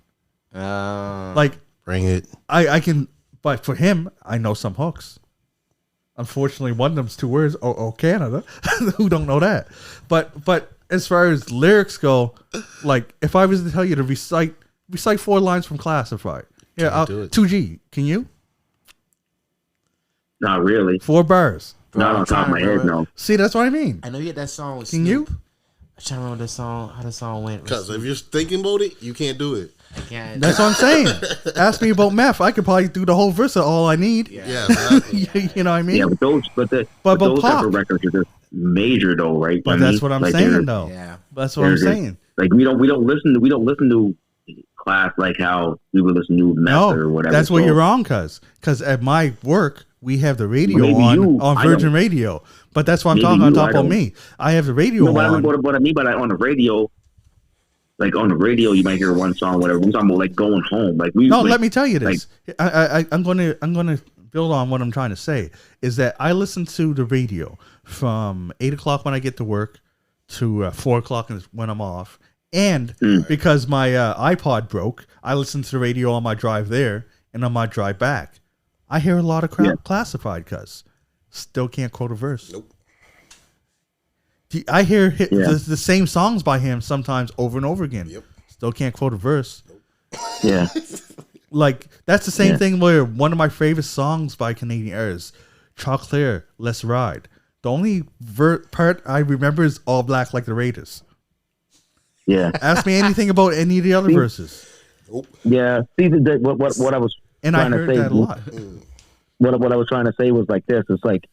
Like, bring it. I can, but for him, I know some hooks. Unfortunately, one of them's 2 words. Oh, Canada. Who don't know that? But as far as lyrics go, like if I was to tell you to recite 4 lines from Classified. Yeah, 2G. Can you? Not really. 4 bars. Not on top of my head, no. See, that's what I mean. I know you had that song with Can Snoop. you? I'm trying to remember how the song went. Because if you're thinking about it, you can't do it. I can't. That's what I'm saying. Ask me about meth. I could probably do the whole verse of all I need. Yeah, exactly. You know what I mean? Yeah, but those Pop. type of records are just major though, right? But that's what I'm saying though. Yeah. That's what I'm saying. Like we don't listen to Class like how we would listen to meth or whatever. That's where you're wrong, cuz at my work we have the radio on Virgin Radio. But that's what I'm talking on top of me. I have the radio on. What I mean by that on the radio, like on the radio, you might hear one song, whatever. We're talking about like going home. Like let me tell you this. I'm gonna build on what I'm trying to say. Is that I listen to the radio from 8 o'clock when I get to work to 4 o'clock when I'm off. And because my iPod broke, I listen to the radio on my drive there and on my drive back. I hear a lot of Classified, cuz still can't quote a verse. Nope. I hear the same songs by him sometimes over and over again. Yep. Still can't quote a verse. Nope. Yeah. Like, that's the same thing where one of my favorite songs by Canadian artists, Chocolate, Let's Ride. The only part I remember is All Black Like the Raiders. Yeah. Ask me anything about any of the other verses. Nope. Yeah. See, what I was and trying I heard to say, that a lot. What I was trying to say was like this. It's like,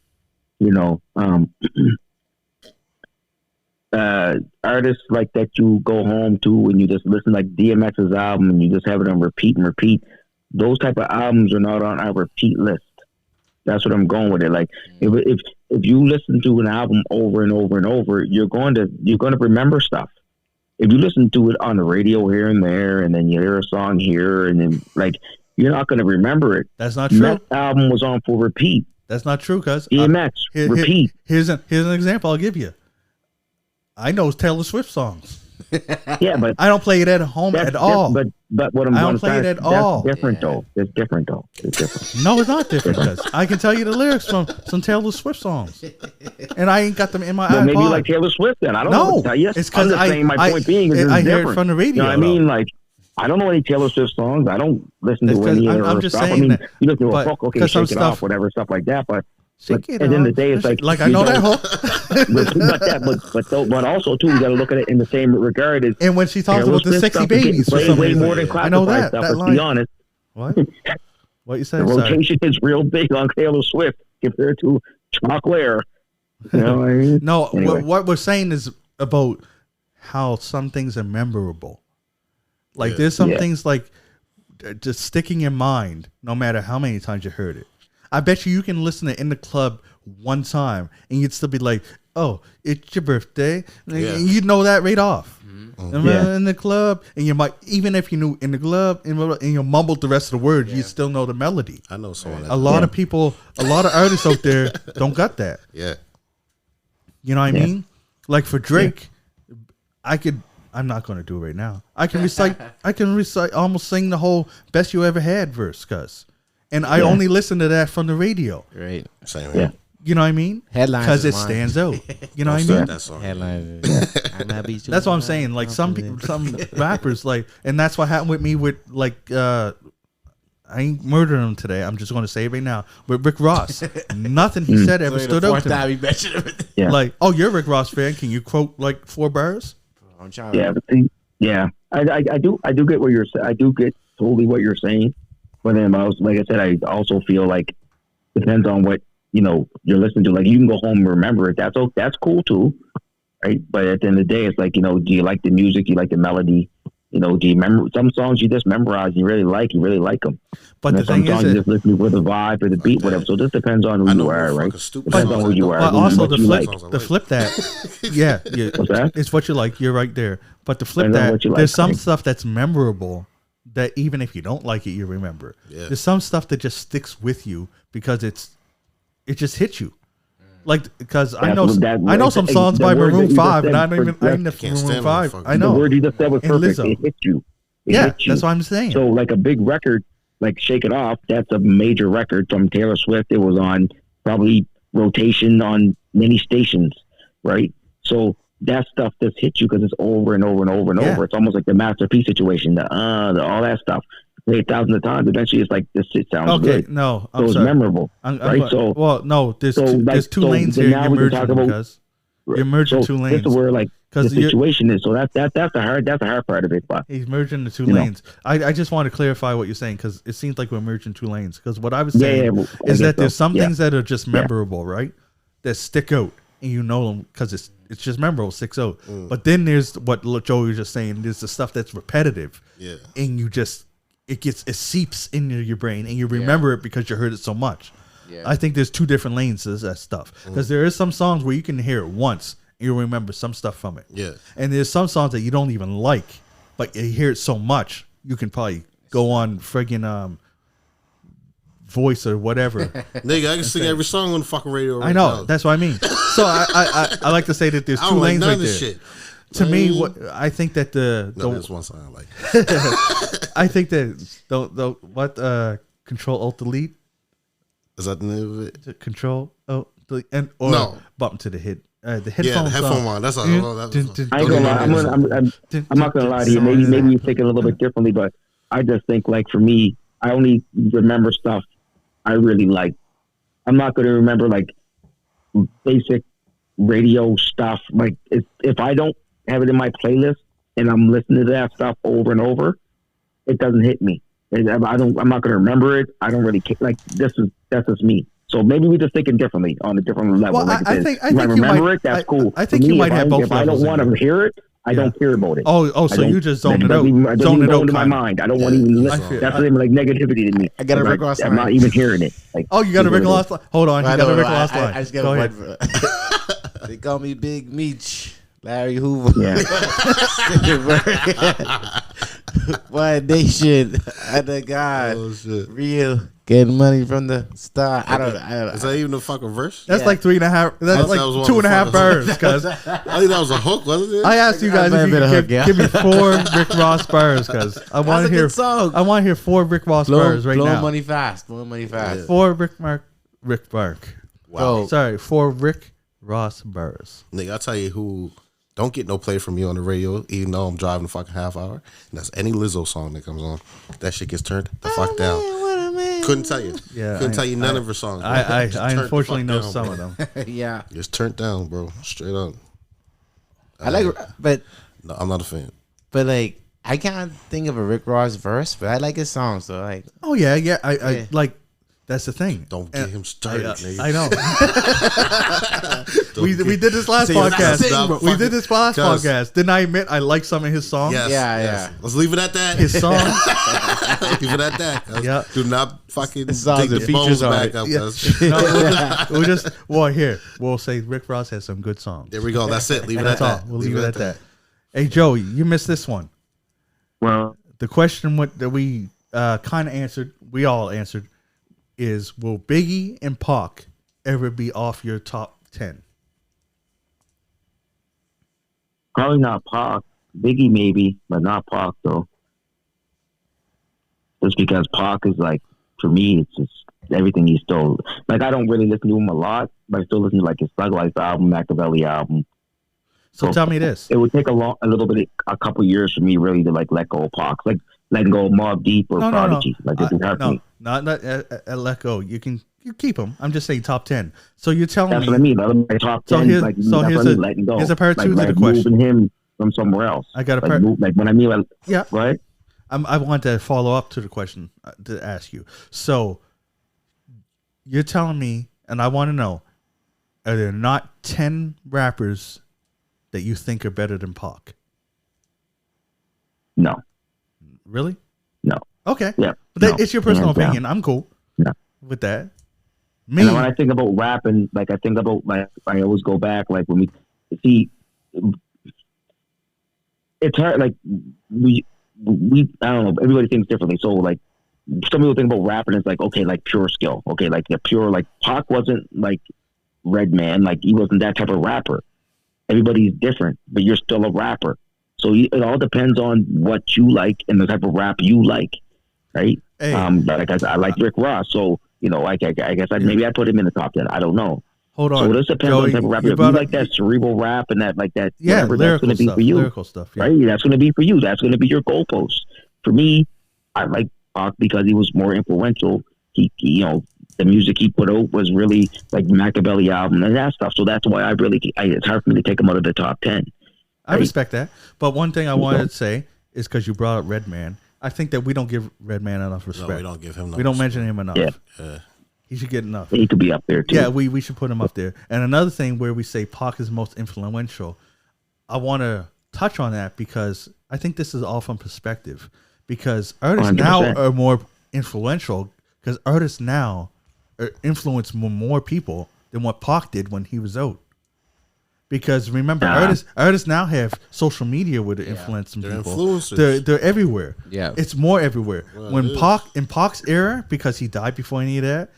artists like that you go home to and you just listen like DMX's album and you just have it on repeat and repeat. Those type of albums are not on our repeat list. That's what I'm going with it. Like if you listen to an album over and over and over, you're going to remember stuff. If you listen to it on the radio here and there, and then you hear a song here, and then like you're not going to remember it. That's not true. That album was on for repeat. That's not true, cuz DMX repeat. Here's an example I'll give you. I know Taylor Swift songs. Yeah, but I don't play it at home at all. But what I don't play it at all. That's different though. It's different though. It's different. No, it's not different. Cuz I can tell you the lyrics from some Taylor Swift songs, and I ain't got them in my iPod. Maybe you like Taylor Swift then. I don't know what to tell you. It's because my point being is I hear different. it from the radio. You know what I mean? Like, I don't know any Taylor Swift songs. I don't listen to any of her stuff. I mean, you listen to a folk, okay, shake it off, whatever, stuff like that. But at the end of the day, it's like I know that whole. but also too, you got to look at it in the same regard as. And when she talks about the sexy babies, for some way reason, more than I know that. Stuff, let's be honest. What? What you said? The rotation is real big on Taylor Swift compared to Chocolate. You know what I mean? No, anyway. what we're saying is about how some things are memorable. Like there's some things like just sticking in mind, no matter how many times you heard it. I bet you can listen to In the Club one time and you'd still be like, "Oh, it's your birthday," and you'd know that right off. In the club, and you might, even if you knew In the Club and you mumbled the rest of the words, you still know the melody. I know someone. A lot of people, a lot of artists out there don't got that. Yeah. You know what I mean? Like for Drake, I'm not going to do it right now. I can recite, almost sing the whole "Best You Ever Had" verse, cuz. And I only listen to that from the radio. Right. Same here. You know what I mean? Headlines because is it mine. stands out. You know what I Start mean? that song. Headline. That's what I'm saying. Like some rappers, like, and that's what happened with me with like. I ain't murdering him today. I'm just going to say it right now. But Rick Ross, nothing he said ever stood out to me. Yeah. Like, oh, you're a Rick Ross fan. Can you quote like 4 bars? I'm trying. Yeah, but I do get what you're saying. I do get totally what you're saying. But then, like I said, I also feel like depends on what you're listening to. Like you can go home and remember it. That's cool too, right? But at the end of the day, it's like do you like the music? Do you like the melody? Do you remember some songs you just memorize? You really like them. But the some thing songs is, you just listen for the vibe or the beat, whatever. So this depends on who you are, right? Depends on who you are. but also the like. flip that, yeah, What's that? it's what you like. You're right there. But the flip Depends on that, what you like, there's some right? stuff that's memorable that even if you don't like it, you remember. Yeah. There's some stuff that just sticks with you because it just hits you. Like because I know some songs by Maroon 5, and I didn't know Maroon 5. I know The word you just said was And perfect. Lizzo. It hits you. Yeah, that's what I'm saying. So like a big record, like Shake It Off, that's a major record from Taylor Swift. It was on probably rotation on many stations, right? So that stuff just hits you because it's over and over and over and over. It's almost like the Masterpiece situation, all that stuff. Play it thousands of times. Eventually, it's like this. It sounds good. No, so it's memorable, right? There's two lanes here. You're merging because you're merging two lanes. This is where like the situation is. So that's the hard part of it. But he's merging the two lanes. I just want to clarify what you're saying because it seems like we're merging two lanes. Because what I was saying is that there's some things that are just memorable, right? That stick out and you know them because it's just memorable, sticks out. But then there's what Joey was just saying. There's the stuff that's repetitive, and you just it seeps into your brain and you remember it because you heard it so much. Yeah. I think there's two different lanes to that stuff because there is some songs where you can hear it once and you'll remember some stuff from it. Yeah, and there's some songs that you don't even like, but you hear it so much you can probably go on friggin' Voice or whatever. Nigga, I can sing every song on the fucking radio. Right I know now. That's what I mean. So I like to say that there's two lanes right there. Shit. To me, what I think that there's one song I like. I think that Control Alt Delete. Is that the name of it? Control Alt Delete bump to the hit. The headphone one. That's all. I ain't gonna lie. I'm not gonna lie to you. Maybe you think it a little bit differently, but I just think like for me, I only remember stuff I really like. I'm not gonna remember like basic radio stuff. Like if I don't have it in my playlist and I'm listening to that stuff over and over, it doesn't hit me. I'm not going to remember it. I don't really care. Like that's just me. So maybe we're just thinking differently on a different level. Well, like I think I remember it. That's cool. I think you might have both. If I don't want to hear it, I don't care about it. Oh, so you just zone it out. I don't even go into my mind. I don't want to even listen. That's like negativity to me. I got a Rick Ross line. I'm not even hearing it. Like, you got a Rick Ross line? Hold on. You got a Rick Ross line. I just got a one. They call me Big Meech. Larry Hoover. Yeah. One nation under God. Oh, shit. Real. Getting money from the star. I don't know. Is that even a fucking verse? That's like 3.5. That's like 2.5 bars. Cause I think that was a hook, wasn't it? I asked you guys if you could give me 4 Rick Ross bars because I want to hear. I want to hear 4 Rick Ross bars right now. Blow money fast. Blow money fast. Yeah. 4 Rick Mark. Wow. Sorry, 4 Rick Ross bars. Nigga, I'll tell you who don't get no play from me on the radio, even though I'm driving a fucking half hour. And that's any Lizzo song that comes on. That shit gets turned the fuck down. Couldn't tell you. Yeah, couldn't tell you none of her songs. I unfortunately know some of them. Yeah. It's turned down, bro. Straight up. I like, but no, I'm not a fan. But like, I can't think of a Rick Ross verse, but I like his songs. So like, oh yeah. I like. That's the thing. Don't get him started, nigga. I know. we did this last podcast. We did this last podcast. Didn't I admit I like some of his songs? Yes, yeah. Let's leave it at that. His song. Leave it at that. Yeah. Do not fucking dig the bones back up. We'll say Rick Ross has some good songs. There we go. That's it. Leave it at that. We'll leave it at that. Hey, Joey, you missed this one. Well, the question that we kind of answered, we all answered, is will Biggie and Pac ever be off your top 10? Probably not Pac. Biggie maybe, but not Pac though. Just because Pac is like, for me, it's just everything he's told. Like I don't really listen to him a lot, but I still listen to like his Thug Life album, Machiavelli album. So tell me this: it would take a couple years for me really to like let go of Pac, like letting go of Mobb Deep or Prodigy. Like it hurt me. Not let go. You keep them. I'm just saying top 10. So you're telling that's me what I mean. My top 10. Here's a part 2 to the question. Moving him from somewhere else. I got a part. Like when I mean, like, yeah, right. I want to follow up to the question to ask you. So you're telling me, and I want to know, are there not 10 rappers that you think are better than Pac? No. Really? No. Okay. Yeah. But it's your personal opinion. I'm cool with that. Me. And when I think about rapping, like I think about like I always go back like when we see it's hard like we I don't know, everybody thinks differently. So like some people think about rapping as like okay, like pure skill. Okay, like the pure like Pac wasn't like Redman, like he wasn't that type of rapper. Everybody's different, but you're still a rapper. So it all depends on what you like and the type of rap you like, right? Hey. Like I like Rick Ross, so you know, like I guess maybe I put him in the top 10. I don't know. Hold on. So this depends on the type of rap. If you like that cerebral rap and that like that, whatever, that's going to be for you. Lyrical stuff, yeah. Right? That's going to be for you. That's going to be your goalpost. For me, I like Pac because he was more influential. He you know, the music he put out was really like Machiavelli album and that stuff. So that's why it's hard for me to take him out of the top 10. Right? I respect that. But one thing I wanted to say is because you brought up Redman. I think that we don't give Redman enough respect. No, we don't give him enough. We don't mention him enough. Yeah. He should get enough. He could be up there too. Yeah, we should put him up there. And another thing where we say Pac is most influential, I want to touch on that because I think this is all from perspective. Because artists 100%. Now are more influential because artists now influence more people than what Pac did when he was out. Because remember, artists now have social media where they're influencing people. Influencers. They're everywhere. Yeah, it's more everywhere. Well, when Pac's era, because he died before any of that,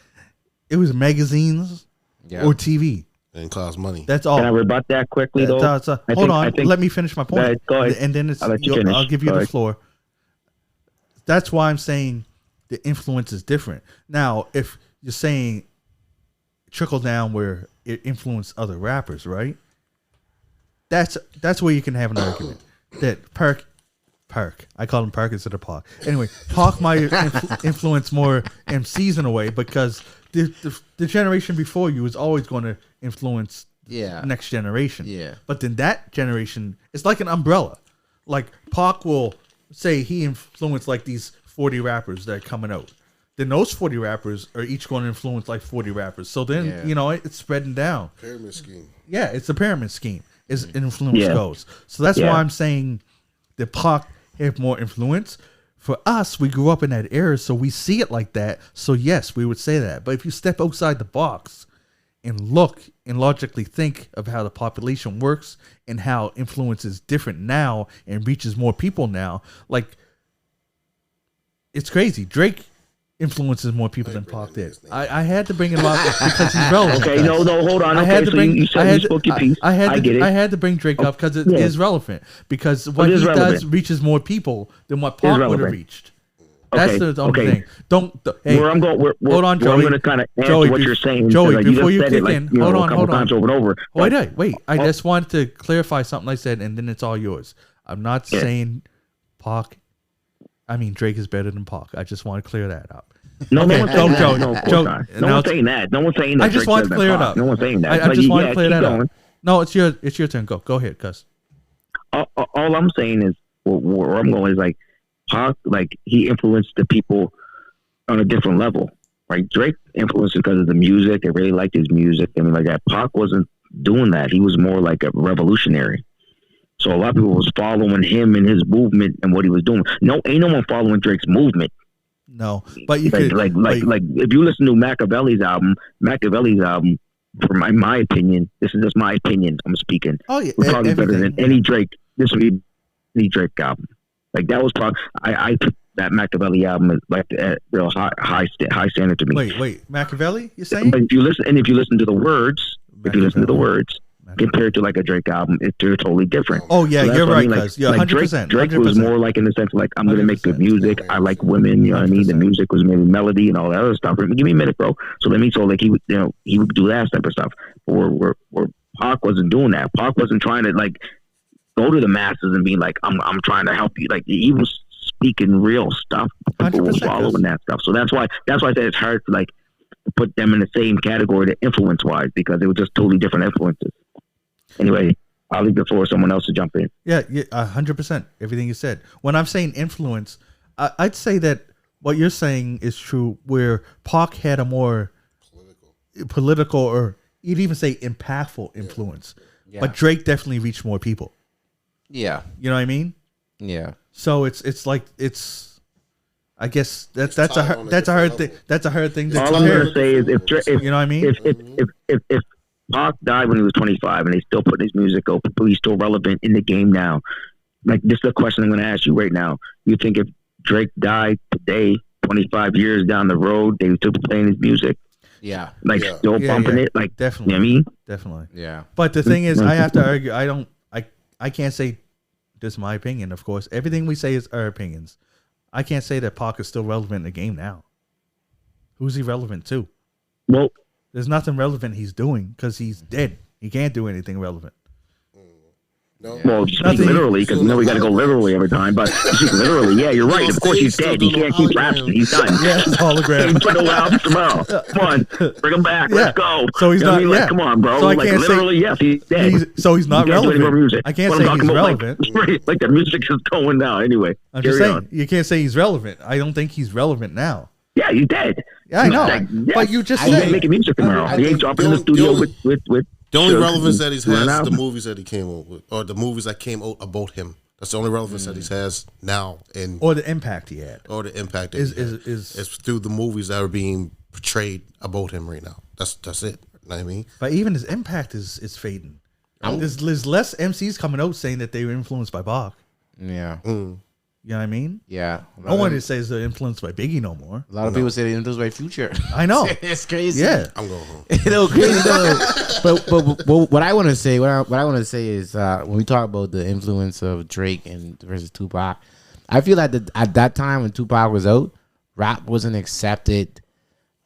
it was magazines or TV. And cost money. That's all. Can I rebut that quickly though? Hold on, let me finish my point. Go ahead. And then I'll give you the floor. That's why I'm saying the influence is different. Now, if you're saying trickle down where it influenced other rappers, right? That's where you can have an argument that Park, I call him Park instead of Pac. Anyway, Pac might influence more MCs in a way because the generation before you is always going to influence the next generation. Yeah. But then that generation, it's like an umbrella. Like Pac will say he influenced like these 40 rappers that are coming out. Then those 40 rappers are each going to influence like 40 rappers. So then, it's spreading down. Pyramid scheme. Yeah, it's a pyramid scheme. As influence goes. So that's why I'm saying that Pac have more influence. For us, we grew up in that era, so we see it like that. So yes, we would say that. But if you step outside the box and look and logically think of how the population works and how influence is different now and reaches more people now, like it's crazy. Drake influences more people than Pac did. I had to bring him up because he's relevant. Okay, no, hold on. I had to bring. You spoke your piece. I had to bring Drake up because it is relevant. Because what he does reaches more people than what Pac would have reached. That's the only thing. Where I'm going. Hold on, Joey. I'm going to kind of answer what you're saying. Joey, before you kick in, hold on. Over and over. Wait. I just wanted to clarify something I said, and then it's all yours. I'm not saying Drake is better than Pac. I just want to clear that up. No one's saying that. No one's saying that. No one's saying that. I just want to clear it up. No one's saying that. I just want to clear that up. No, it's your turn. Go ahead, cuz. All I'm saying is where I'm going is like Pac, like he influenced the people on a different level, right? Drake influenced because of the music. They really liked his music. I mean, like that. Pac wasn't doing that. He was more like a revolutionary. So a lot of people was following him and his movement and what he was doing. Ain't no one following Drake's movement. No, but you like if you listen to Machiavelli's album, for my opinion, this is just my opinion. I'm speaking. Oh yeah, was probably better than any Drake. This would be any Drake album. Like that was probably I put that Machiavelli album is like a real high standard to me. Wait, Machiavelli? You're saying? But if you listen to the words, compared to like a Drake album, they're totally different. Oh yeah, So you're what I right, mean. Like, guys. Yeah, like 100%. Drake was more like in the sense of like, I'm gonna make good 100%. music. I like women, you know what I mean? The music was maybe melody and all that other stuff. Give me a minute, bro. So like he would, he would do that type of stuff. Where Pac wasn't doing that. Pac wasn't trying to like go to the masses and be like, I'm trying to help you. Like he was speaking real stuff. People were following that stuff. So that's why I said it's hard to like put them in the same category to influence wise, because they were just totally different influences. Anyway, I'll leave it for someone else to jump in. Yeah, 100%. Everything you said. When I'm saying influence, I'd say that what you're saying is true. Where Pac had a more political, or you'd even say impactful influence, but Drake definitely reached more people. Yeah, you know what I mean. Yeah. So it's like I guess that's a hard thing. That's a hard thing to all I'm gonna say is if you know what I mean. If Pac died when he was 25 and they still put his music out, but he's still relevant in the game now. Like, this is a question I'm going to ask you right now. You think if Drake died today, 25 years down the road, they would still be playing his music? Yeah. Like, still bumping it? Like, definitely. You know what I mean? Definitely. Yeah. But the thing is, I have to argue. I can't say just my opinion, of course. Everything we say is our opinions. I can't say that Pac is still relevant in the game now. Who's he relevant to? Well, there's nothing relevant he's doing because he's dead. He can't do anything relevant. No. Well, speak literally, because we got to go literally every time. But speak literally, yeah, you're right. Of course, he's dead. He can't keep rapping. He's done. Yeah, it's hologram. He's putting album tomorrow. Come on, bring him back. Let's go. So he's not. Like, come on, bro. So I like can't literally, yes, he's dead. So he's not relevant. Music. I can't say he's relevant. Like the music is going now. Anyway, I'm just saying you can't say he's relevant. I don't think he's relevant now. Yeah, he's dead. Yeah, I know. But you just said making music tomorrow. He ain't dropping in the studio with. The only relevance that he has is the movies that he came out with, or the movies that came out about him. That's the only relevance that he has now, or the impact he had, or the impact that is through the movies that are being portrayed about him right now. That's it. You know what I mean? But even his impact is fading. There's less MCs coming out saying that they were influenced by Pac. Yeah. You know what I mean? Yeah. No one says they're influenced by Biggie no more. A lot of people say they're influenced by Future. I know. It's crazy. Yeah. I'm going home. Crazy though. But what I want to say, what I want to say is when we talk about the influence of Drake and versus Tupac, I feel like at that time when Tupac was out, rap wasn't accepted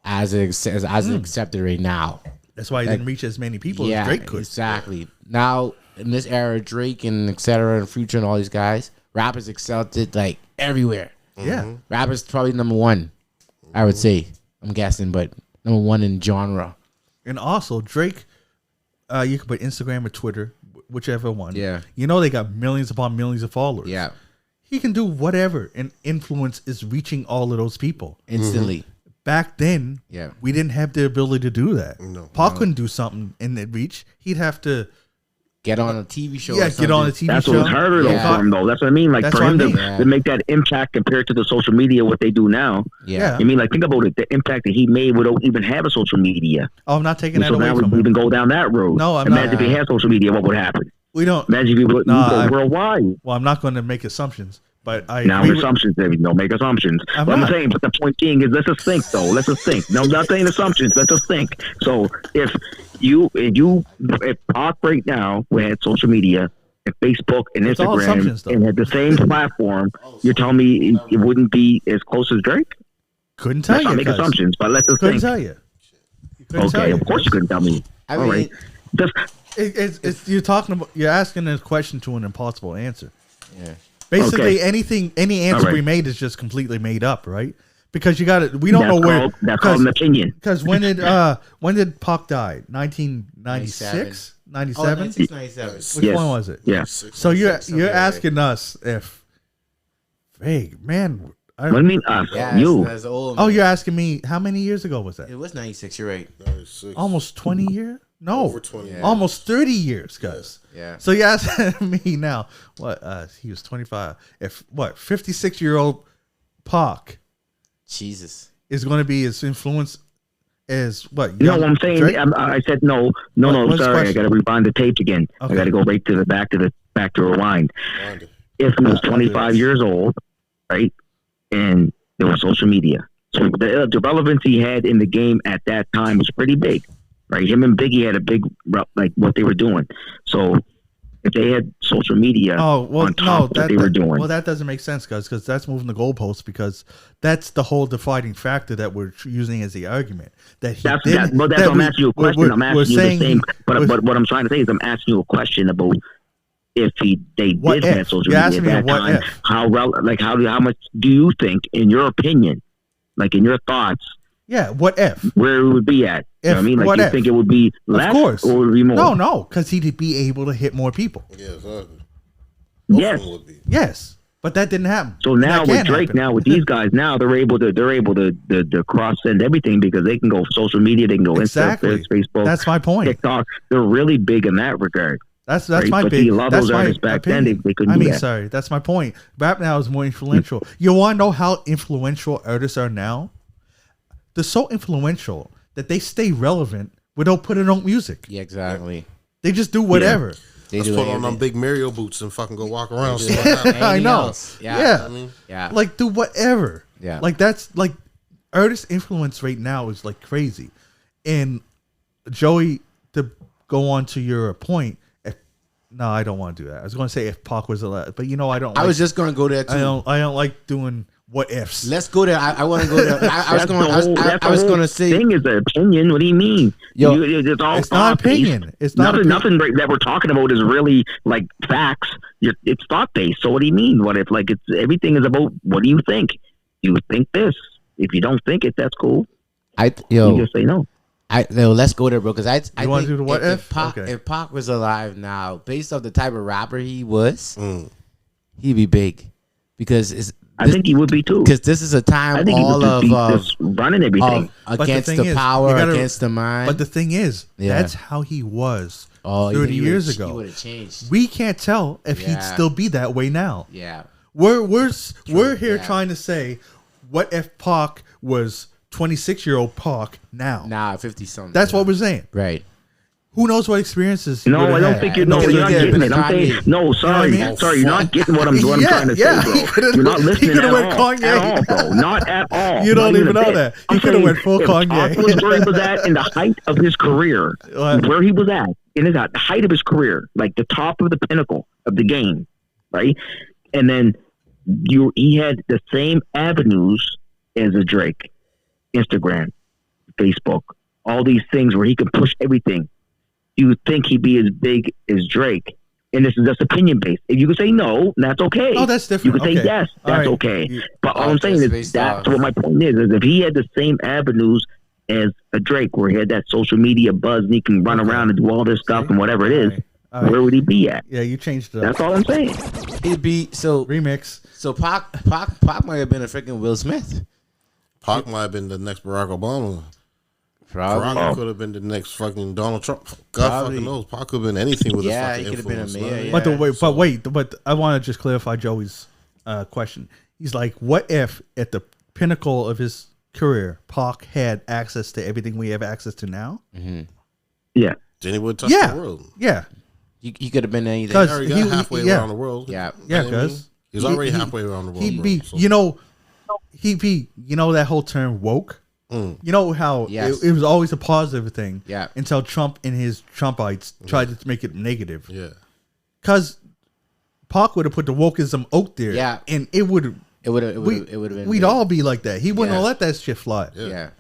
as accepted right now. That's why he didn't reach as many people as Drake could. Exactly. Now in this era, Drake and etc. and Future and all these guys, rap is accepted like everywhere. Yeah. Rap is probably number one, I would say. I'm guessing, but number one in genre. And also, Drake, you can put Instagram or Twitter, whichever one. Yeah. You know they got millions upon millions of followers. Yeah. He can do whatever, and influence is reaching all of those people. Instantly. Back then, we didn't have the ability to do that. No. Pac couldn't do something and it reach. He'd have to get on a TV show. Yeah, get on a TV That's show. That's what's harder though for him though. That's what I mean. Like for him to make that impact compared to the social media, what they do now. Yeah. I mean, like think about it. The impact that he made without even have a social media. Oh, I'm not taking that away now from we him. even go down that road. No, I'm Imagine not. if he had social media, what would happen? We don't. Imagine if he would go worldwide. Well, I'm not going to make assumptions. But now assumptions, David. Don't make assumptions. I'm saying, but the point being is, let's just think, though. Let's just think. No, I'm not saying assumptions. Let's just think. So if Pac right now had social media, and Facebook and Instagram, and had the same platform, you're telling me it wouldn't be as close as Drake? Couldn't tell you. Make assumptions, but let's just couldn't think. tell you. Okay, of course you couldn't tell me. I mean, right. It's you're asking a question to an impossible answer. Yeah. Basically, any answer we made is just completely made up, right? Because you got it. We don't know where. That's called an opinion. Because when did Pac die? 1996, 97. 96, 97. Which one was it? Yeah. So you're asking us if, hey man. What do you mean us? Yeah, you. that's old, oh, you're asking me how many years ago was that? It was 96. You're right. 96. Almost 20 years. No, over 20 years. Almost 30 years, guys. Yeah. So you're asking me now, what? He was 25. 56-year-old Pac. Jesus. Is going to be as influenced as what? No, I'm saying I said no. Sorry, I got to rewind the tape again. Okay. I got to go right to the back to rewind. If he was 25 years old, right, and there was social media, so the relevance he had in the game at that time was pretty big. right? Him and Biggie had a big like what they were doing. So if they had social media on top of what they were doing. Well, that doesn't make sense, guys, because that's moving the goalposts, because that's the whole defining factor that we're using as the argument. That's what I'm asking you a question. I'm asking you the same. But what I'm trying to say is I'm asking you a question about if they did have social media at that time. How much do you think, in your opinion, like in your thoughts, yeah, what if? Where it would be at? You know what I mean? Like, you think it would be less, of course, or would it be more? No, because he'd be able to hit more people. Yes. Yes, but that didn't happen. So now with Drake, now with these guys, now they're able to cross send everything, because they can go social media, they can go Instagram, Facebook. That's my point. TikTok. They're really big in that regard. That's my big. A lot of those artists back then, they couldn't do that. Sorry, that's my point. Rap now is more influential. You want to know how influential artists are now? They're so influential that they stay relevant without putting out music. Yeah, exactly. They just do whatever. Yeah. Let's put on them big Mario boots and fucking go walk around. I know. Yeah. I mean, like, do whatever. Yeah. Like, that's like artist influence right now is like crazy. And Joey, to go on to your point, no, I don't want to do that. I was going to say if Pac was allowed, but I don't. I was just going to go there too. I don't like doing what ifs. Let's go there. I want to go there. I was going to say. Thing is an opinion. What do you mean? It's not opinion. It's not nothing that we're talking about is really like facts. It's thought based. So what do you mean? What if everything is about what do you think? You think this. If you don't think it, that's cool. You just say no. Let's go there, bro. Because I want to do the what if? If Pac was alive now, based off the type of rapper he was, he'd be big. Because I think he would be too. Because this is a time all of running everything against the power, against the mind. But the thing is, that's how he was 30 years ago. He would have changed. We can't tell if he'd still be that way now. Yeah, we're here trying to say, what if Pac was 26-year-old Pac now? Nah, 50-something. That's what we're saying. Right. Who knows what experiences? No, I don't think you're not getting it. I'm saying no. Sorry, you're not getting what I'm trying to say, bro. You're not listening at all, bro. Not at all. You don't even know that. He could have went full Kanye. Where he was at in the height of his career, where he was at in the height of his career, like the top of the pinnacle of the game, right? And then he had the same avenues as a Drake, Instagram, Facebook, all these things where he could push everything. You would think he'd be as big as Drake. And this is just opinion based. If you could say no, that's okay. Oh, that's different. You could say yes, that's okay. But all I'm saying is that's what my point is if he had the same avenues as a Drake, where he had that social media buzz and he can run around and do all this stuff and whatever it is, where would he be at? Yeah, you changed it. That's all I'm saying. It'd be remix. So Pac might have been a freaking Will Smith. Pac might have been the next Barack Obama. Probably could have been the next fucking Donald Trump. God fucking knows. Pac could have been anything with a fucking influence. He could have been a mayor. But I want to just clarify Joey's question. He's like, what if at the pinnacle of his career, Pac had access to everything we have access to now? Mm-hmm. Yeah. Then he would touch the world. Yeah. He could have been anything. He already got halfway around the world. Yeah. Yeah, because he's already halfway around the world. He'd be, that whole term woke. You know how it was always a positive thing until Trump and his Trumpites tried to make it negative. Yeah. Because Pac would have put the wokeism out there. Yeah. And it would have been. We'd all be like that. He wouldn't have let that shit fly. Yeah.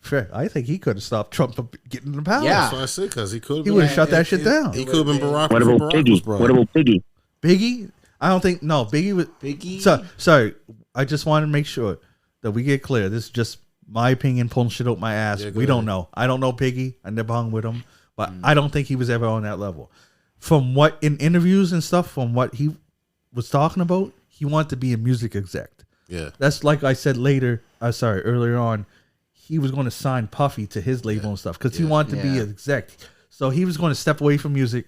Sure. I think he could have stopped Trump from getting the power. Yeah. That's what I said, because he could have. He would have shut that shit down. He could have been Barack. What about Biggie? What about Biggie? Biggie? I don't think. No, Biggie was. Biggie? Sorry. I just want to make sure that we get clear. This is just my opinion, pulling shit out my ass. Yeah, we don't know. I don't know Biggie. I never hung with him, but I don't think he was ever on that level. From what in interviews and stuff, from what he was talking about, he wanted to be a music exec. Yeah, that's like I said earlier on. He was going to sign Puffy to his label and stuff because he wanted to be an exec. So he was going to step away from music.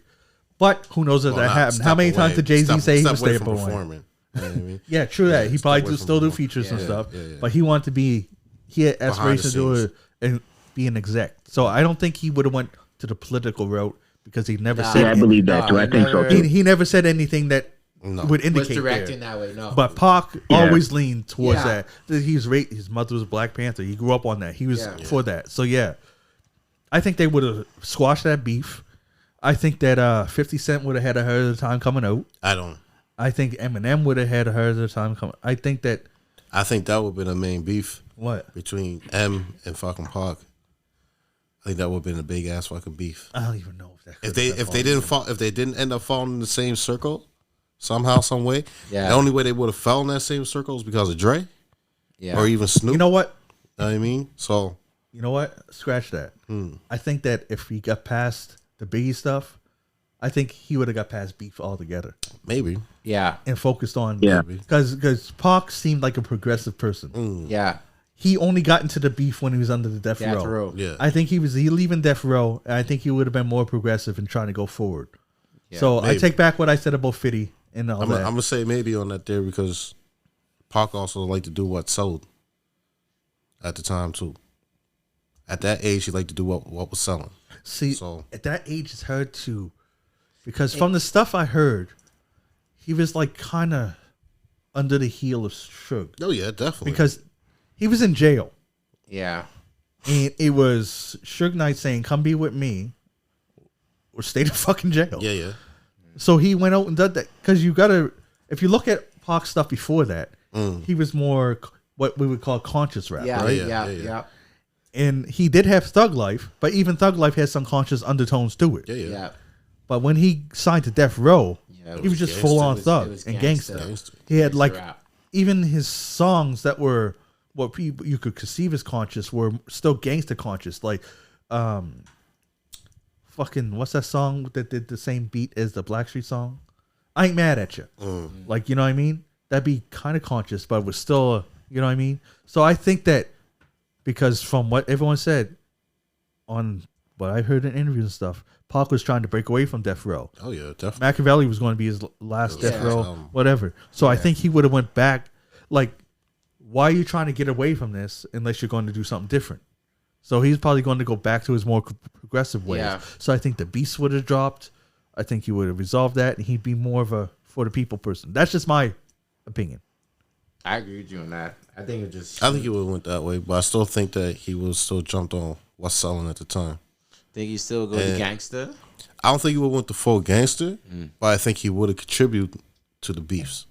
But who knows if that happened? How many times did Jay-Z say he would stay up away? You know what I mean? Yeah, true that. He probably still do features and stuff. But he wanted to be. He had aspirations to do it and be an exec. So I don't think he would have went to the political route because he never said. Yeah, I believe that too. I think so too. He never said anything that would indicate was directing that way. No, but Pac always leaned towards that. His mother was a Black Panther. He grew up on that. He was for that. So yeah, I think they would have squashed that beef. I think that 50 Cent would have had a hell of a time coming out. I don't. I think Eminem would have had a hell of a time coming. I think that that would have been a main beef. What? Between M and fucking Pac. I think that would have been a big ass fucking beef. I don't even know if that. If they didn't end up falling in the same circle, somehow, some way. Yeah. The only way they would have fell in that same circle is because of Dre. Yeah. Or even Snoop. You know what? Know what I mean? So. You know what? Scratch that. I think that if he got past the Biggie stuff, I think he would have got past beef altogether. Maybe. Yeah. And focused on Yeah. because Pac seemed like a progressive person. Yeah. He only got into the beef when he was under the Death Death Row. Row. Yeah. I think he leaving Death Row, and I think he would have been more progressive in trying to go forward. Yeah, so maybe. I take back what I said about 50 and all I'm that. gonna say maybe on that there because Pac also liked to do what sold at the time too. At that age, he liked to do what was selling. See, So- at that age, it's hard to, because from the stuff I heard, he was like kind of under the heel of Suge Oh yeah, definitely. because he was in jail. Yeah. And it was Suge Knight saying, "Come be with me, or stay in fucking jail." yeah. So he went out and did that because you gotta. If you look at Pac's stuff before that, he was more what we would call conscious rap, Yeah. right? Yeah. And he did have Thug Life, but even Thug Life has some conscious undertones to it. Yeah. Yeah. But when he signed to Death Row, Yeah, he was just gangster. full on It thug was and gangster. gangster. He had like rap. even his songs that were what people you could conceive as conscious were still gangster conscious. Like, fucking what's that song that did the same beat as the Blackstreet song? I Ain't Mad at You. Like, you know what I mean? That'd be kind of conscious, but it was still, you know what I mean? So I think that because from what everyone said on what I heard in interviews and stuff, Pac was trying to break away from Death Row. Oh yeah, definitely. Machiavelli was going to be his last Death Yeah. Row, whatever. So I think he would have went back. Like, why are you trying to get away from this unless you're going to do something different? So he's probably going to go back to his more progressive ways. Yeah. So I think the beast would have dropped. I think he would have resolved that, and he'd be more of a for the people person. That's just my opinion. I agree with you on that. I think it just. I think he would have went that way, but I still think that he would still jumped on what's selling at the time. think he still go to gangster. I don't think he would have went the full gangster, but I think he would have contributed to the beefs.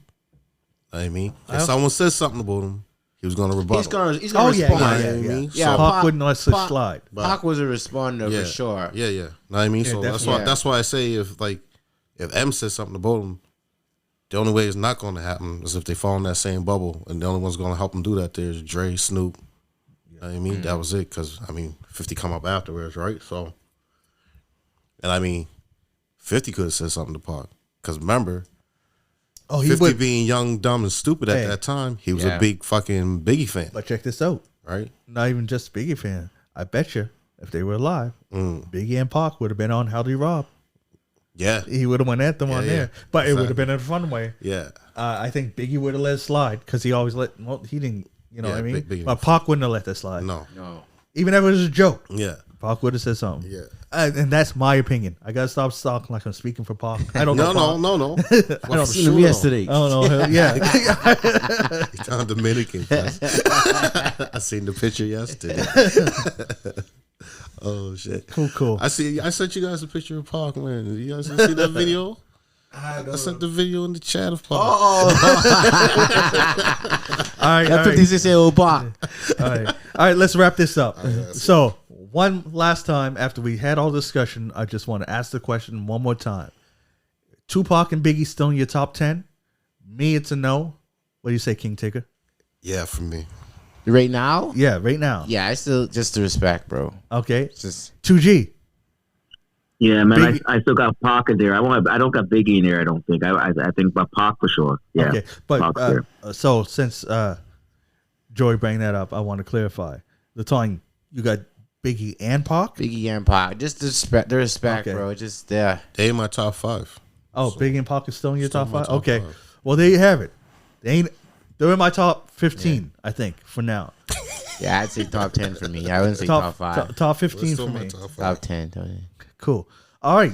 Know what I mean, if someone says something about him, he was going to rebuttal. He's gonna respond. yeah, yeah. Yeah, So- Pac wouldn't let it slide. Pac was a responder yeah, for sure. Yeah. Know what I mean? So definitely. that's why I say if M says something about him, the only way it's not going to happen is if they fall in that same bubble, and the only one's going to help them do that there is Dre, Snoop. You know what I mean? That was it, because 50 come up afterwards, right? So, and 50 could have said something to Pac, because remember, Oh, he 50 would. being young, dumb, and stupid Hey. at that time, he was Yeah. a big fucking Biggie fan, But check this out. right? Not even just Biggie fan. I bet you if they were alive, Biggie and Pac would have been on How Do You Rob. Yeah, He would have went at them on yeah. there, but it would have Exactly. been in a fun way. yeah. I think Biggie would have let it slide because he always let. Well, he didn't. You know Yeah, what I mean? Biggie. But Pac wouldn't have let that slide. No, No. Even if it was a joke, yeah. Pac would have said something. Yeah. And that's my opinion. I gotta stop talking like I'm speaking for Pac. I don't know. No. Well, I for seen him sure, yesterday. I don't know. Yeah. He's down Dominican. cuz. I seen the picture yesterday. Oh shit! Cool. I sent you guys a picture of Pac, man. You guys see that video? I sent the video in the chat of Pac. All right. That 56-year-old Pac. All right. Let's wrap this up. So, one last time after we had all the discussion, I just want to ask the question one more time. Tupac and Biggie still in your top 10? Me, it's a no. What do you say, King Tigger? Yeah, for me. Right now? Yeah, right now. Yeah, I still just the respect, bro. Okay. It's just 2G. Yeah, man, Biggie- I still got Pac in there. I don't got Biggie in there. I don't think. I think about Pac for sure. Yeah. Okay. But Pac's there. so since Joy bring that up, I want to clarify. The time you got Biggie and Pac? Biggie and Pac. Just the respect, Okay. bro. Just there. They in my top 5. Oh, Biggie and Pac is still in your Still top in my 5? top Okay. 5. Well, there you have it. They're in my top 15, I think, for now. Yeah, I'd say top 10 for me. I wouldn't say top 5. Top 15 Still for my me. top 5. Top 10. Cool. All right.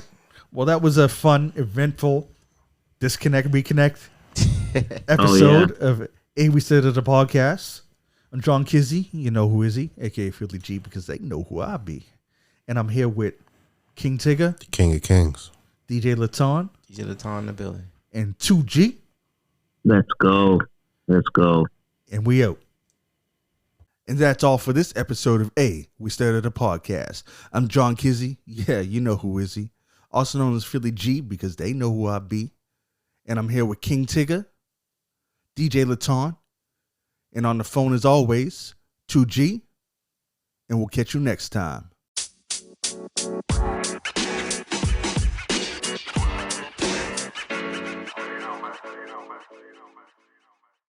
Well, that was a fun, eventful disconnect, reconnect episode of A We Said It, the podcast. I'm John Kizzy. You know who is he? AKA Philly G, because they know who I be. And I'm here with King Tigger, The King of Kings. DJ Laton, DJ Laton in the building. and 2G. Let's go. Let's go. And we out. And that's all for this episode of We Started a Podcast. I'm John Kizzy. Yeah, you know who is he. Also known as Philly G because they know who I be. And I'm here with King Tigger, DJ Laton, and on the phone as always, 2G. And we'll catch you next time.